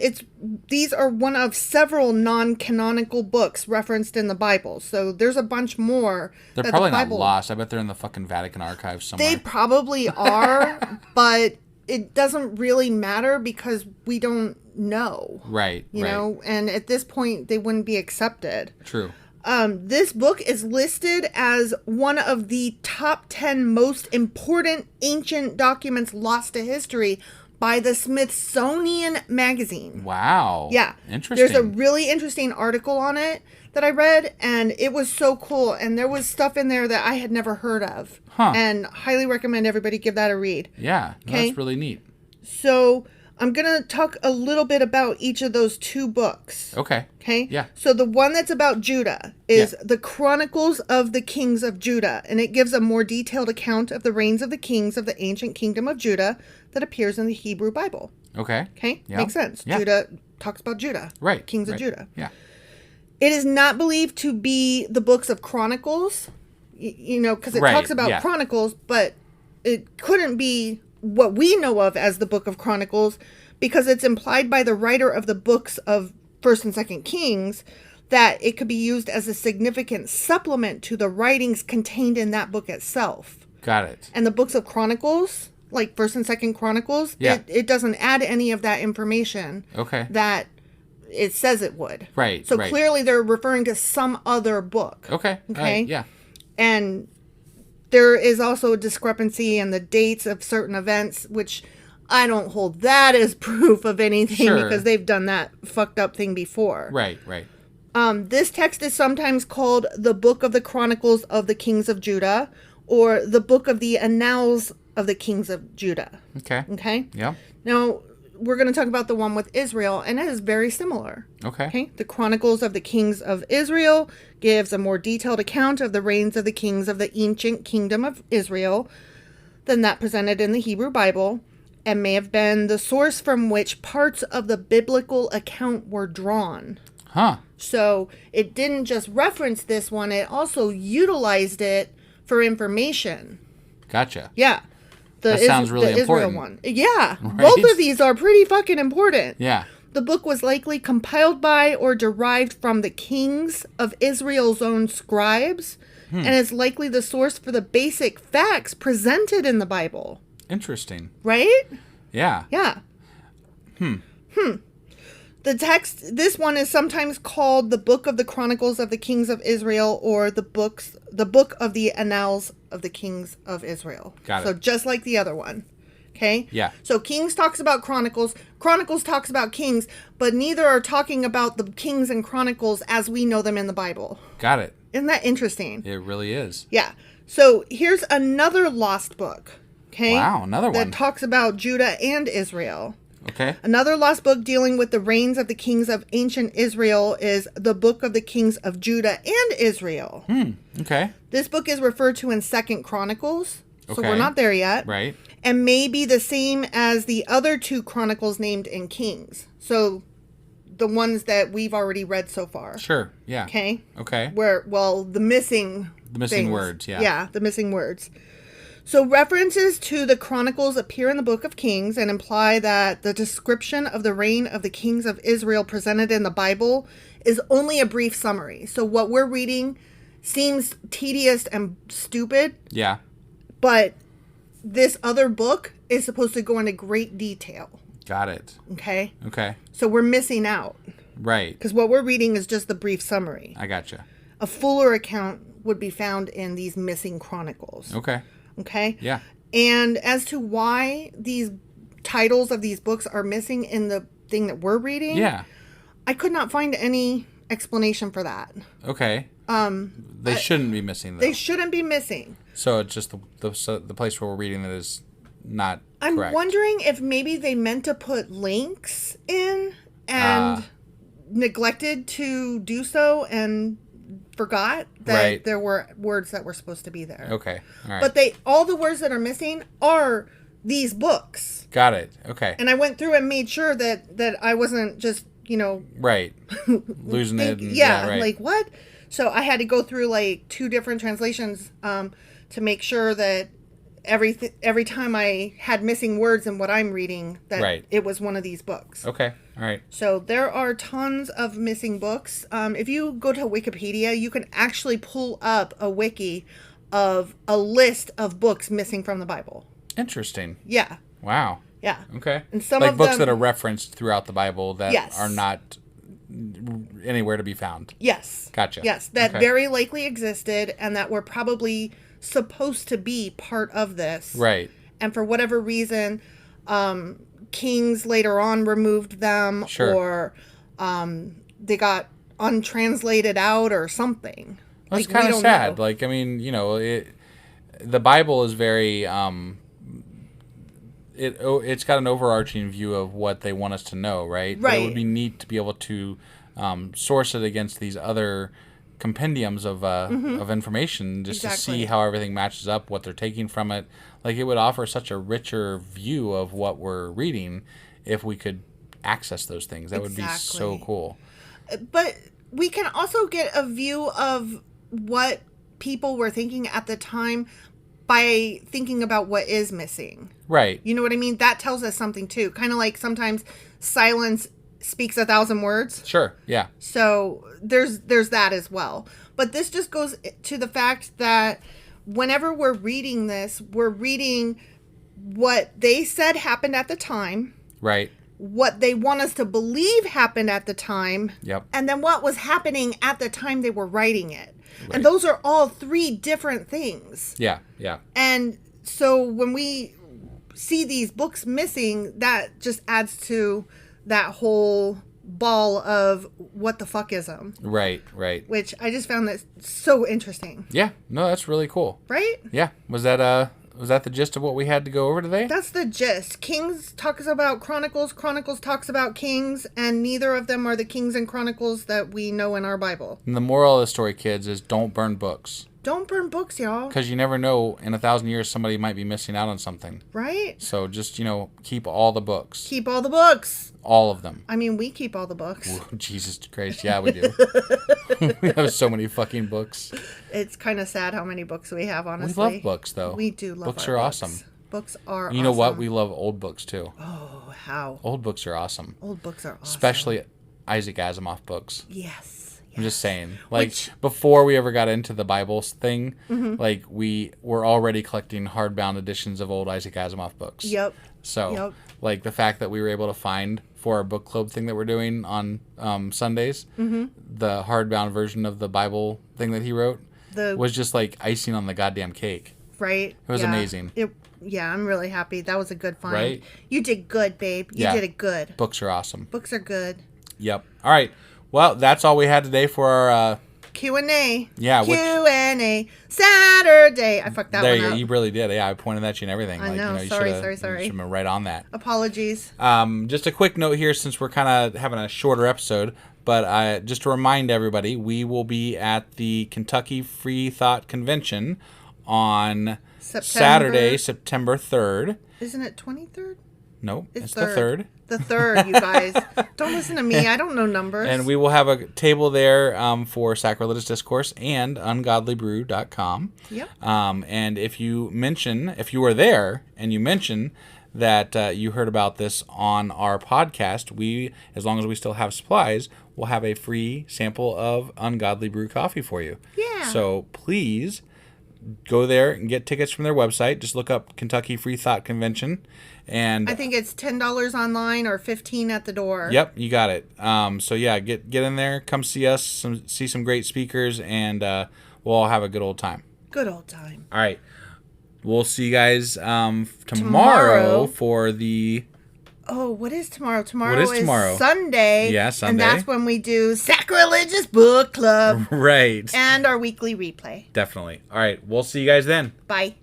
these are one of several non-canonical books referenced in the Bible. So there's a bunch more. They're that probably the Bible, not lost. I bet they're in the fucking Vatican archives somewhere. They probably are, but it doesn't really matter because we don't know. Right. You know, and at this point, they wouldn't be accepted. True. This book is listed as one of the top 10 most important ancient documents lost to history by the Smithsonian Magazine. Wow. Yeah. Interesting. There's a really interesting article on it that I read, and it was so cool. And there was stuff in there that I had never heard of. And highly recommend everybody give that a read. Yeah. Okay? That's really neat. So I'm going to talk a little bit about each of those 2 books. Okay. Okay? Yeah. So the one that's about Judah is The Chronicles of the Kings of Judah, and it gives a more detailed account of the reigns of the kings of the ancient kingdom of Judah that appears in the Hebrew Bible. Okay. Okay? Yeah. Makes sense. Yeah. Judah talks about Judah. Right. Kings of Judah. Yeah. It is not believed to be the books of Chronicles, you know, because it talks about Chronicles, but it couldn't be what we know of as the book of Chronicles, because it's implied by the writer of the books of 1st and 2nd Kings that it could be used as a significant supplement to the writings contained in that book itself. Got it. And the books of Chronicles, like 1st and 2nd Chronicles, it doesn't add any of that information that it says it would. Right. So clearly they're referring to some other book. Okay. Yeah. And there is also a discrepancy in the dates of certain events, which I don't hold that as proof of anything because they've done that fucked up thing before. Right. This text is sometimes called the Book of the Chronicles of the Kings of Judah, or the Book of the Annals of the Kings of Judah. Okay? Yeah. Now, we're going to talk about the one with Israel, and it is very similar. Okay? The Chronicles of the Kings of Israel gives a more detailed account of the reigns of the kings of the ancient kingdom of Israel than that presented in the Hebrew Bible, and may have been the source from which parts of the biblical account were drawn. So it didn't just reference this one, it also utilized it for information. Gotcha. Yeah. That sounds really important. Israel one. Yeah. Right? Both of these are pretty fucking important. Yeah. The book was likely compiled by or derived from the kings of Israel's own scribes, and is likely the source for the basic facts presented in the Bible. Interesting. Right? Yeah. Yeah. The text, this one is sometimes called the Book of the Chronicles of the Kings of Israel, or the Book of the Annals of the Kings of Israel. Got it. So just like the other one. Okay? Yeah. So Kings talks about Chronicles. Chronicles talks about Kings, but neither are talking about the Kings and Chronicles as we know them in the Bible. Got it. Isn't that interesting? It really is. Yeah. So here's another lost book. Okay? Wow, another one. That talks about Judah and Israel. Okay. Another lost book dealing with the reigns of the kings of ancient Israel is the Book of the Kings of Judah and Israel. Okay. This book is referred to in 2nd Chronicles, so Okay. we're not there yet. Right. And may be the same as the other 2 Chronicles named in Kings. So the ones that we've already read so far. Sure. Yeah. Okay. Okay. The missing things. Words, yeah. Yeah, the missing words. So references to the Chronicles appear in the Book of Kings and imply that the description of the reign of the kings of Israel presented in the Bible is only a brief summary. So what we're reading seems tedious and stupid. Yeah. But this other book is supposed to go into great detail. Got it. Okay? Okay. So we're missing out. Right. Because what we're reading is just the brief summary. I gotcha. A fuller account would be found in these missing chronicles. Okay. Okay? Yeah. And as to why these titles of these books are missing in the thing that we're reading, yeah, I could not find any explanation for that. Okay. They shouldn't be missing, though. They shouldn't be missing. So it's just the place where we're reading that is not I'm correct. wondering if maybe they meant to put links in and neglected to do so and forgot that there were words that were supposed to be there. Okay. All right. But all the words that are missing are these books. Got it. Okay. And I went through and made sure that I wasn't just, right. Losing it. And, right. Like what? So I had to go through like 2 different translations to make sure that every time I had missing words in what I'm reading, that it was one of these books. Okay. All right. So there are tons of missing books. If you go to Wikipedia, you can actually pull up a wiki of a list of books missing from the Bible. Interesting. Yeah. Wow. Yeah. Okay. And some like of books them, that are referenced throughout the Bible that Yes. are not anywhere to be found. Yes. Gotcha. Yes, that Okay. very likely existed and that were probably supposed to be part of this. Right. And for whatever reason, kings later on removed them, Sure. or they got untranslated out or something. That's we kind of don't sad. know. Like, I mean, the Bible is very it's got an overarching view of what they want us to know, right? But it would be neat to be able to source it against these other compendiums of information, just to see how everything matches up, what they're taking from it. Like, it would offer such a richer view of what we're reading if we could access those things. That would be so cool. But we can also get a view of what people were thinking at the time by thinking about what is missing. Right. You know what I mean? That tells us something too. Kind of like sometimes silence speaks 1,000 words. Sure. Yeah. So there's that as well. But this just goes to the fact that whenever we're reading this, we're reading what they said happened at the time. Right. What they want us to believe happened at the time. Yep. And then what was happening at the time they were writing it. Right. And those are all three different things. Yeah. Yeah. And so when we see these books missing, that just adds to that whole ball of what the fuck is them. Right. Right. Which I just found that so interesting. Yeah. No, that's really cool. Right? Yeah. Was that the gist of what we had to go over today? That's the gist. Kings talks about Chronicles. Chronicles talks about Kings. And neither of them are the Kings and Chronicles that we know in our Bible. And the moral of the story, kids, is don't burn books. Don't burn books, y'all. Because you never know, in 1,000 years, somebody might be missing out on something. Right? So just, keep all the books. Keep all the books. All of them. I mean, we keep all the books. Whoa, Jesus Christ. Yeah, we do. We have so many fucking books. It's kind of sad how many books we have, honestly. We love books, though. We do love books. Our Are books. awesome. Books are awesome. You know what? We love old books, too. Oh, how? Old books are awesome. Old books are awesome. Especially Isaac Asimov books. Yes. I'm just saying, before we ever got into the Bible thing, we were already collecting hardbound editions of old Isaac Asimov books. Yep. So, the fact that we were able to find for our book club thing that we're doing on Sundays, the hardbound version of the Bible thing that he wrote was just like icing on the goddamn cake. Right. It was amazing. I'm really happy. That was a good find. Right? You did good, babe. You did it good. Books are awesome. Books are good. Yep. All right. Well, that's all we had today for our Q&A. Yeah. Q&A. Saturday. I fucked that one up. You really did. Yeah, I pointed at you and everything. I know. You Sorry. should have been right on that. Apologies. Just a quick note here, since we're kind of having a shorter episode, but just to remind everybody, we will be at the Kentucky Free Thought Convention on Saturday, September 3rd. Isn't it 23rd? Nope, it's the 3rd. The 3rd, you guys. Don't listen to me. I don't know numbers. And we will have a table there for Sacrilegious Discourse and ungodlybrew.com. Yep. And if you are there and you mention that you heard about this on our podcast, we, as long as we still have supplies, will have a free sample of Ungodly Brew coffee for you. Yeah. So please go there and get tickets from their website. Just look up Kentucky Free Thought Convention. And I think it's $10 online or $15 at the door. Yep, you got it. So yeah, get in there, come see us, see some great speakers, and we'll all have a good old time. Good old time. All right. We'll see you guys tomorrow for the... Oh, what is tomorrow? What is tomorrow? Sunday. Yeah, Sunday. And that's when we do Sacrilegious Book Club. Right. And our weekly replay. Definitely. All right. We'll see you guys then. Bye.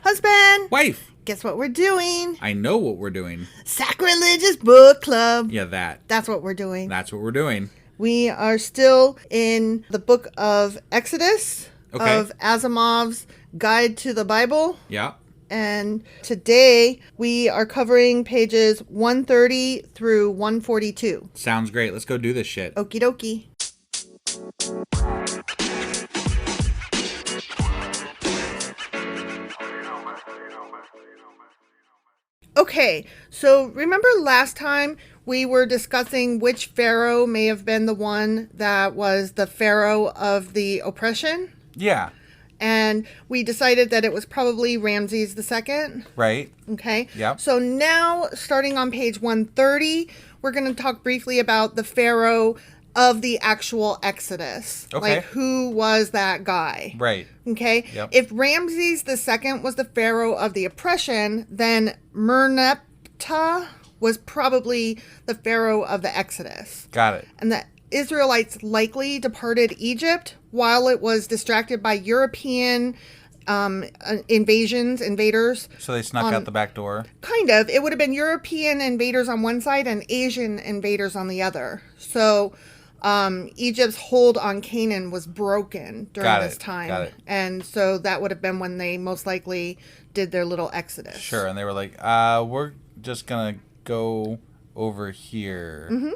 Husband. Wife. Guess what we're doing? I know what we're doing. Sacrilegious Book Club. Yeah, that. That's what we're doing. That's what we're doing. We are still in the book of Exodus, of Asimov's Guide to the Bible. Yeah. And today we are covering pages 130 through 142. Sounds great. Let's go do this shit. Okie dokie. Okay, so remember last time we were discussing which pharaoh may have been the one that was the pharaoh of the oppression? Yeah. And we decided that it was probably Ramses II. Right. Okay. Yep. So now, starting on page 130, we're going to talk briefly about the pharaoh of the actual Exodus. Okay. Like, who was that guy? Right. Okay. Yep. If Ramses II was the pharaoh of the oppression, then Merneptah was probably the pharaoh of the Exodus. Got it. And the Israelites likely departed Egypt while it was distracted by European invaders. So they snuck out the back door? Kind of. It would have been European invaders on one side and Asian invaders on the other. So Egypt's hold on Canaan was broken during this time. Got it. And so that would have been when they most likely did their little exodus. Sure. And they were like, we're just going to go over here. Mm-hmm.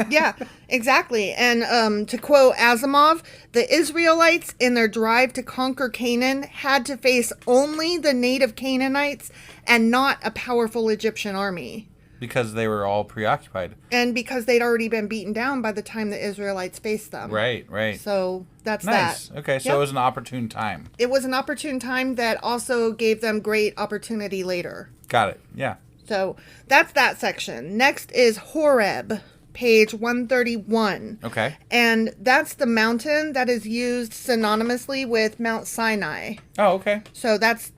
Yeah, exactly. And to quote Asimov, the Israelites, in their drive to conquer Canaan, had to face only the native Canaanites and not a powerful Egyptian army. Because they were all preoccupied. And because they'd already been beaten down by the time the Israelites faced them. Right. So that's nice. that. Okay, so Yep. it was an opportune time. It was an opportune time that also gave them great opportunity later. Got it. Yeah. So that's that section. Next is Horeb, page 131. Okay. And that's the mountain that is used synonymously with Mount Sinai. Oh, okay. So that's,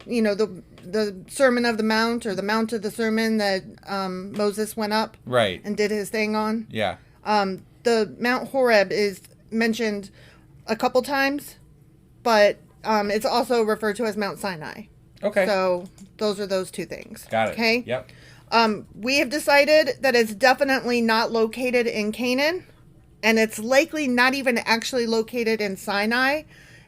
the Sermon of the Mount, or the Mount of the Sermon that Moses went up Right. and did his thing on. Yeah. The Mount Horeb is mentioned a couple times, but it's also referred to as Mount Sinai. Okay. So those are those two things. Got it. Okay. Yep. We have decided that it's definitely not located in Canaan, and it's likely not even actually located in Sinai.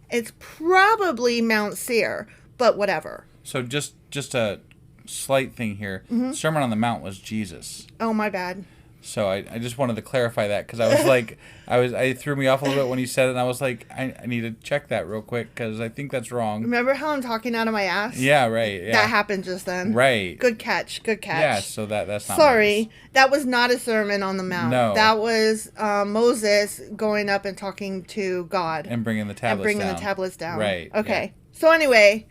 It's probably Mount Seir, but whatever. So just a slight thing here. Mm-hmm. Sermon on the Mount was Jesus. Oh, my bad. So I just wanted to clarify that, because I was like, I threw me off a little bit when you said it, and I was like, I need to check that real quick, because I think that's wrong. Remember how I'm talking out of my ass? Yeah, right. Yeah. That happened just then. Right. Good catch. Yeah, so that's not Sorry, Moses. that was not a sermon on the Mount. No. That was Moses going up and talking to God. And bringing the tablets down. Right. Okay. Yeah. So anyway,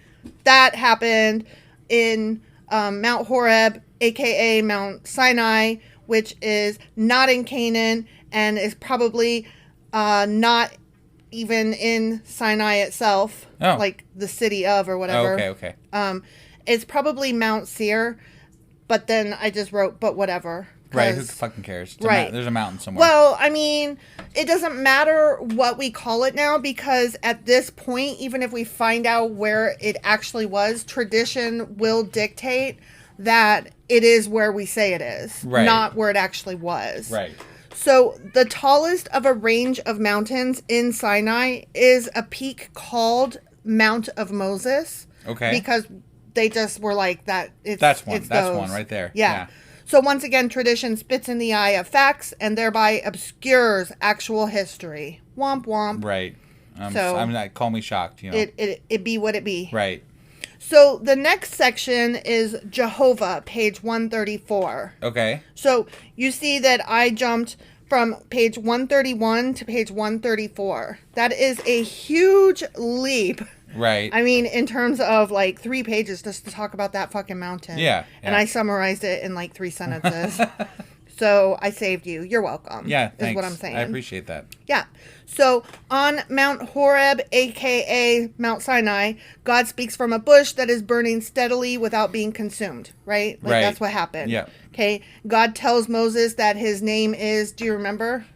that happened in Mount Horeb, a.k.a. Mount Sinai, which is not in Canaan and is probably not even in Sinai itself, like the city of or whatever. Oh, okay. It's probably Mount Seir, but then I just wrote, but whatever. Right, who fucking cares? There's a mountain somewhere. Well, I mean, it doesn't matter what we call it now, because at this point, even if we find out where it actually was, tradition will dictate that it is where we say it is, not where it actually was. Right. So the tallest of a range of mountains in Sinai is a peak called Mount of Moses. Okay. Because they just were like that. That's one right there. Yeah. So once again, tradition spits in the eye of facts and thereby obscures actual history. Womp womp. Right. I'm not. Call me shocked. It be what it be. Right. So the next section is Jehovah, page 134. Okay. So you see that I jumped from page 131 to page 134. That is a huge leap. Right. I mean, in terms of like 3 pages just to talk about that fucking mountain. Yeah. And I summarized it in like 3 sentences. So I saved you. You're welcome. Yeah, thanks. Is what I'm saying. I appreciate that. Yeah. So on Mount Horeb, a.k.a. Mount Sinai, God speaks from a bush that is burning steadily without being consumed, right? Like, that's what happened. Yeah. Okay. God tells Moses that his name is, do you remember?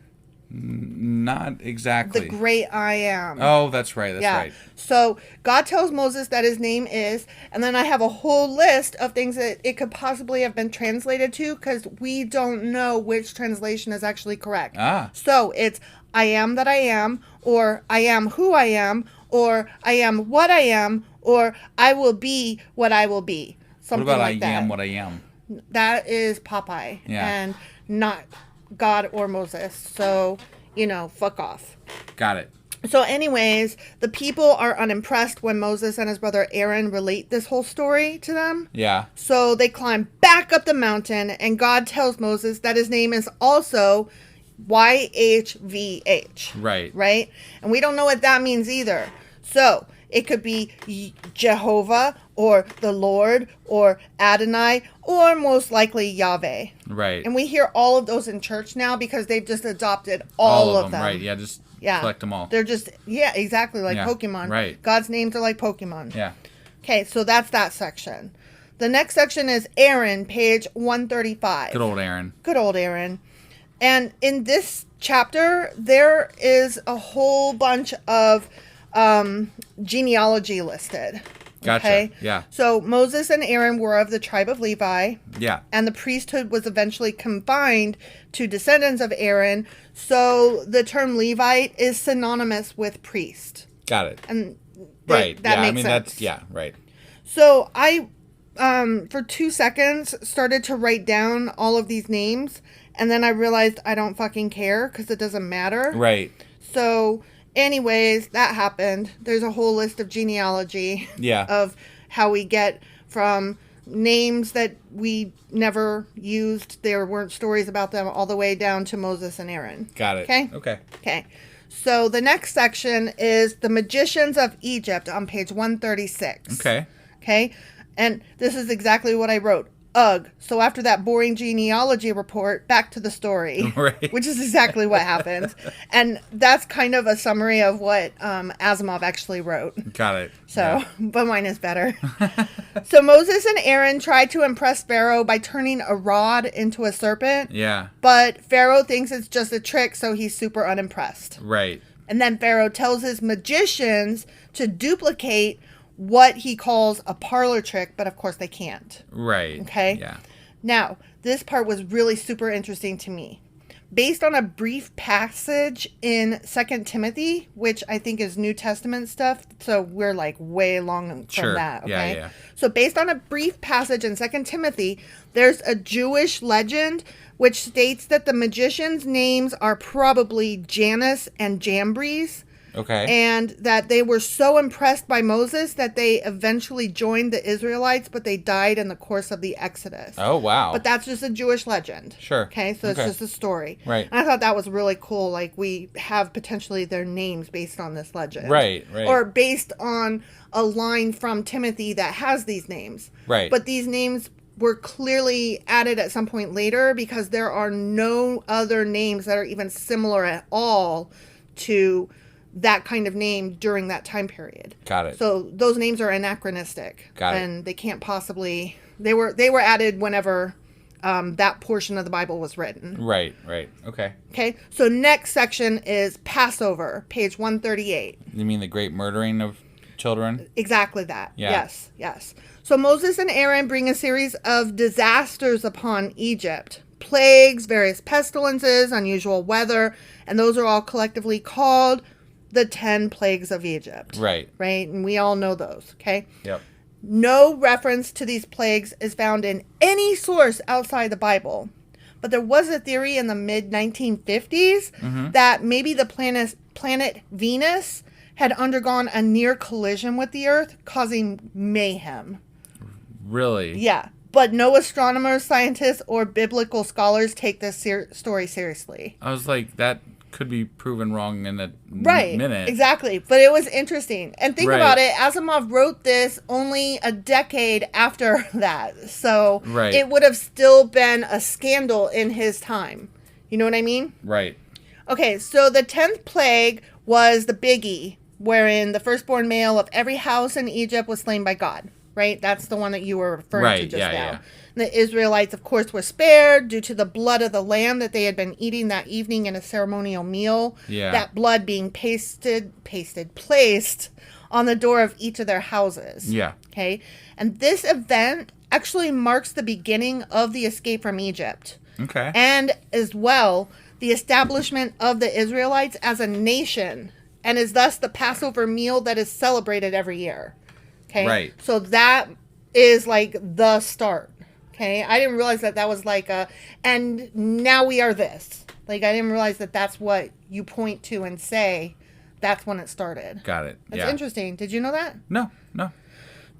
Not exactly. The Great I Am. Oh, that's right. That's right. So God tells Moses that his name is, and then I have a whole list of things that it could possibly have been translated to, because we don't know which translation is actually correct. So it's I am that I am, or I am who I am, or I am what I am, or I will be what I will be. Something what about like I that. am what I am? That is Popeye. Yeah. And not God or Moses. So, fuck off. Got it. So anyways, the people are unimpressed when Moses and his brother Aaron relate this whole story to them. Yeah. So they climb back up the mountain, and God tells Moses that his name is also YHVH. Right. Right? And we don't know what that means either. So It could be Jehovah or the Lord or Adonai or most likely Yahweh. Right. And we hear all of those in church now because they've just adopted all of them. Right. Yeah. Just collect them all. They're just, exactly like Pokemon. Right. God's names are like Pokemon. Yeah. Okay, so that's that section. The next section is Aaron, page 135. Good old Aaron. Good old Aaron. And in this chapter, there is a whole bunch of genealogy listed. Gotcha. Okay? Yeah. So Moses and Aaron were of the tribe of Levi. Yeah. And the priesthood was eventually confined to descendants of Aaron. So the term Levite is synonymous with priest. Got it. And right. That makes sense. That's, right. So I, for 2 seconds, started to write down all of these names. And then I realized I don't fucking care because it doesn't matter. Right. So anyways, that happened. There's a whole list of genealogy. Yeah. Of how we get from names that we never used. There weren't stories about them all the way down to Moses and Aaron. Got it. Okay? Okay. Okay. So the next section is the magicians of Egypt on page 136. Okay. Okay. And this is exactly what I wrote. Ugh. So after that boring genealogy report, back to the story. Right. Which is exactly what happens. And that's kind of a summary of what Asimov actually wrote. Got it. So, but mine is better. So Moses and Aaron tried to impress Pharaoh by turning a rod into a serpent. Yeah. But Pharaoh thinks it's just a trick, so he's super unimpressed. Right. And then Pharaoh tells his magicians to duplicate what he calls a parlor trick, but of course they can't. Right. Okay? Yeah. Now, this part was really super interesting to me. Based on a brief passage in 2 Timothy, which I think is New Testament stuff, so we're like way long from that, okay? Yeah. So based on a brief passage in 2 Timothy, there's a Jewish legend which states that the magicians' names are probably Janus and Jambres. Okay. And that they were so impressed by Moses that they eventually joined the Israelites, but they died in the course of the Exodus. Oh, wow. But that's just a Jewish legend. Sure. Okay, so it's just a story. Right. And I thought that was really cool. Like, we have potentially their names based on this legend. Right. Or based on a line from Timothy that has these names. Right. But these names were clearly added at some point later because there are no other names that are even similar at all to that kind of name during that time period. Got it. So those names are anachronistic. Got it. And they can't possibly... They were added whenever that portion of the Bible was written. Right. Okay. Okay, so next section is Passover, page 138. You mean the great murdering of children? Exactly that. Yeah. Yes. So Moses and Aaron bring a series of disasters upon Egypt. Plagues, various pestilences, unusual weather, and those are all collectively called the 10 plagues of Egypt. Right. And we all know those, okay? Yep. No reference to these plagues is found in any source outside the Bible. But there was a theory in the mid-1950s that maybe the planet Venus had undergone a near collision with the Earth, causing mayhem. Really? Yeah. But no astronomers, scientists, or biblical scholars take this story seriously. I was like, that could be proven wrong in a minute. Exactly. But it was interesting. And think about it, Asimov wrote this only a decade after that. So it would have still been a scandal in his time. You know what I mean? Right. Okay, so the 10th plague was the biggie, wherein the firstborn male of every house in Egypt was slain by God. Right? That's the one that you were referring to just now. Yeah. And the Israelites, of course, were spared due to the blood of the lamb that they had been eating that evening in a ceremonial meal. Yeah. That blood being placed on the door of each of their houses. Yeah. Okay? And this event actually marks the beginning of the escape from Egypt. Okay. And as well, the establishment of the Israelites as a nation, and is thus the Passover meal that is celebrated every year. Okay. Right. So that is like the start. Okay. I didn't realize that was like and now we are this. Like, I didn't realize that that's what you point to and say that's when it started. Got it. That's interesting. Did you know that? No.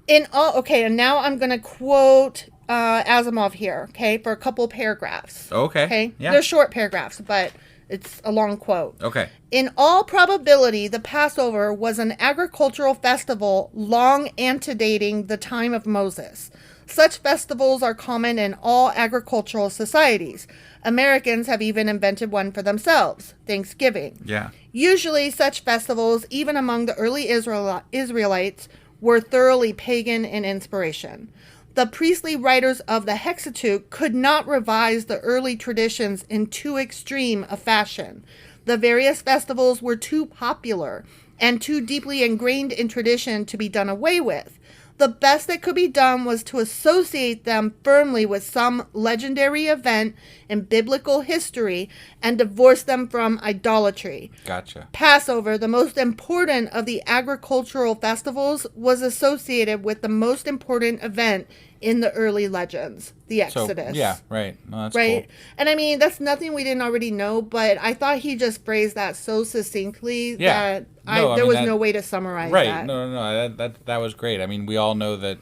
Okay. And now I'm going to quote Asimov here. Okay. For a couple paragraphs. Okay. Okay. Yeah. They're short paragraphs, but It's a long quote. Okay. In all probability, the Passover was an agricultural festival long antedating the time of Moses. Such festivals are common in all agricultural societies. Americans have even invented one for themselves, Thanksgiving. Yeah. Usually, such festivals, even among the early Israelites, were thoroughly pagan in inspiration. The priestly writers of the Hexateuch could not revise the early traditions in too extreme a fashion. The various festivals were too popular and too deeply ingrained in tradition to be done away with. The best that could be done was to associate them firmly with some legendary event in biblical history and divorce them from idolatry. Gotcha. Passover, the most important of the agricultural festivals, was associated with the most important event in the early legends, the Exodus. So, yeah, right. No, that's right? cool. And I mean, that's nothing we didn't already know, but I thought he just phrased that so succinctly that there was no way to summarize that. Right. No. That was great. I mean, we all know that,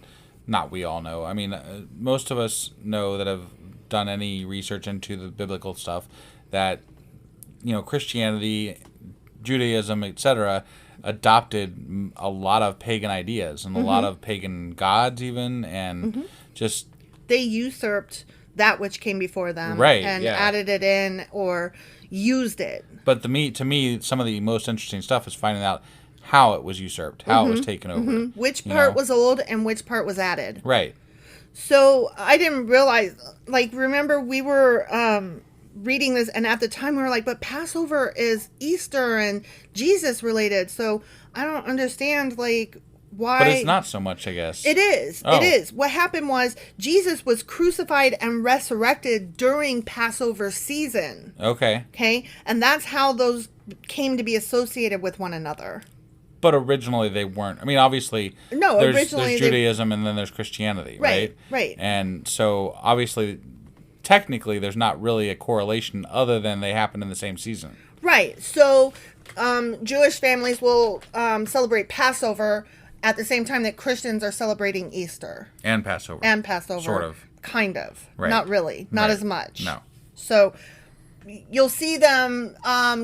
not we all know. I mean, most of us know that have done any research into the biblical stuff that, Christianity, Judaism, etc., adopted a lot of pagan ideas and a lot of pagan gods even, and just... They usurped that which came before them, right, and added it in or used it. But to me, some of the most interesting stuff is finding out how it was usurped, how it was taken over. Which part was old and which part was added. Right. So I didn't realize, remember we were reading this, and at the time we were like, but Passover is Easter and Jesus related, so I don't understand, why. But it's not so much, I guess. It is. Oh. It is. What happened was Jesus was crucified and resurrected during Passover season. Okay. Okay? And that's how those came to be associated with one another. But originally they weren't. I mean, obviously, no, there's Judaism and then there's Christianity, right? Right. And so, obviously, technically, there's not really a correlation other than they happen in the same season. Right. So, Jewish families will celebrate Passover at the same time that Christians are celebrating Easter. And Passover. Sort of. Kind of. Right. Not really. Not as much. No. So, you'll see them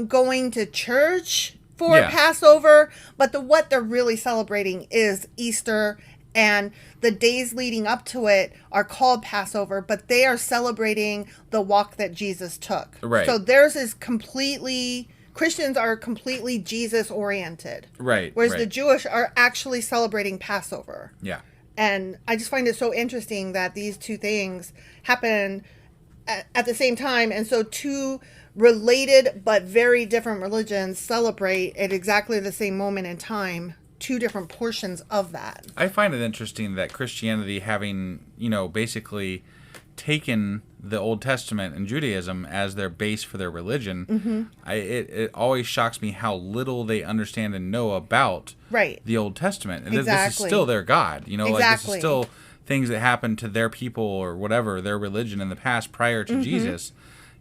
going to church for Passover, but what they're really celebrating is Easter, and the days leading up to it are called Passover, but they are celebrating the walk that Jesus took. Right. So theirs is Christians are completely Jesus-oriented. Right. Whereas the Jewish are actually celebrating Passover. Yeah. And I just find it so interesting that these two things happen at the same time, and so two related but very different religions celebrate at exactly the same moment in time two different portions of that. I find it interesting that Christianity, having basically taken the Old Testament and Judaism as their base for their religion, it always shocks me how little they understand and know about the Old Testament. And exactly. This is still their God, exactly. This is still things that happened to their people or whatever, their religion in the past prior to Jesus.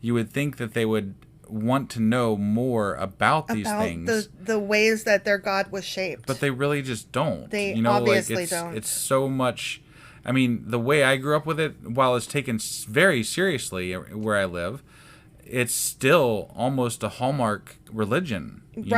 You would think that they would want to know more about these things. The ways that their God was shaped. But they really just don't. They obviously don't. It's so much... I mean, the way I grew up with it, while it's taken very seriously where I live, it's still almost a Hallmark religion. It's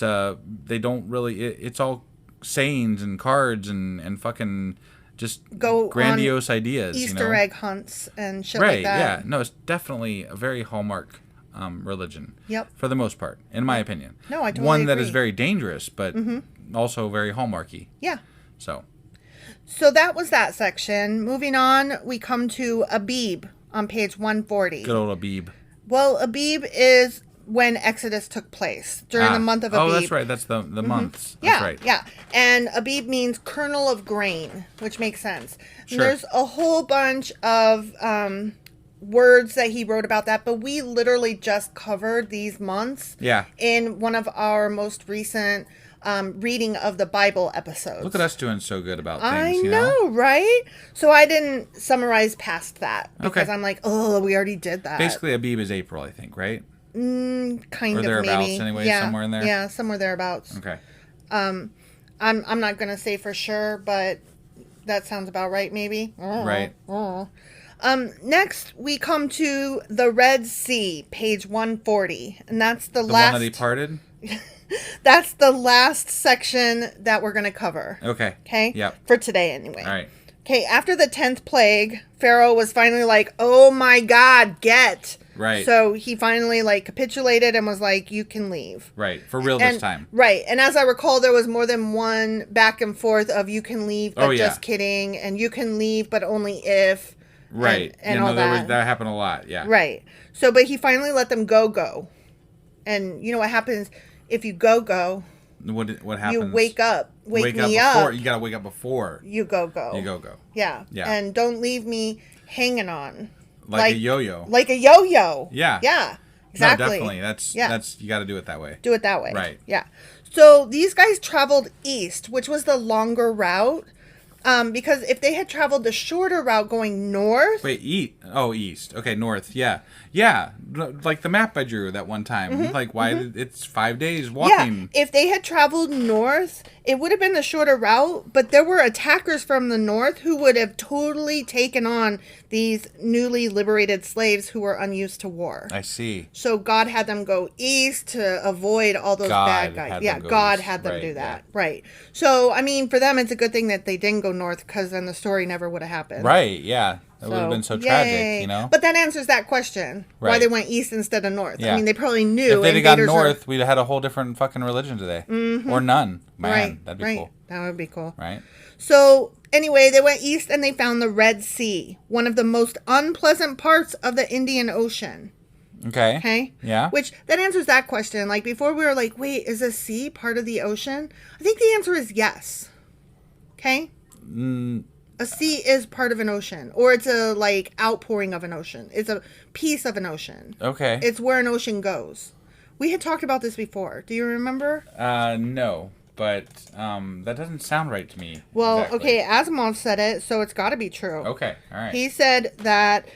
they don't really... It's all sayings and cards and fucking... just grandiose ideas, Easter egg hunts and shit like that. Yeah. No, it's definitely a very Hallmark religion. Yep. For the most part, in my opinion. No, I totally One agree. that is very dangerous, but also very Hallmarky. Yeah. So that was that section. Moving on, we come to Abib on page 140. Good old Abib. Well, Abib is when Exodus took place, during the month of Abib. Oh, that's right. That's the months. Yeah, That's right. Yeah. And Abib means kernel of grain, which makes sense. Sure. There's a whole bunch of words that he wrote about that, but we literally just covered these months in one of our most recent reading of the Bible episodes. Look at us doing so good about I things, know, right? So I didn't summarize past that because Okay. I'm like, oh, we already did that. Basically, Abib is April, I think, right? Kind or of, thereabouts, maybe. anyway, Yeah, somewhere in there? Yeah, somewhere thereabouts. Okay. I'm not going to say for sure, but that sounds about right, maybe. Right. Next, we come to the Red Sea, page 140. And that's the last... one that he parted? That's the last section that we're going to cover. Okay. Okay? Yep. For today, anyway. All right. Okay, after the 10th plague, Pharaoh was finally like, oh my God, get. Right. So he finally capitulated and was like, you can leave. Right. For real this time. Right. And as I recall, there was more than one back and forth of you can leave, but just kidding. And you can leave, but only if. Right. And all that. That happened a lot. Yeah. Right. So, but he finally let them go. And you know what happens if you go? What happens? You wake up. Wake me up. up. You gotta wake up before. You go. You go. Yeah. Yeah. And don't leave me hanging on. Like a yo-yo. Like a yo-yo. Yeah. Yeah. Exactly. No, definitely. That's you got to do it that way. Do it that way. Right. Yeah. So these guys traveled east, which was the longer route. Because if they had traveled the shorter route going north... Wait, east. Okay, north. Yeah. Yeah. Like the map I drew that one time. Mm-hmm. Like, why it's 5 days walking. Yeah, if they had traveled north, it would have been the shorter route, but there were attackers from the north who would have totally taken on these newly liberated slaves who were unused to war. I see. So God had them go east to avoid all those bad guys. Yeah, God had them do that. Yeah. Right. So, I mean, for them, it's a good thing that they didn't go north, because then the story never would have happened. Right, yeah. That would have been so tragic, you know? But that answers that question. Right. Why they went east instead of north. Yeah. I mean, they probably knew. If they'd have gone north, we'd have had a whole different fucking religion today. Mm-hmm. Or none. Man, right. That'd be cool. That would be cool. Right. So, anyway, they went east and they found the Red Sea, one of the most unpleasant parts of the Indian Ocean. Okay. Okay? Yeah. Which, that answers that question. Like, before we were like, wait, is a sea part of the ocean? I think the answer is yes. Okay? A sea is part of an ocean, or it's a outpouring of an ocean. It's a piece of an ocean. Okay. It's where an ocean goes. We had talked about this before. Do you remember? No, but that doesn't sound right to me. Well, exactly. Okay, Asimov said it, so it's got to be true. Okay, all right. He said that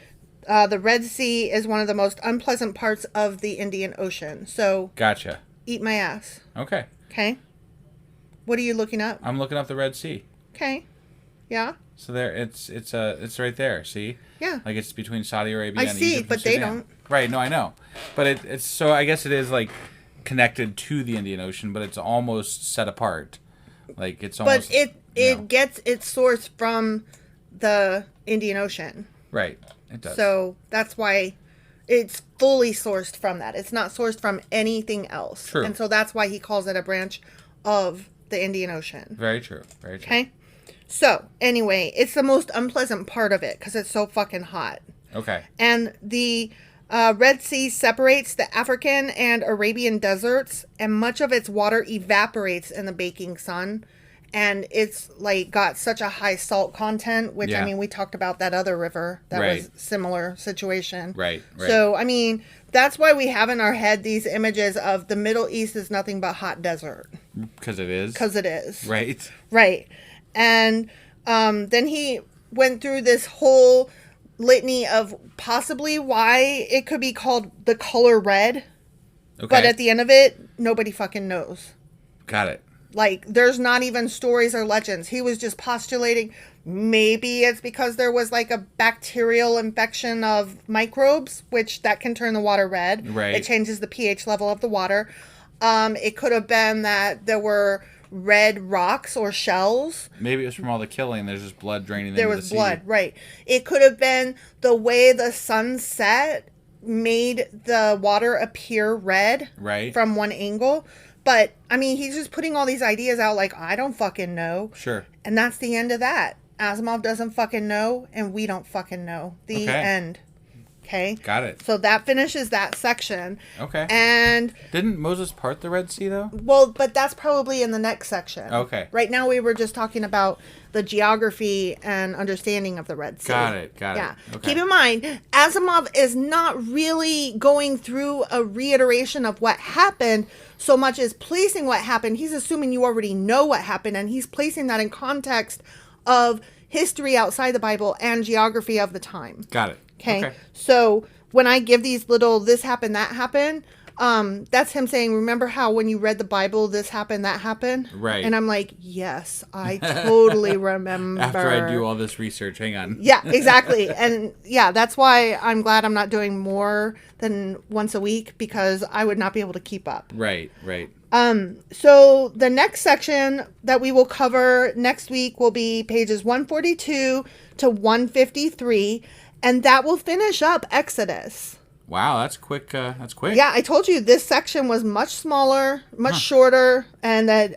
the Red Sea is one of the most unpleasant parts of the Indian Ocean. So, gotcha. Eat my ass. Okay. Okay. What are you looking up? I'm looking up the Red Sea. Okay. Yeah. So there, it's right there. See? Yeah. Like it's between Saudi Arabia and Egypt. I see, but they don't. Right. No, I know. But it's so I guess it is connected to the Indian Ocean, but it's almost set apart. Like it's almost. But it gets its source from the Indian Ocean. Right. It does. So that's why it's fully sourced from that. It's not sourced from anything else. True. And so that's why he calls it a branch of the Indian Ocean. Very true. Very true. Okay. So, anyway, it's the most unpleasant part of it because it's so fucking hot. Okay. And the Red Sea separates the African and Arabian deserts, and much of its water evaporates in the baking sun. And it's got such a high salt content, which, I mean, we talked about that other river that was similar situation. Right. So, I mean, that's why we have in our head these images of the Middle East is nothing but hot desert. Because it is? Because it is. Right. Right. And then he went through this whole litany of possibly why it could be called the color red. Okay. But at the end of it, nobody fucking knows. Got it. There's not even stories or legends. He was just postulating maybe it's because there was a bacterial infection of microbes, which that can turn the water red. Right. It changes the pH level of the water. It could have been that there were red rocks or shells. Maybe it was from all the killing. There's just blood draining there into was the blood, sea. Right. It could have been the way the sun set made the water appear red from one angle. But, I mean, he's just putting all these ideas out I don't fucking know. Sure. And that's the end of that. Asimov doesn't fucking know, and we don't fucking know. The end. Okay? Got it. So that finishes that section. Okay. And... Didn't Moses part the Red Sea, though? Well, but that's probably in the next section. Okay. Right now we were just talking about the geography and understanding of the Red Sea. Got it. Yeah. Okay. Keep in mind, Asimov is not really going through a reiteration of what happened so much as placing what happened. He's assuming you already know what happened, and he's placing that in context of history outside the Bible and geography of the time. Got it. Okay. So when I give these little this happened, that happened, That's him saying, remember how when you read the Bible, this happened, that happened? Right. And I'm like, yes, I totally remember. After I do all this research, hang on. Yeah, exactly. And yeah, that's why I'm glad I'm not doing more than once a week, because I would not be able to keep up. Right. So the next section that we will cover next week will be pages 142 to 153, and that will finish up Exodus. Wow, that's quick. That's quick. Yeah, I told you this section was much smaller, much shorter, and that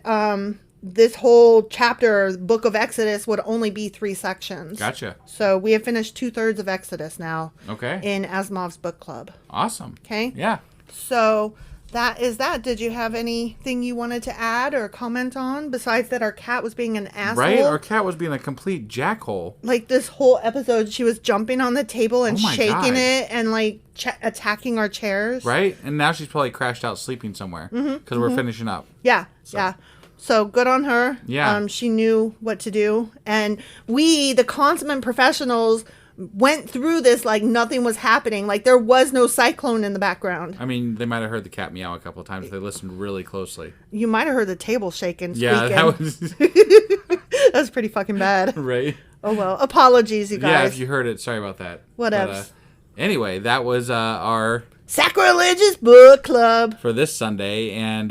this whole chapter, Book of Exodus, would only be 3 sections. Gotcha. So we have finished 2/3 of Exodus now. Okay. In Asimov's book club. Awesome. Okay. Yeah. So that is that. Did you have anything you wanted to add or comment on besides that our cat was being an asshole? Right? Our cat was being a complete jackhole. Like this whole episode, she was jumping on the table and shaking God. it and like attacking our chairs. Right? And now she's probably crashed out sleeping somewhere because we're finishing up. Yeah. So. Yeah. So good on her. Yeah. She knew what to do. And we, the consummate professionals, went through this like nothing was happening. Like there was no cyclone in the background. I mean, they might have heard the cat meow a couple of times if they listened really closely. You might have heard the table shaking, squeaking. Yeah, that was... that was pretty fucking bad. Right? Oh, well. Apologies, you guys. Yeah, if you heard it, sorry about that. Whatever. Anyway, that was our... Sacrilegious Book Club. For this Sunday, and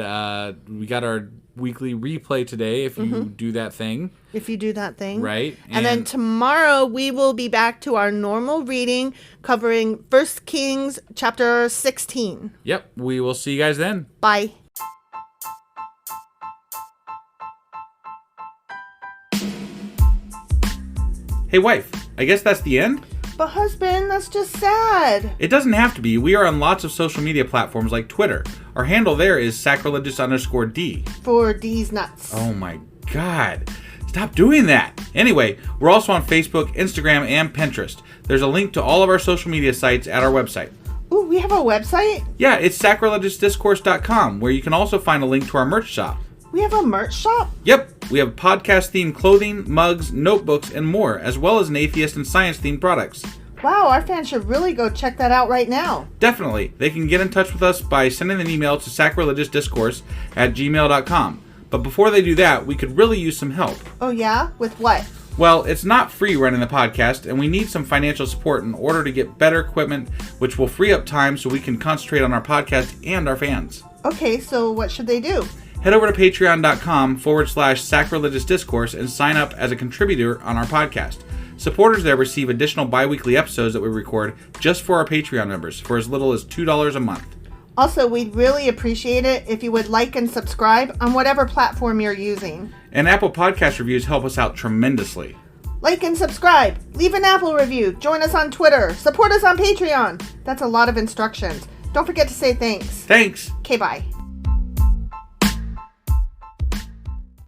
we got our weekly replay today if you do that thing. If you do that thing. Right. And then tomorrow we will be back to our normal reading covering 1 Kings chapter 16. Yep. We will see you guys then. Bye. Hey, wife. I guess that's the end? But husband, that's just sad. It doesn't have to be. We are on lots of social media platforms like Twitter. Our handle there is sacrilegious_D. For D's nuts. Oh my God. Stop doing that. Anyway, we're also on Facebook, Instagram, and Pinterest. There's a link to all of our social media sites at our website. Ooh, we have a website? Yeah, it's sacrilegiousdiscourse.com, where you can also find a link to our merch shop. We have a merch shop? Yep, we have podcast-themed clothing, mugs, notebooks, and more, as well as an atheist and science-themed products. Wow, our fans should really go check that out right now. Definitely. They can get in touch with us by sending an email to sacrilegiousdiscourse@gmail.com. But before they do that, we could really use some help. Oh yeah? With what? Well, it's not free running the podcast, and we need some financial support in order to get better equipment, which will free up time so we can concentrate on our podcast and our fans. Okay, so what should they do? Head over to patreon.com/sacrilegious discourse and sign up as a contributor on our podcast. Supporters there receive additional bi-weekly episodes that we record just for our Patreon members for as little as $2 a month. Also, we'd really appreciate it if you would like and subscribe on whatever platform you're using. And Apple Podcast reviews help us out tremendously. Like and subscribe. Leave an Apple review. Join us on Twitter. Support us on Patreon. That's a lot of instructions. Don't forget to say thanks. Thanks. Okay, bye.